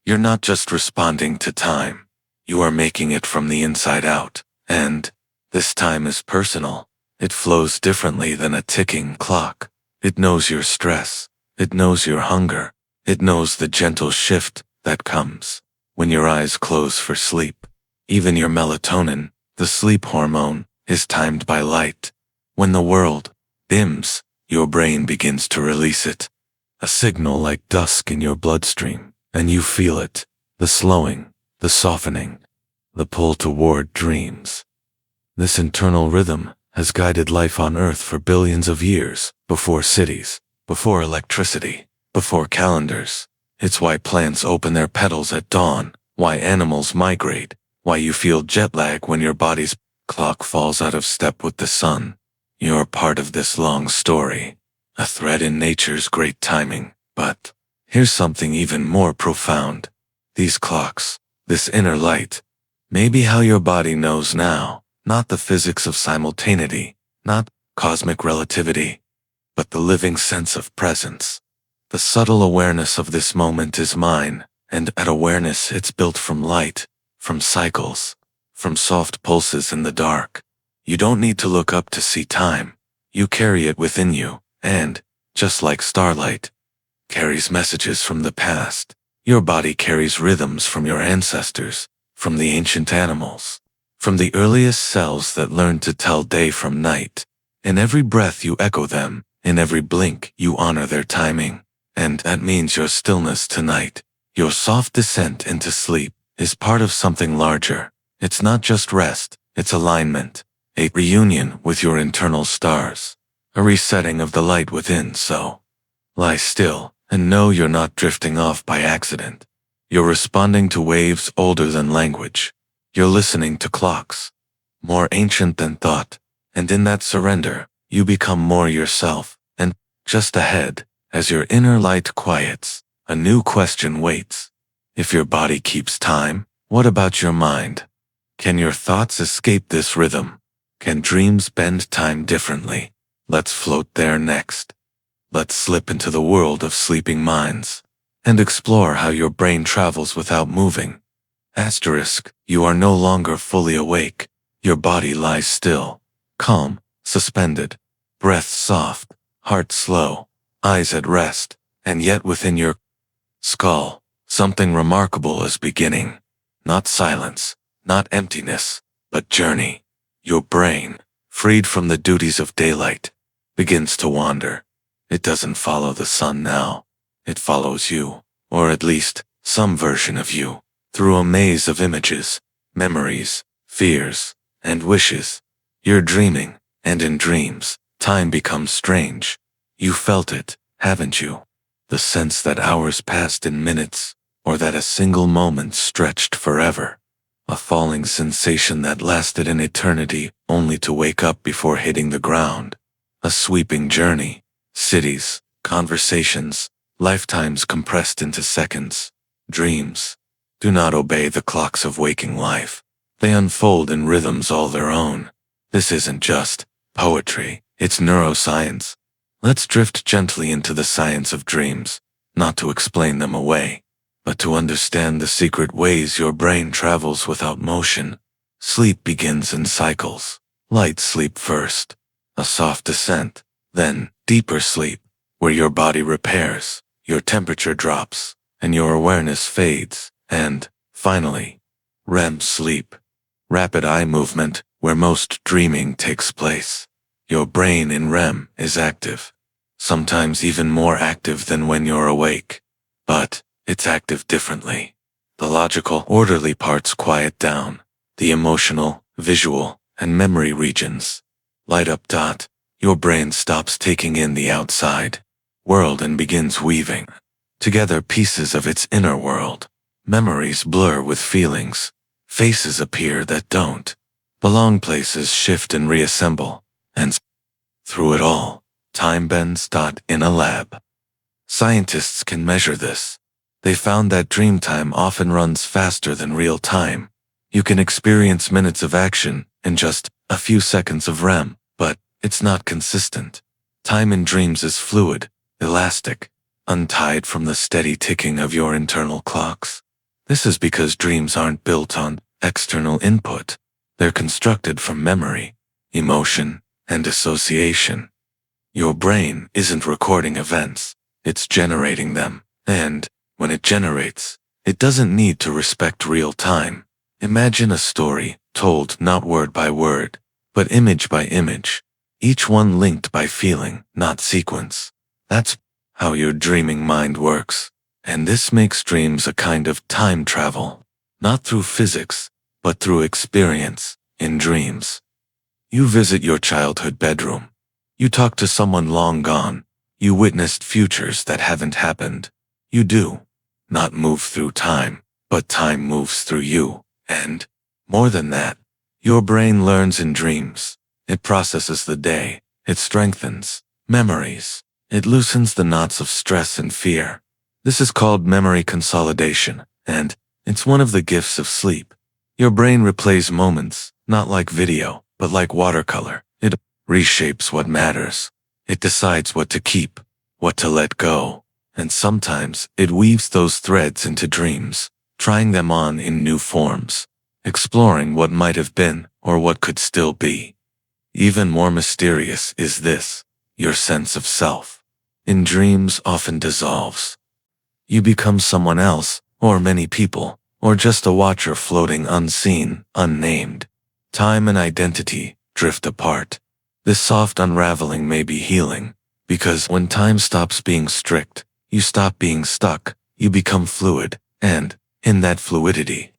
You're not just responding to time. You are making it from the inside out. And this time is personal. It flows differently than a ticking clock. It knows your stress. It knows your hunger. It knows the gentle shift that comes when your eyes close for sleep. Even your melatonin, the sleep hormone, is timed by light. When the world dims, your brain begins to release it. A signal like dusk in your bloodstream, and you feel it. The slowing, the softening, the pull toward dreams. This internal rhythm has guided life on Earth for billions of years, before cities, before electricity, before calendars. It's why plants open their petals at dawn, why animals migrate, why you feel jet lag when your body's clock falls out of step with the sun. You're part of this long story, a thread in nature's great timing. But here's something even more profound. These clocks, this inner light, may be how your body knows now, not the physics of simultaneity, not cosmic relativity, but the living sense of presence. The subtle awareness of this moment is mine, and that awareness it's built from light, from cycles, from soft pulses in the dark. You don't need to look up to see time. You carry it within you, and, just like starlight, carries messages from the past. Your body carries rhythms from your ancestors, from the ancient animals, from the earliest cells that learned to tell day from night. In every breath you echo them, in every blink you honor their timing. And that means your stillness tonight, your soft descent into sleep, is part of something larger. It's not just rest, it's alignment, a reunion with your internal stars, a resetting of the light within. So, lie still, and know you're not drifting off by accident. You're responding to waves older than language. You're listening to clocks, more ancient than thought, and in that surrender, you become more yourself. And just ahead, as your inner light quiets, a new question waits. If your body keeps time, what about your mind? Can your thoughts escape this rhythm? Can dreams bend time differently? Let's float there next. Let's slip into the world of sleeping minds and explore how your brain travels without moving. Asterisk, you are no longer fully awake. Your body lies still, calm, suspended, breath soft, heart slow, eyes at rest, and yet within your skull, something remarkable is beginning. Not silence, not emptiness, but journey. Your brain, freed from the duties of daylight, begins to wander. It doesn't follow the sun now. It follows you, or at least, some version of you, through a maze of images, memories, fears, and wishes. You're dreaming, and in dreams, time becomes strange. You felt it, haven't you? The sense that hours passed in minutes, or that a single moment stretched forever. A falling sensation that lasted an eternity, only to wake up before hitting the ground. A sweeping journey, cities, conversations, lifetimes compressed into seconds. Dreams do not obey the clocks of waking life. They unfold in rhythms all their own. This isn't just poetry, it's neuroscience. Let's drift gently into the science of dreams, not to explain them away, but to understand the secret ways your brain travels without motion. Sleep begins in cycles. Light sleep first, a soft descent, then deeper sleep, where your body repairs, your temperature drops, and your awareness fades, and, finally, REM sleep, rapid eye movement, where most dreaming takes place. Your brain in REM is active, sometimes even more active than when you're awake, but it's active differently. The logical, orderly parts quiet down, the emotional, visual, and memory regions, light up. Your brain stops taking in the outside world and begins weaving together pieces of its inner world. Memories blur with feelings. Faces appear that don't belong. Places shift and reassemble. And through it all, time bends. In a lab, scientists can measure this. They found that dream time often runs faster than real time. You can experience minutes of action in just a few seconds of REM, but it's not consistent. Time in dreams is fluid, elastic, untied from the steady ticking of your internal clocks. This is because dreams aren't built on external input. They're constructed from memory, emotion, and association. Your brain isn't recording events, it's generating them. And when it generates, it doesn't need to respect real time. Imagine a story told not word by word, but image by image, each one linked by feeling, not sequence. That's how your dreaming mind works. And this makes dreams a kind of time travel, not through physics, but through experience. In dreams, you visit your childhood bedroom. You talk to someone long gone. You witnessed futures that haven't happened. You do not move through time, but time moves through you. And, more than that, your brain learns in dreams. It processes the day. It strengthens memories. It loosens the knots of stress and fear. This is called memory consolidation, and it's one of the gifts of sleep. Your brain replays moments, not like video, but like watercolor. It reshapes what matters. It decides what to keep, what to let go, and sometimes it weaves those threads into dreams, trying them on in new forms, exploring what might have been or what could still be. Even more mysterious is this: your sense of self in dreams often dissolves. You become someone else, or many people, or just a watcher floating unseen, unnamed. Time and identity drift apart. This soft unraveling may be healing, because when time stops being strict, you stop being stuck, you become fluid, and, in that fluidity,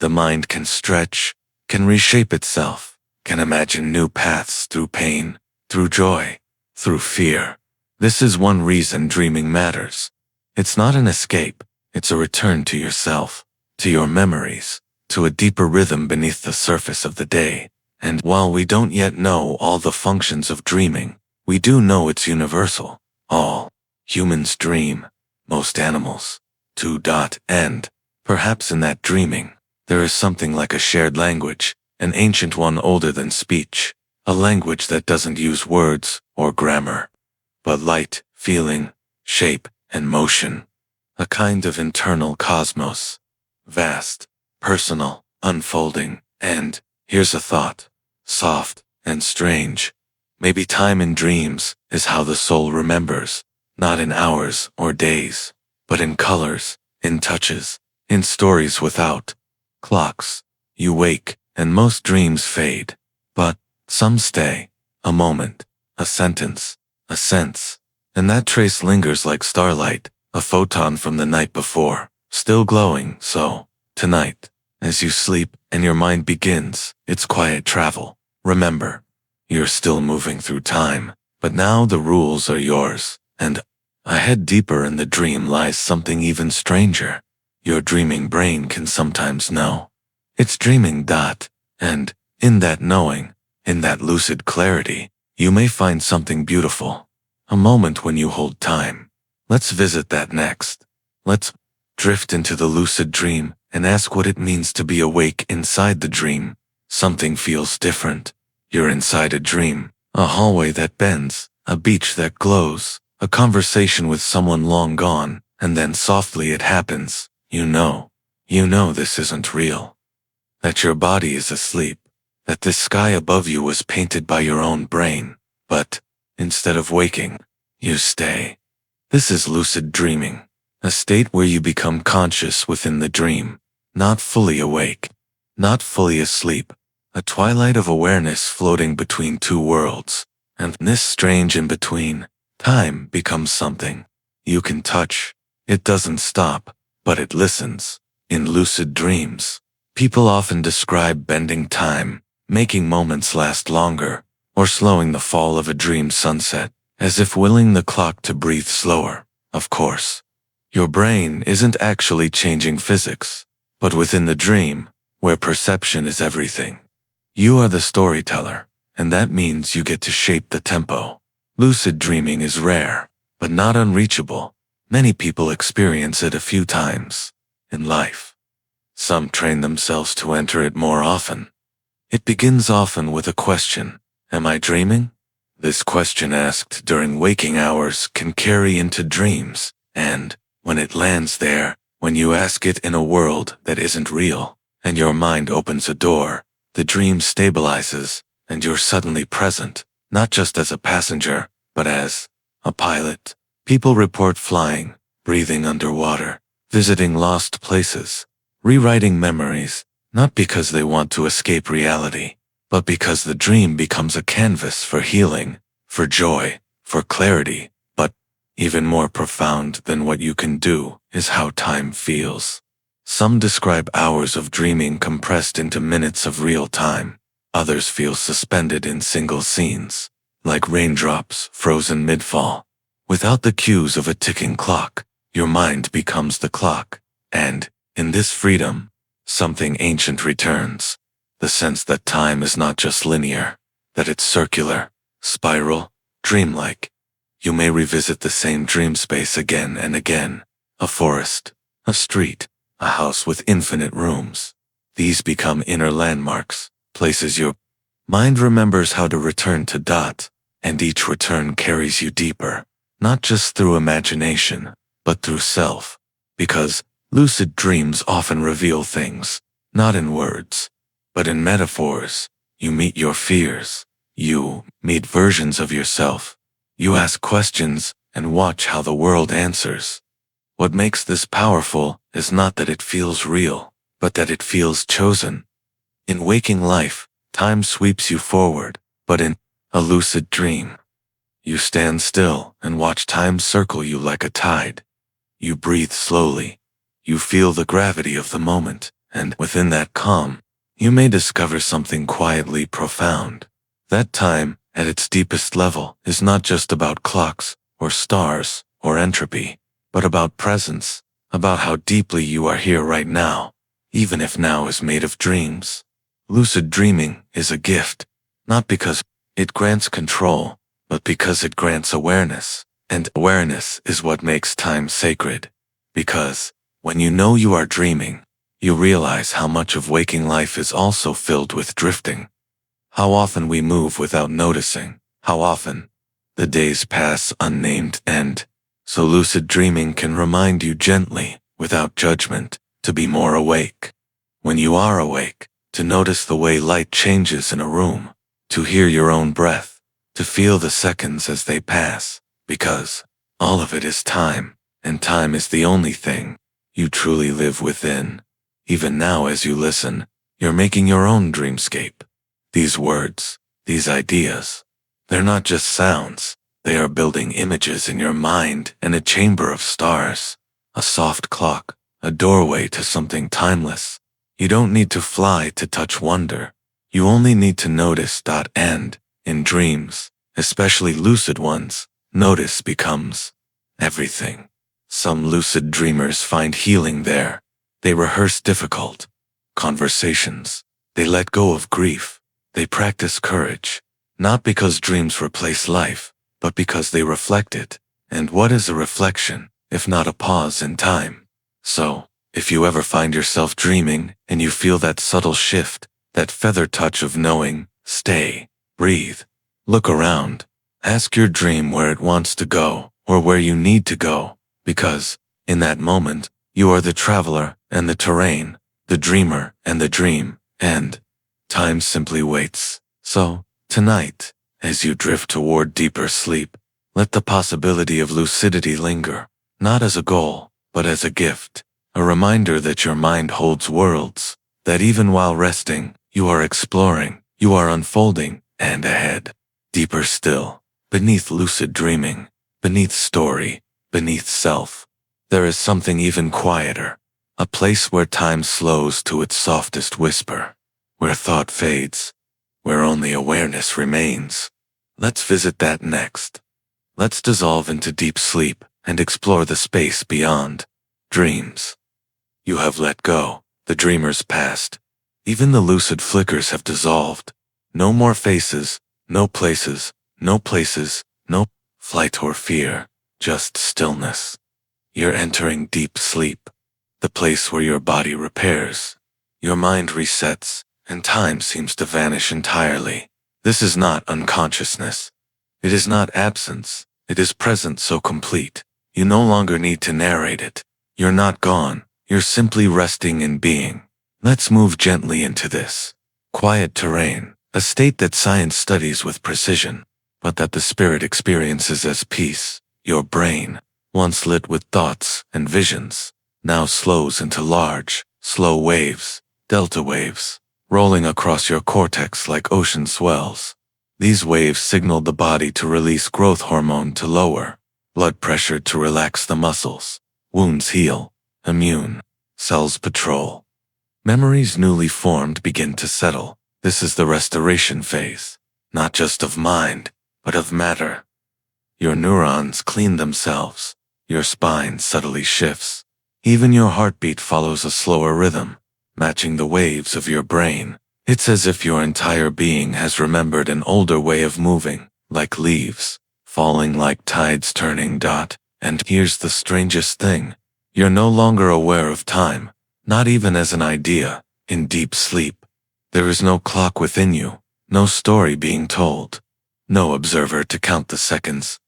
the mind can stretch, can reshape itself, can imagine new paths through pain, through joy, through fear. This is one reason dreaming matters. It's not an escape, it's a return to yourself, to your memories, to a deeper rhythm beneath the surface of the day. And while we don't yet know all the functions of dreaming, we do know it's universal. All humans dream, most animals too. And, perhaps in that dreaming, there is something like a shared language, an ancient one older than speech, a language that doesn't use words or grammar, but light, feeling, shape, and motion. A kind of internal cosmos, vast, personal, unfolding, and, here's a thought, soft and strange. Maybe time in dreams is how the soul remembers, not in hours or days, but in colors, in touches, in stories without clocks. You wake, and most dreams fade, but some stay. A moment, a sentence, a sense, and that trace lingers like starlight, a photon from the night before, still glowing. So, tonight, as you sleep and your mind begins its quiet travel, remember, you're still moving through time, but now the rules are yours, and ahead deeper in the dream lies something even stranger. Your dreaming brain can sometimes know it's dreaming. And, in that knowing, in that lucid clarity, you may find something beautiful, a moment when you hold time. Let's visit that next. Let's drift into the lucid dream and ask what it means to be awake inside the dream. Something feels different. You're inside a dream, a hallway that bends, a beach that glows, a conversation with someone long gone, and then softly it happens. You know this isn't real. That your body is asleep, that this sky above you was painted by your own brain, but, instead of waking, you stay. This is lucid dreaming, a state where you become conscious within the dream, not fully awake, not fully asleep, a twilight of awareness floating between two worlds, and this strange in-between, time becomes something you can touch. It doesn't stop, but it listens. In lucid dreams, people often describe bending time, making moments last longer, or slowing the fall of a dream sunset, as if willing the clock to breathe slower. Of course, your brain isn't actually changing physics, but within the dream, where perception is everything, you are the storyteller, and that means you get to shape the tempo. Lucid dreaming is rare, but not unreachable. Many people experience it a few times in life. Some train themselves to enter it more often. It begins often with a question: am I dreaming? This question asked during waking hours can carry into dreams, and when it lands there, when you ask it in a world that isn't real, and your mind opens a door, the dream stabilizes, and you're suddenly present, not just as a passenger, but as a pilot. People report flying, breathing underwater, visiting lost places, rewriting memories, not because they want to escape reality, but because the dream becomes a canvas for healing, for joy, for clarity. But even more profound than what you can do is how time feels. Some describe hours of dreaming compressed into minutes of real time. Others feel suspended in single scenes, like raindrops frozen mid-fall. Without the cues of a ticking clock, your mind becomes the clock. And, in this freedom, something ancient returns. The sense that time is not just linear, that it's circular, spiral, dreamlike. You may revisit the same dream space again and again. A forest, a street, a house with infinite rooms. These become inner landmarks, places your mind remembers how to return to. And each return carries you deeper, not just through imagination, but through self. Because lucid dreams often reveal things, not in words, but in metaphors. You meet your fears. You meet versions of yourself. You ask questions and watch how the world answers. What makes this powerful is not that it feels real, but that it feels chosen. In waking life, time sweeps you forward, but in a lucid dream, you stand still and watch time circle you like a tide. You breathe slowly. You feel the gravity of the moment, and within that calm, you may discover something quietly profound. That time, at its deepest level, is not just about clocks, or stars, or entropy, but about presence, about how deeply you are here right now, even if now is made of dreams. Lucid dreaming is a gift, not because it grants control, but because it grants awareness, and awareness is what makes time sacred. Because, when you know you are dreaming, you realize how much of waking life is also filled with drifting. How often we move without noticing, how often the days pass unnamed, and so lucid dreaming can remind you gently, without judgment, to be more awake. When you are awake, to notice the way light changes in a room, to hear your own breath, to feel the seconds as they pass, because all of it is time, and time is the only thing you truly live within. Even now as you listen, you're making your own dreamscape. These words, these ideas, they're not just sounds, they are building images in your mind and a chamber of stars, a soft clock, a doorway to something timeless. You don't need to fly to touch wonder. You only need to notice. And, in dreams, especially lucid ones, notice becomes everything. Some lucid dreamers find healing there. They rehearse difficult conversations. They let go of grief. They practice courage, not because dreams replace life, but because they reflect it. And what is a reflection, if not a pause in time? So, if you ever find yourself dreaming and you feel that subtle shift, that feather touch of knowing, stay, breathe, look around, ask your dream where it wants to go, or where you need to go, because, in that moment, you are the traveler and the terrain, the dreamer and the dream, and time simply waits. So, tonight, as you drift toward deeper sleep, let the possibility of lucidity linger, not as a goal, but as a gift, a reminder that your mind holds worlds, that even while resting, you are exploring, you are unfolding, and ahead, deeper still, beneath lucid dreaming, beneath story, beneath self, there is something even quieter, a place where time slows to its softest whisper, where thought fades, where only awareness remains. Let's visit that next. Let's dissolve into deep sleep and explore the space beyond dreams. You have let go, the dreamer's past. Even the lucid flickers have dissolved. No more faces, no places, no flight or fear, just stillness. You're entering deep sleep, the place where your body repairs. Your mind resets, and time seems to vanish entirely. This is not unconsciousness. It is not absence. It is presence so complete. You no longer need to narrate it. You're not gone. You're simply resting in being. Let's move gently into this quiet terrain, a state that science studies with precision, but that the spirit experiences as peace. Your brain, once lit with thoughts and visions, now slows into large, slow waves, delta waves, rolling across your cortex like ocean swells. These waves signal the body to release growth hormone to lower blood pressure, to relax the muscles. Wounds heal, immune cells patrol. Memories newly formed begin to settle. This is the restoration phase, not just of mind, but of matter. Your neurons clean themselves. Your spine subtly shifts. Even your heartbeat follows a slower rhythm, matching the waves of your brain. It's as if your entire being has remembered an older way of moving, like leaves, falling like tides turning. And here's the strangest thing. You're no longer aware of time, not even as an idea. In deep sleep, there is no clock within you, no story being told, no observer to count the seconds.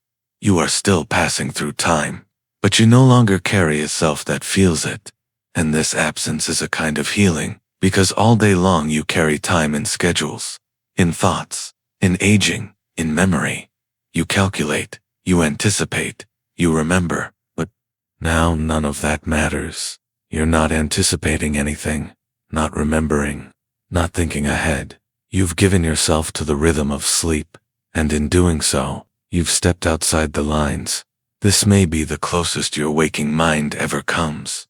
You are still passing through time, but you no longer carry a self that feels it. And this absence is a kind of healing, because all day long you carry time in schedules, in thoughts, in aging, in memory. You calculate, you anticipate, you remember, but now none of that matters. You're not anticipating anything, not remembering, not thinking ahead. You've given yourself to the rhythm of sleep, and in doing so, you've stepped outside the lines. This may be the closest your waking mind ever comes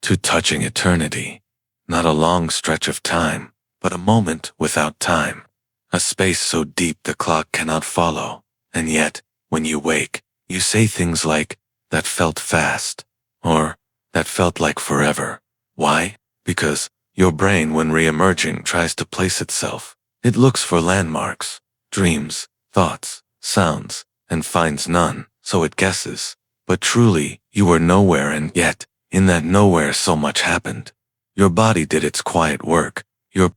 to touching eternity. Not a long stretch of time, but a moment without time. A space so deep the clock cannot follow. And yet, when you wake, you say things like, "That felt fast," or "That felt like forever." Why? Because your brain, when re-emerging, tries to place itself. It looks for landmarks, dreams, thoughts, sounds, and finds none, so it guesses. But truly, you were nowhere, and yet, in that nowhere so much happened. Your body did its quiet work. Your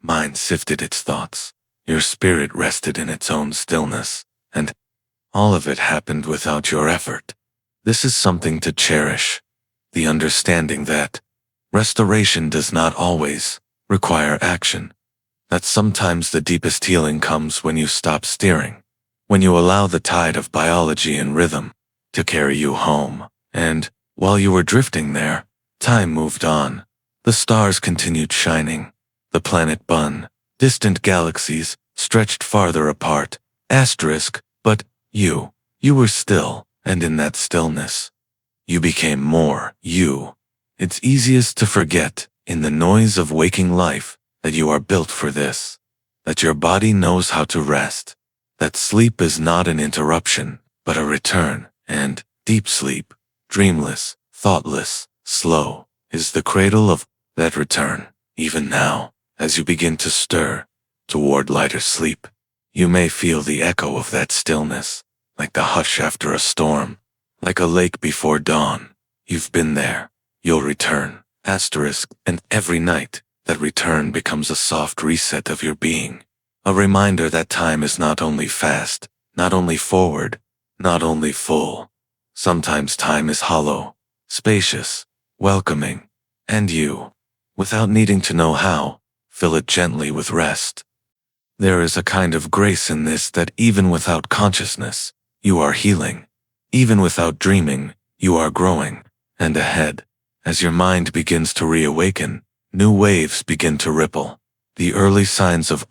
mind sifted its thoughts. Your spirit rested in its own stillness. And all of it happened without your effort. This is something to cherish. The understanding that restoration does not always require action. That sometimes the deepest healing comes when you stop steering. When you allow the tide of biology and rhythm to carry you home. And while you were drifting there, time moved on. The stars continued shining. The planet spun. Distant galaxies stretched farther apart. But you were still, and in that stillness, you became more you. It's easiest to forget, in the noise of waking life, that you are built for this, that your body knows how to rest, that sleep is not an interruption, but a return, and deep sleep, dreamless, thoughtless, slow, is the cradle of that return. Even now, as you begin to stir toward lighter sleep, you may feel the echo of that stillness, like the hush after a storm, like a lake before dawn. You've been there. You'll return. And every night, that return becomes a soft reset of your being. A reminder that time is not only fast, not only forward, not only full. Sometimes time is hollow, spacious, welcoming, and you, without needing to know how, fill it gently with rest. There is a kind of grace in this, that even without consciousness, you are healing. Even without dreaming, you are growing. And ahead, as your mind begins to reawaken, new waves begin to ripple. The early signs of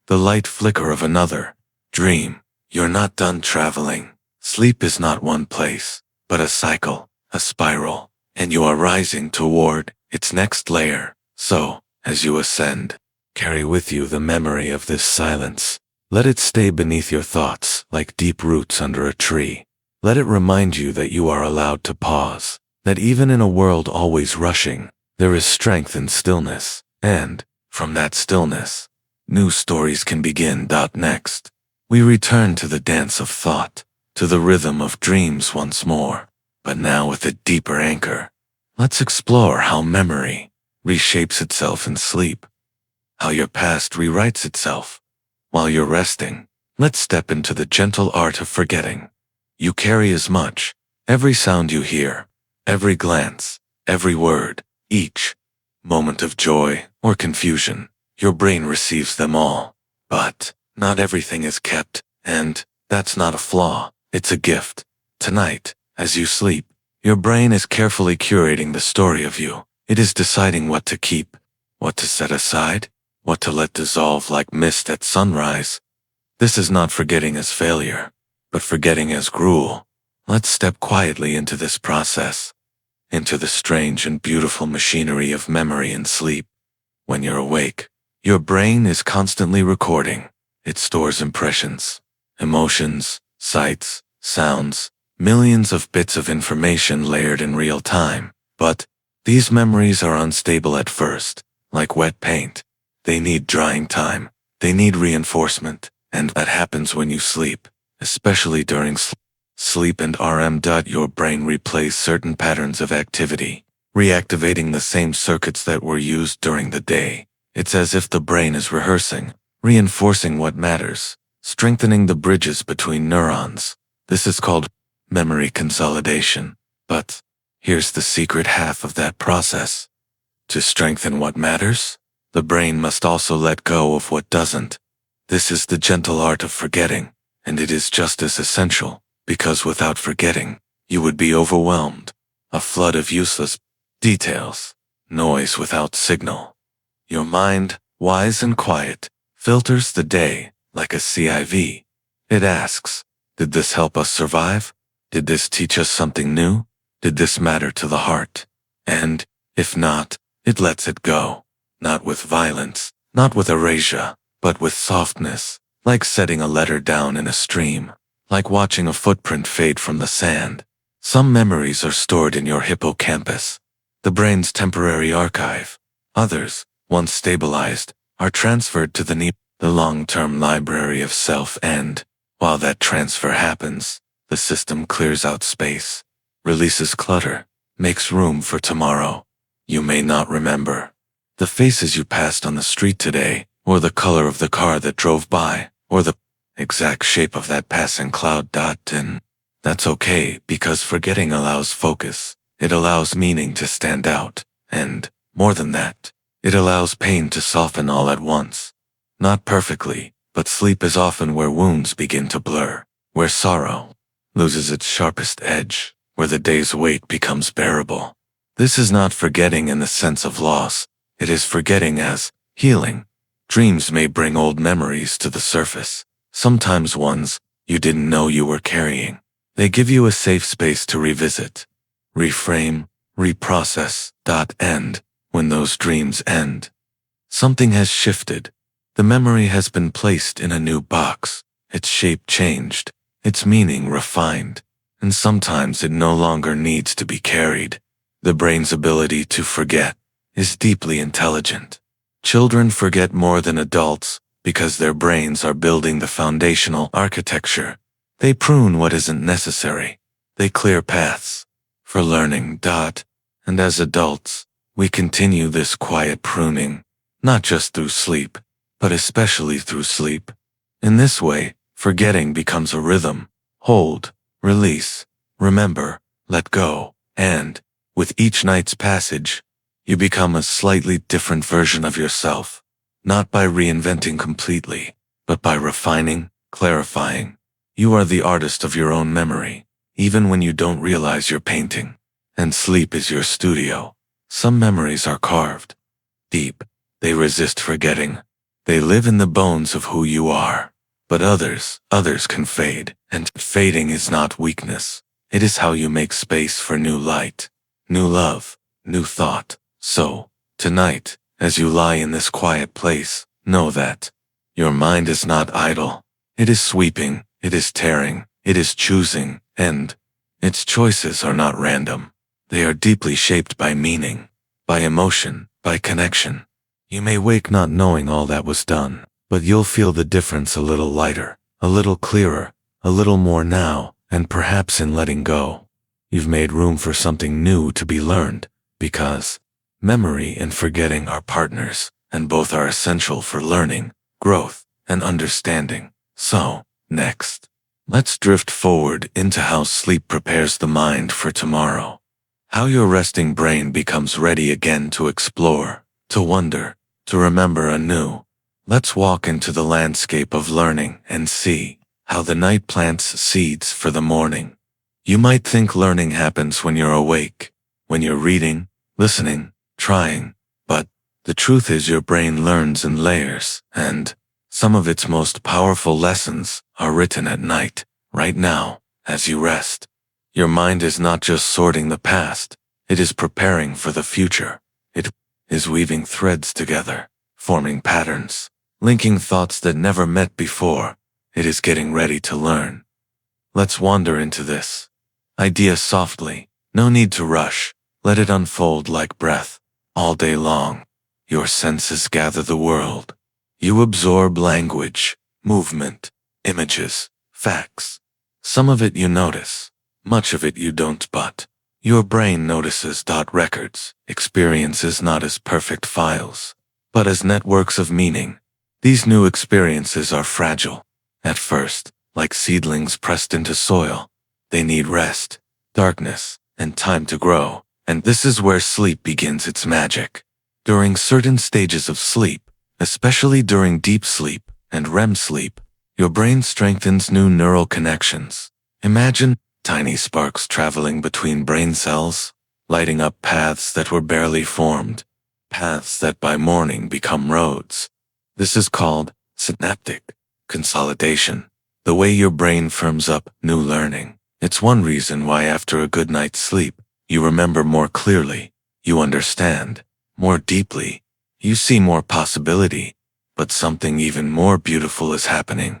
the light flicker of another dream. You're not done traveling. Sleep is not one place, but a cycle, a spiral, and you are rising toward its next layer. So, as you ascend, Carry with you the memory of this silence. Let it stay beneath your thoughts like deep roots under a tree. Let it remind you that you are allowed to pause, that even in a world always rushing, there is strength in stillness, and, from that stillness, new stories can begin. Next, we return to the dance of thought, to the rhythm of dreams once more, but now with a deeper anchor. Let's explore how memory reshapes itself in sleep, how your past rewrites itself. While you're resting, let's step into the gentle art of forgetting. You carry as much, every sound you hear, every glance, every word, each moment of joy or confusion. Your brain receives them all. But not everything is kept, and that's not a flaw, it's a gift. Tonight, as you sleep, your brain is carefully curating the story of you. It is deciding what to keep, what to set aside, what to let dissolve like mist at sunrise. This is not forgetting as failure, but forgetting as gruel. Let's step quietly into this process, into the strange and beautiful machinery of memory and sleep. When you're awake, your brain is constantly recording. It stores impressions, emotions, sights, sounds, millions of bits of information layered in real time. But these memories are unstable at first, like wet paint. They need drying time. They need reinforcement. And that happens when you sleep, especially during sleep and REM. Your brain replays certain patterns of activity, reactivating the same circuits that were used during the day. It's as if the brain is rehearsing, reinforcing what matters, strengthening the bridges between neurons. This is called memory consolidation. But here's the secret half of that process. To strengthen what matters, the brain must also let go of what doesn't. This is the gentle art of forgetting, and it is just as essential, because without forgetting, you would be overwhelmed. A flood of useless details, noise without signal. Your mind, wise and quiet, filters the day like a sieve. It asks, did this help us survive? Did this teach us something new? Did this matter to the heart? And, if not, it lets it go. Not with violence, not with erasure, but with softness, like setting a letter down in a stream, like watching a footprint fade from the sand. Some memories are stored in your hippocampus, the brain's temporary archive. Others, once stabilized, are transferred to the long-term library of self, and, while that transfer happens, the system clears out space, releases clutter, makes room for tomorrow. You may not remember the faces you passed on the street today, or the color of the car that drove by, or the exact shape of that passing cloud. And that's okay, because forgetting allows focus. It allows meaning to stand out, and, more than that, it allows pain to soften all at once. Not perfectly, but sleep is often where wounds begin to blur, where sorrow loses its sharpest edge, where the day's weight becomes bearable. This is not forgetting in the sense of loss, it is forgetting as healing. Dreams may bring old memories to the surface, sometimes ones you didn't know you were carrying. They give you a safe space to revisit, reframe, reprocess. And when those dreams end, something has shifted. The memory has been placed in a new box, its shape changed, its meaning refined, and sometimes it no longer needs to be carried. The brain's ability to forget is deeply intelligent. Children forget more than adults because their brains are building the foundational architecture. They prune what isn't necessary. They clear paths for learning. And as adults, we continue this quiet pruning, not just through sleep, but especially through sleep. In this way, forgetting becomes a rhythm. Hold, release, remember, let go, and, with each night's passage, you become a slightly different version of yourself, not by reinventing completely, but by refining, clarifying. You are the artist of your own memory, even when you don't realize you're painting. And sleep is your studio. Some memories are carved deep. They resist forgetting. They live in the bones of who you are. But others can fade, and fading is not weakness. It is how you make space for new light, new love, new thought. So, tonight, as you lie in this quiet place, know that your mind is not idle. It is sweeping, it is tearing, it is choosing, and its choices are not random. They are deeply shaped by meaning, by emotion, by connection. You may wake not knowing all that was done, but you'll feel the difference a little lighter, a little clearer, a little more now, and perhaps in letting go. You've made room for something new to be learned, because memory and forgetting are partners, and both are essential for learning, growth, and understanding. So, next, let's drift forward into how sleep prepares the mind for tomorrow. How your resting brain becomes ready again to explore, to wonder, to remember anew. Let's walk into the landscape of learning and see how the night plants seeds for the morning. You might think learning happens when you're awake, when you're reading, listening, trying, but the truth is your brain learns in layers, and some of its most powerful lessons are written at night, right now, as you rest. Your mind is not just sorting the past, it is preparing for the future. It is weaving threads together, forming patterns, linking thoughts that never met before. It is getting ready to learn. Let's wander into this idea softly. No need to rush. Let it unfold like breath. All day long, your senses gather the world. You absorb language, movement, images, facts. Some of it you notice, much of it you don't, but your brain notices. Records, experiences not as perfect files, but as networks of meaning. These new experiences are fragile. At first, like seedlings pressed into soil, they need rest, darkness, and time to grow. And this is where sleep begins its magic. During certain stages of sleep, especially during deep sleep and REM sleep, your brain strengthens new neural connections. Imagine tiny sparks traveling between brain cells, lighting up paths that were barely formed, paths that by morning become roads. This is called synaptic consolidation, the way your brain firms up new learning. It's one reason why after a good night's sleep, you remember more clearly, you understand more deeply, you see more possibility, but something even more beautiful is happening.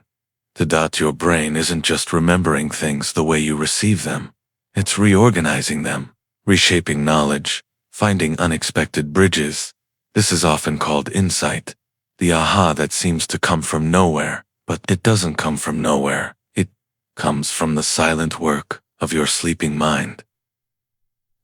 Your brain isn't just remembering things the way you receive them, it's reorganizing them, reshaping knowledge, finding unexpected bridges. This is often called insight, the aha that seems to come from nowhere, but it doesn't come from nowhere. It comes from the silent work of your sleeping mind.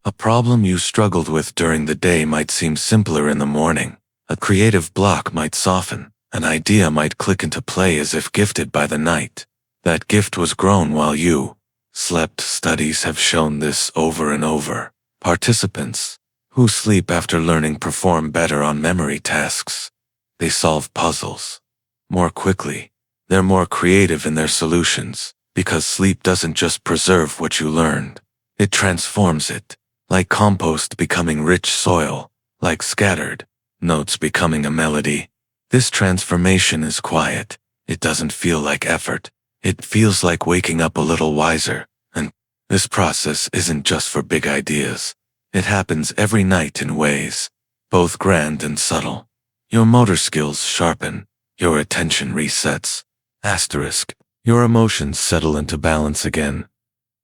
A problem you struggled with during the day might seem simpler in the morning. A creative block might soften. An idea might click into play as if gifted by the night. That gift was grown while you slept. Studies have shown this over and over. Participants who sleep after learning perform better on memory tasks. They solve puzzles more quickly. They're more creative in their solutions, because sleep doesn't just preserve what you learned. It transforms it. Like compost becoming rich soil, like scattered notes becoming a melody. This transformation is quiet. It doesn't feel like effort. It feels like waking up a little wiser. And this process isn't just for big ideas. It happens every night in ways, both grand and subtle. Your motor skills sharpen. Your attention resets. Asterisk. Your emotions settle into balance again.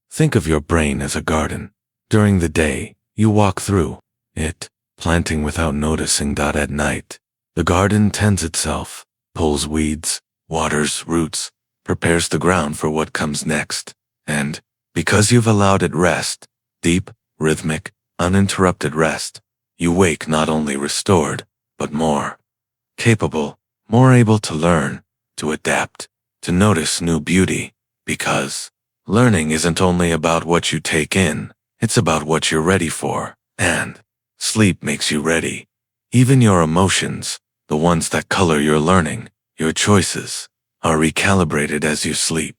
Think of your brain as a garden. During the day, you walk through it, planting without noticing. At night, the garden tends itself, pulls weeds, waters roots, prepares the ground for what comes next. And because you've allowed it rest, deep, rhythmic, uninterrupted rest, you wake not only restored, but more capable, more able to learn, to adapt, to notice new beauty, because learning isn't only about what you take in, it's about what you're ready for, and sleep makes you ready. Even your emotions, the ones that color your learning, your choices, are recalibrated as you sleep.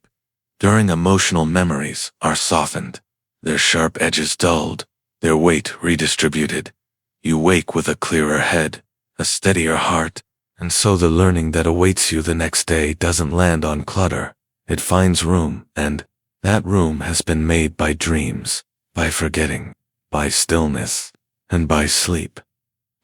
During emotional memories are softened, their sharp edges dulled, their weight redistributed. You wake with a clearer head, a steadier heart, and so the learning that awaits you the next day doesn't land on clutter. It finds room, and that room has been made by dreams, by forgetting, by stillness, and by sleep.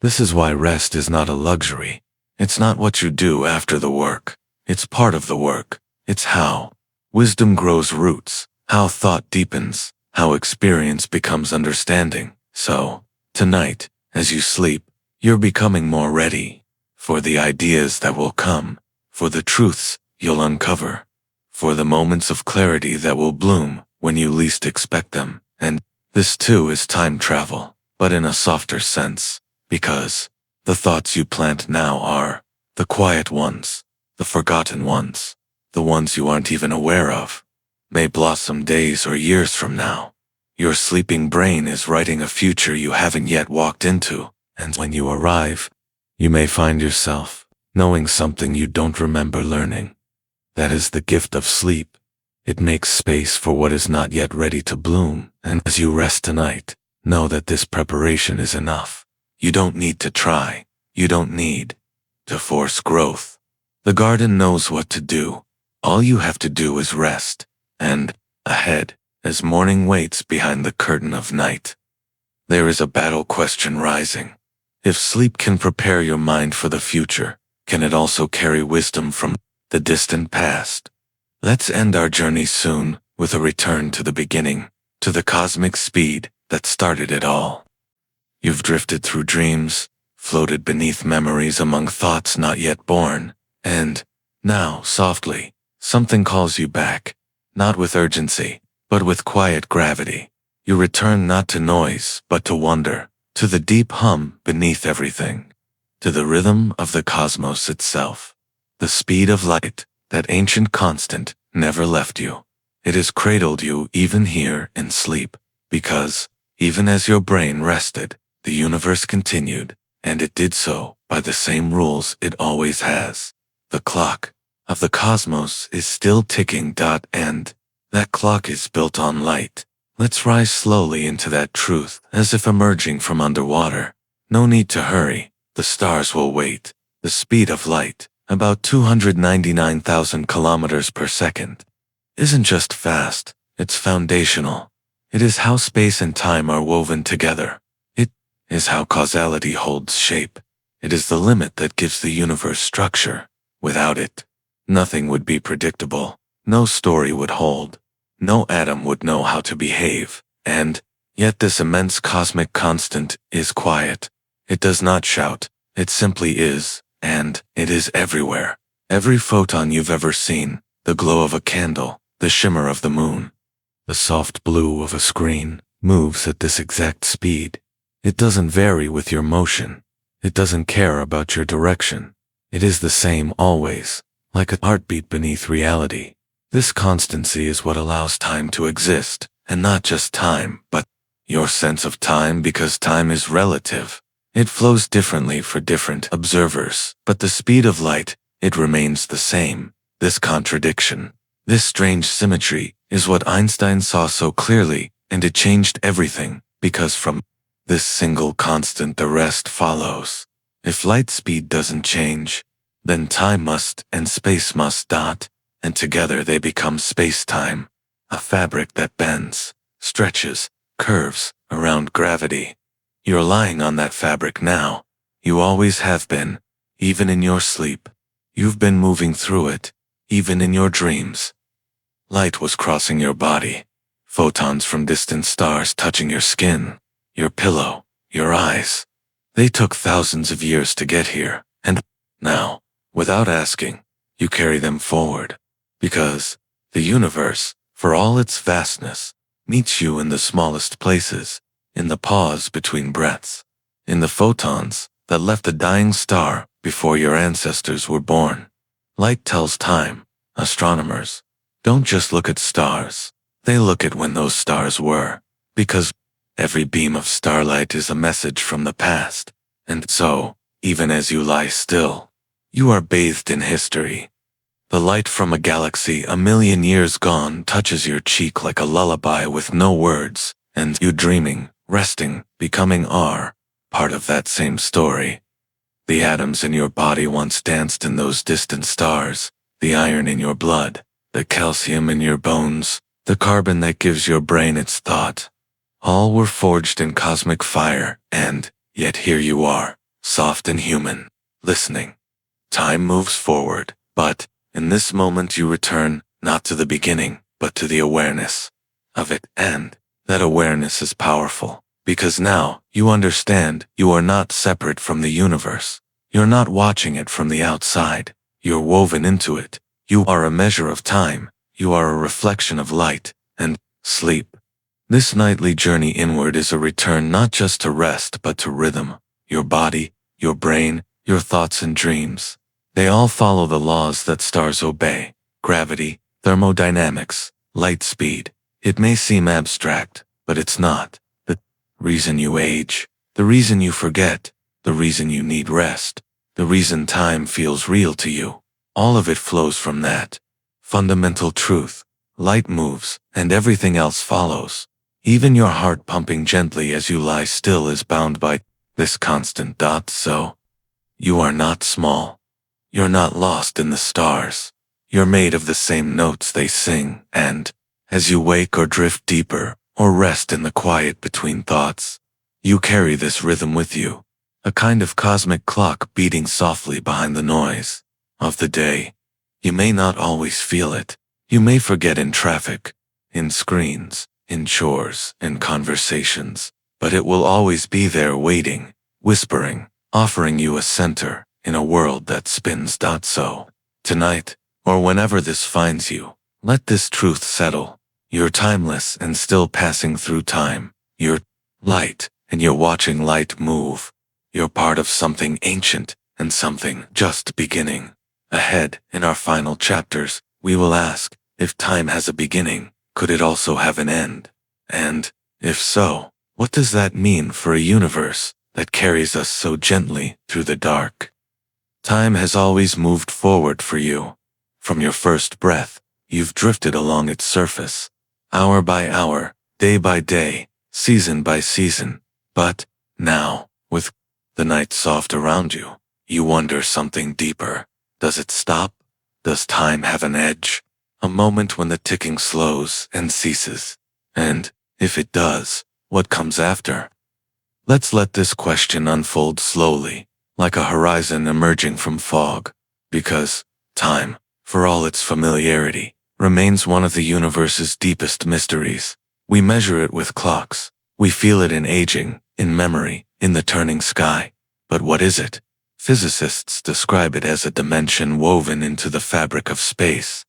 This is why rest is not a luxury. It's not what you do after the work. It's part of the work. It's how wisdom grows roots, how thought deepens, how experience becomes understanding. So, tonight, as you sleep, you're becoming more ready for the ideas that will come, for the truths you'll uncover, for the moments of clarity that will bloom when you least expect them. And this too is time travel, but in a softer sense, because the thoughts you plant now are the quiet ones, the forgotten ones, the ones you aren't even aware of, may blossom days or years from now. Your sleeping brain is writing a future you haven't yet walked into, and when you arrive, you may find yourself knowing something you don't remember learning. That is the gift of sleep. It makes space for what is not yet ready to bloom, and as you rest tonight, know that this preparation is enough. You don't need to try. You don't need to force growth. The garden knows what to do. All you have to do is rest. And ahead, as morning waits behind the curtain of night, there is a battle question rising. If sleep can prepare your mind for the future, can it also carry wisdom from the distant past? Let's end our journey soon with a return to the beginning, to the cosmic speed that started it all. You've drifted through dreams, floated beneath memories among thoughts not yet born, and now, softly, something calls you back, not with urgency, but with quiet gravity. You return not to noise, but to wonder, to the deep hum beneath everything, to the rhythm of the cosmos itself. The speed of light, that ancient constant, never left you. It has cradled you even here in sleep, because, even as your brain rested, the universe continued, and it did so by the same rules it always has. The clock of the cosmos is still ticking. And that clock is built on light. Let's rise slowly into that truth, as if emerging from underwater. No need to hurry. The stars will wait. The speed of light, about 299,000 kilometers per second, isn't just fast, it's foundational. It is how space and time are woven together. It is how causality holds shape. It is the limit that gives the universe structure. Without it, nothing would be predictable. No story would hold. No atom would know how to behave. And yet this immense cosmic constant is quiet. It does not shout. It simply is, and it is everywhere. Every photon you've ever seen, the glow of a candle, the shimmer of the moon, the soft blue of a screen, moves at this exact speed. It doesn't vary with your motion. It doesn't care about your direction. It is the same always, like a heartbeat beneath reality. This constancy is what allows time to exist, and not just time, but your sense of time, because time is relative. It flows differently for different observers, but the speed of light, it remains the same. This contradiction, this strange symmetry, is what Einstein saw so clearly, and it changed everything, because from this single constant the rest follows. If light speed doesn't change, then time must and space must. And together they become spacetime, a fabric that bends, stretches, curves around gravity. You're lying on that fabric now. You always have been, even in your sleep. You've been moving through it, even in your dreams. Light was crossing your body, photons from distant stars touching your skin, your pillow, your eyes. They took thousands of years to get here, and now, without asking, you carry them forward. Because the universe, for all its vastness, meets you in the smallest places, in the pause between breaths, in the photons that left a dying star before your ancestors were born. Light tells time. Astronomers don't just look at stars, they look at when those stars were, because every beam of starlight is a message from the past. And so, even as you lie still, you are bathed in history. The light from a galaxy a million years gone touches your cheek like a lullaby with no words, and you dreaming, resting, becoming are part of that same story. The atoms in your body once danced in those distant stars, the iron in your blood, the calcium in your bones, the carbon that gives your brain its thought. All were forged in cosmic fire, and yet here you are, soft and human, listening. Time moves forward, but in this moment you return not to the beginning, but to the awareness of it, and that awareness is powerful, because now you understand you are not separate from the universe. You're not watching it from the outside. You're woven into it. You are a measure of time. You are a reflection of light and sleep. This nightly journey inward is a return not just to rest but to rhythm. Your body, your brain, your thoughts and dreams. They all follow the laws that stars obey. Gravity, thermodynamics, light speed. It may seem abstract, but it's not. The reason you age, the reason you forget, the reason you need rest, the reason time feels real to you, all of it flows from that fundamental truth. Light moves, and everything else follows. Even your heart pumping gently as you lie still is bound by this constant dot. So, you are not small. You're not lost in the stars. You're made of the same notes they sing, and as you wake or drift deeper, or rest in the quiet between thoughts, you carry this rhythm with you, a kind of cosmic clock beating softly behind the noise of the day. You may not always feel it. You may forget in traffic, in screens, in chores, in conversations, but it will always be there waiting, whispering, offering you a center in a world that spins. So, tonight, or whenever this finds you, let this truth settle. You're timeless and still passing through time. You're light, and you're watching light move. You're part of something ancient and something just beginning. Ahead, in our final chapters, we will ask, if time has a beginning, could it also have an end? And, if so, what does that mean for a universe that carries us so gently through the dark? Time has always moved forward for you. From your first breath, you've drifted along its surface, hour by hour, day by day, season by season. But, now, with the night soft around you, you wonder something deeper. Does it stop? Does time have an edge? A moment when the ticking slows and ceases? And, if it does, what comes after? Let's let this question unfold slowly, like a horizon emerging from fog, because time, for all its familiarity, remains one of the universe's deepest mysteries. We measure it with clocks. We feel it in aging, in memory, in the turning sky. But what is it? Physicists describe it as a dimension woven into the fabric of space.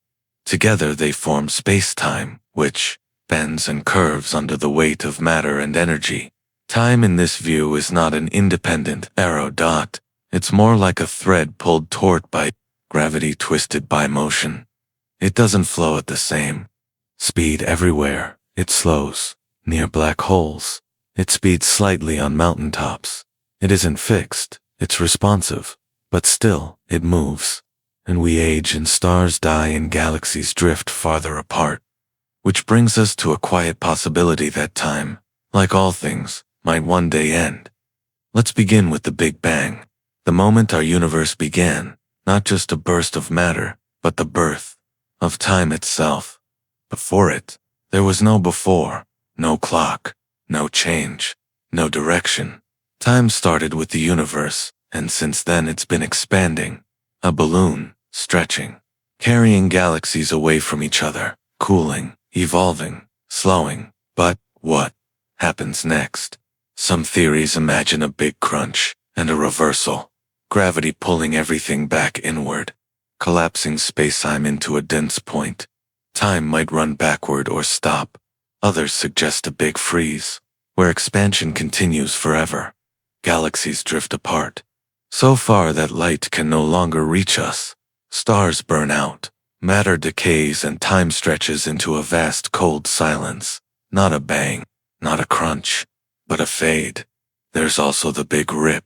Together they form spacetime, which bends and curves under the weight of matter and energy. Time in this view is not an independent arrow dot. It's more like a thread pulled taut by gravity, twisted by motion. It doesn't flow at the same speed everywhere. It slows near black holes. It speeds slightly on mountaintops. It isn't fixed. It's responsive, but still, it moves. And we age and stars die and galaxies drift farther apart. Which brings us to a quiet possibility that time, like all things, might one day end. Let's begin with the Big Bang, the moment our universe began, not just a burst of matter, but the birth of time itself. Before it, there was no before, no clock, no change, no direction. Time started with the universe, and since then it's been expanding. A balloon, stretching, carrying galaxies away from each other, cooling, evolving, slowing. But what happens next? Some theories imagine a big crunch and a reversal. Gravity pulling everything back inward, collapsing spacetime into a dense point. Time might run backward or stop. Others suggest a big freeze, where expansion continues forever. Galaxies drift apart, so far that light can no longer reach us. Stars burn out, matter decays, and time stretches into a vast cold silence. Not a bang, not a crunch, but a fade. There's also the Big Rip,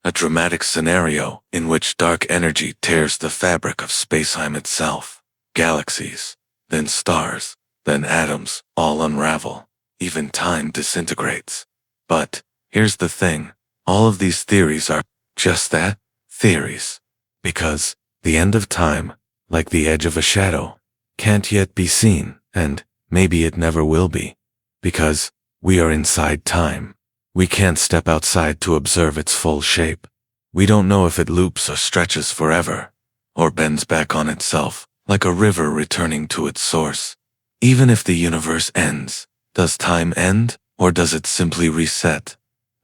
a dramatic scenario in which dark energy tears the fabric of spacetime itself. Galaxies, then stars, then atoms, all unravel. Even time disintegrates. But here's the thing. All of these theories are just that, theories. Because the end of time, like the edge of a shadow, can't yet be seen, and maybe it never will be. Because we are inside time. We can't step outside to observe its full shape. We don't know if it loops or stretches forever, or bends back on itself, like a river returning to its source. Even if the universe ends, does time end, or does it simply reset?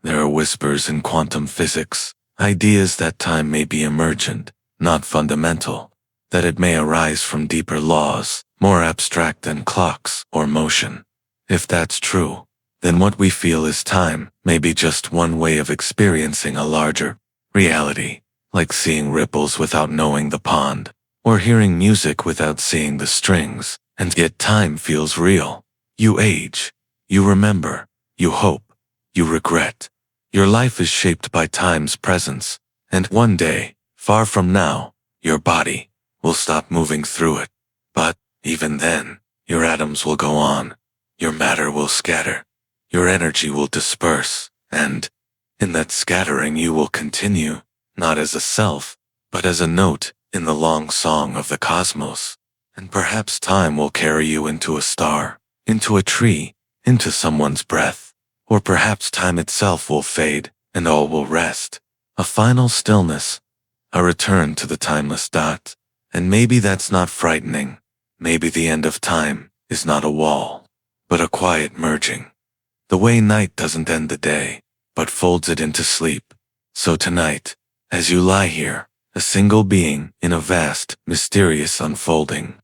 There are whispers in quantum physics, ideas that time may be emergent, not fundamental, that it may arise from deeper laws, more abstract than clocks or motion. If that's true, then what we feel is time may be just one way of experiencing a larger reality, like seeing ripples without knowing the pond, or hearing music without seeing the strings, and yet time feels real. You age, you remember, you hope, you regret. Your life is shaped by time's presence, and one day, far from now, your body will stop moving through it. But, even then, your atoms will go on, your matter will scatter, your energy will disperse, and, in that scattering you will continue, not as a self, but as a note in the long song of the cosmos. And perhaps time will carry you into a star, into a tree, into someone's breath. Or perhaps time itself will fade, and all will rest. A final stillness, a return to the timeless dot. And maybe that's not frightening. Maybe the end of time is not a wall, but a quiet merging. The way night doesn't end the day, but folds it into sleep. So tonight, as you lie here, a single being in a vast, mysterious unfolding,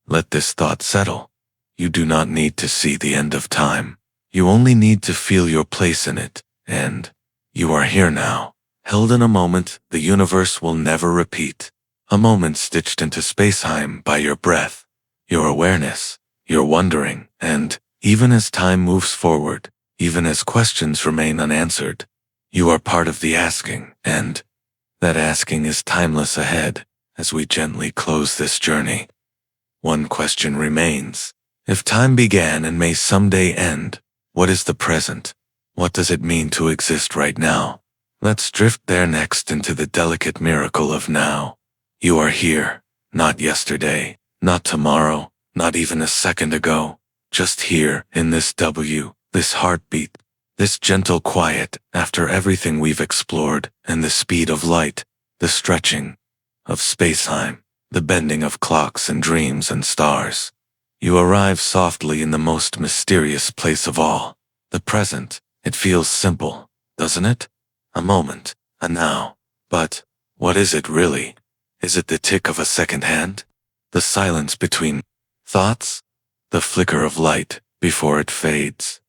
let this thought settle. You do not need to see the end of time. You only need to feel your place in it, and you are here now, held in a moment the universe will never repeat. A moment stitched into spacetime by your breath, your awareness, your wondering, and, even as time moves forward, even as questions remain unanswered, you are part of the asking, and that asking is timeless ahead as we gently close this journey. One question remains. If time began and may someday end, what is the present? What does it mean to exist right now? Let's drift there next into the delicate miracle of now. You are here, not yesterday, not tomorrow, not even a second ago, just here in this this heartbeat, this gentle quiet after everything we've explored, and the speed of light, the stretching of space-time, the bending of clocks and dreams and stars. You arrive softly in the most mysterious place of all, the present. It feels simple, doesn't it? A moment, a now. But, what is it really? Is it the tick of a second hand? The silence between thoughts? The flicker of light before it fades?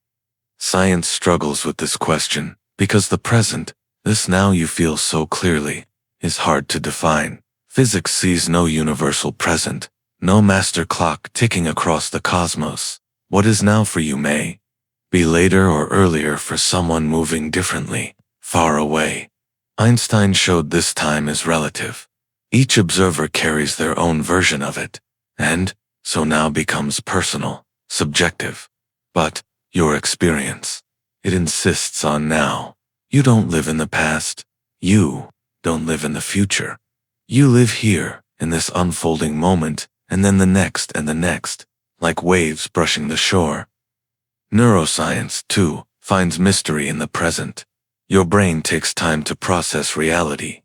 Science struggles with this question, because the present, this now you feel so clearly, is hard to define. Physics sees no universal present, no master clock ticking across the cosmos. What is now for you may be later or earlier for someone moving differently, far away. Einstein showed this time is relative. Each observer carries their own version of it, and so now becomes personal, subjective. But your experience, it insists on now. You don't live in the past. You don't live in the future. You live here, in this unfolding moment, and then the next and the next, like waves brushing the shore. Neuroscience, too, finds mystery in the present. Your brain takes time to process reality.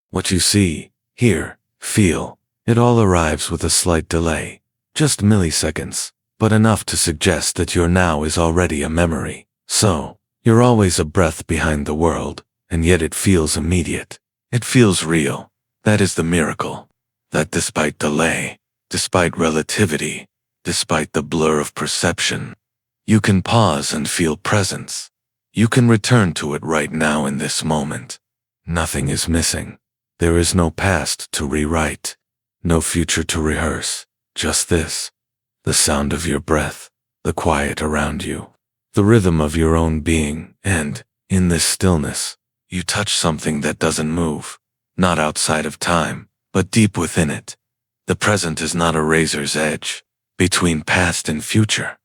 What you see, hear, feel, it all arrives with a slight delay. Just milliseconds, but enough to suggest that your now is already a memory. So, you're always a breath behind the world, and yet it feels immediate. It feels real. That is the miracle. That despite delay, despite relativity, despite the blur of perception, you can pause and feel presence. You can return to it right now in this moment. Nothing is missing. There is no past to rewrite, no future to rehearse, just this. The sound of your breath, the quiet around you, the rhythm of your own being, and, in this stillness, you touch something that doesn't move, not outside of time, but deep within it. The present is not a razor's edge, between past and future.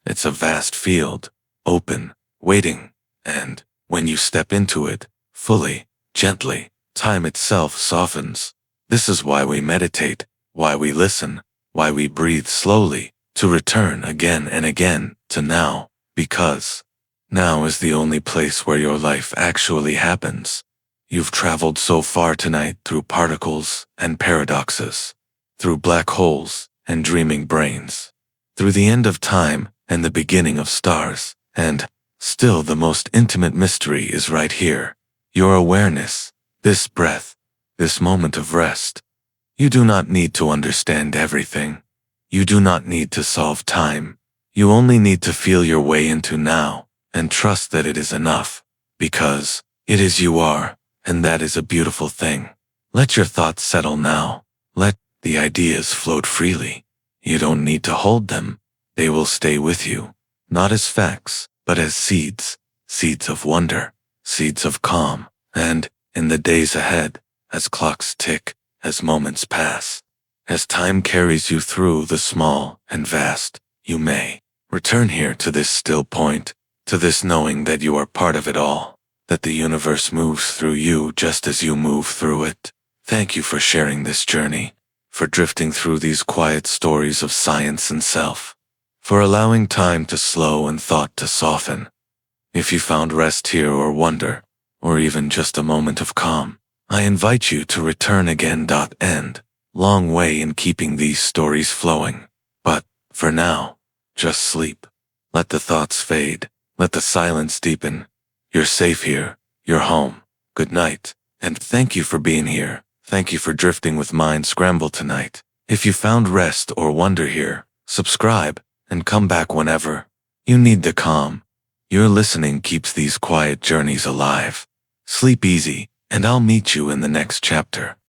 It's a vast field, open, waiting, and, when you step into it, fully, gently, time itself softens. This is why we meditate, why we listen, why we breathe slowly, to return again and again, to now, because now is the only place where your life actually happens. You've traveled so far tonight through particles and paradoxes, through black holes and dreaming brains, through the end of time and the beginning of stars, and still the most intimate mystery is right here. Your awareness, this breath, this moment of rest. You do not need to understand everything. You do not need to solve time. You only need to feel your way into now and trust that it is enough, because it is you are, and that is a beautiful thing. Let your thoughts settle now. Let the ideas float freely. You don't need to hold them. They will stay with you, not as facts, but as seeds, seeds of wonder, seeds of calm, and, in the days ahead, as clocks tick, as moments pass, as time carries you through the small and vast, you may return here to this still point, to this knowing that you are part of it all, that the universe moves through you just as you move through it. Thank you for sharing this journey, for drifting through these quiet stories of science and self, for allowing time to slow and thought to soften. If you found rest here or wonder, or even just a moment of calm, I invite you to return again. End. Long way in keeping these stories flowing. But, for now, just sleep. Let the thoughts fade. Let the silence deepen. You're safe here. You're home. Good night. And thank you for being here. Thank you for drifting with Mind Scramble tonight. If you found rest or wonder here, subscribe and come back whenever you need the calm. Your listening keeps these quiet journeys alive. Sleep easy, and I'll meet you in the next chapter.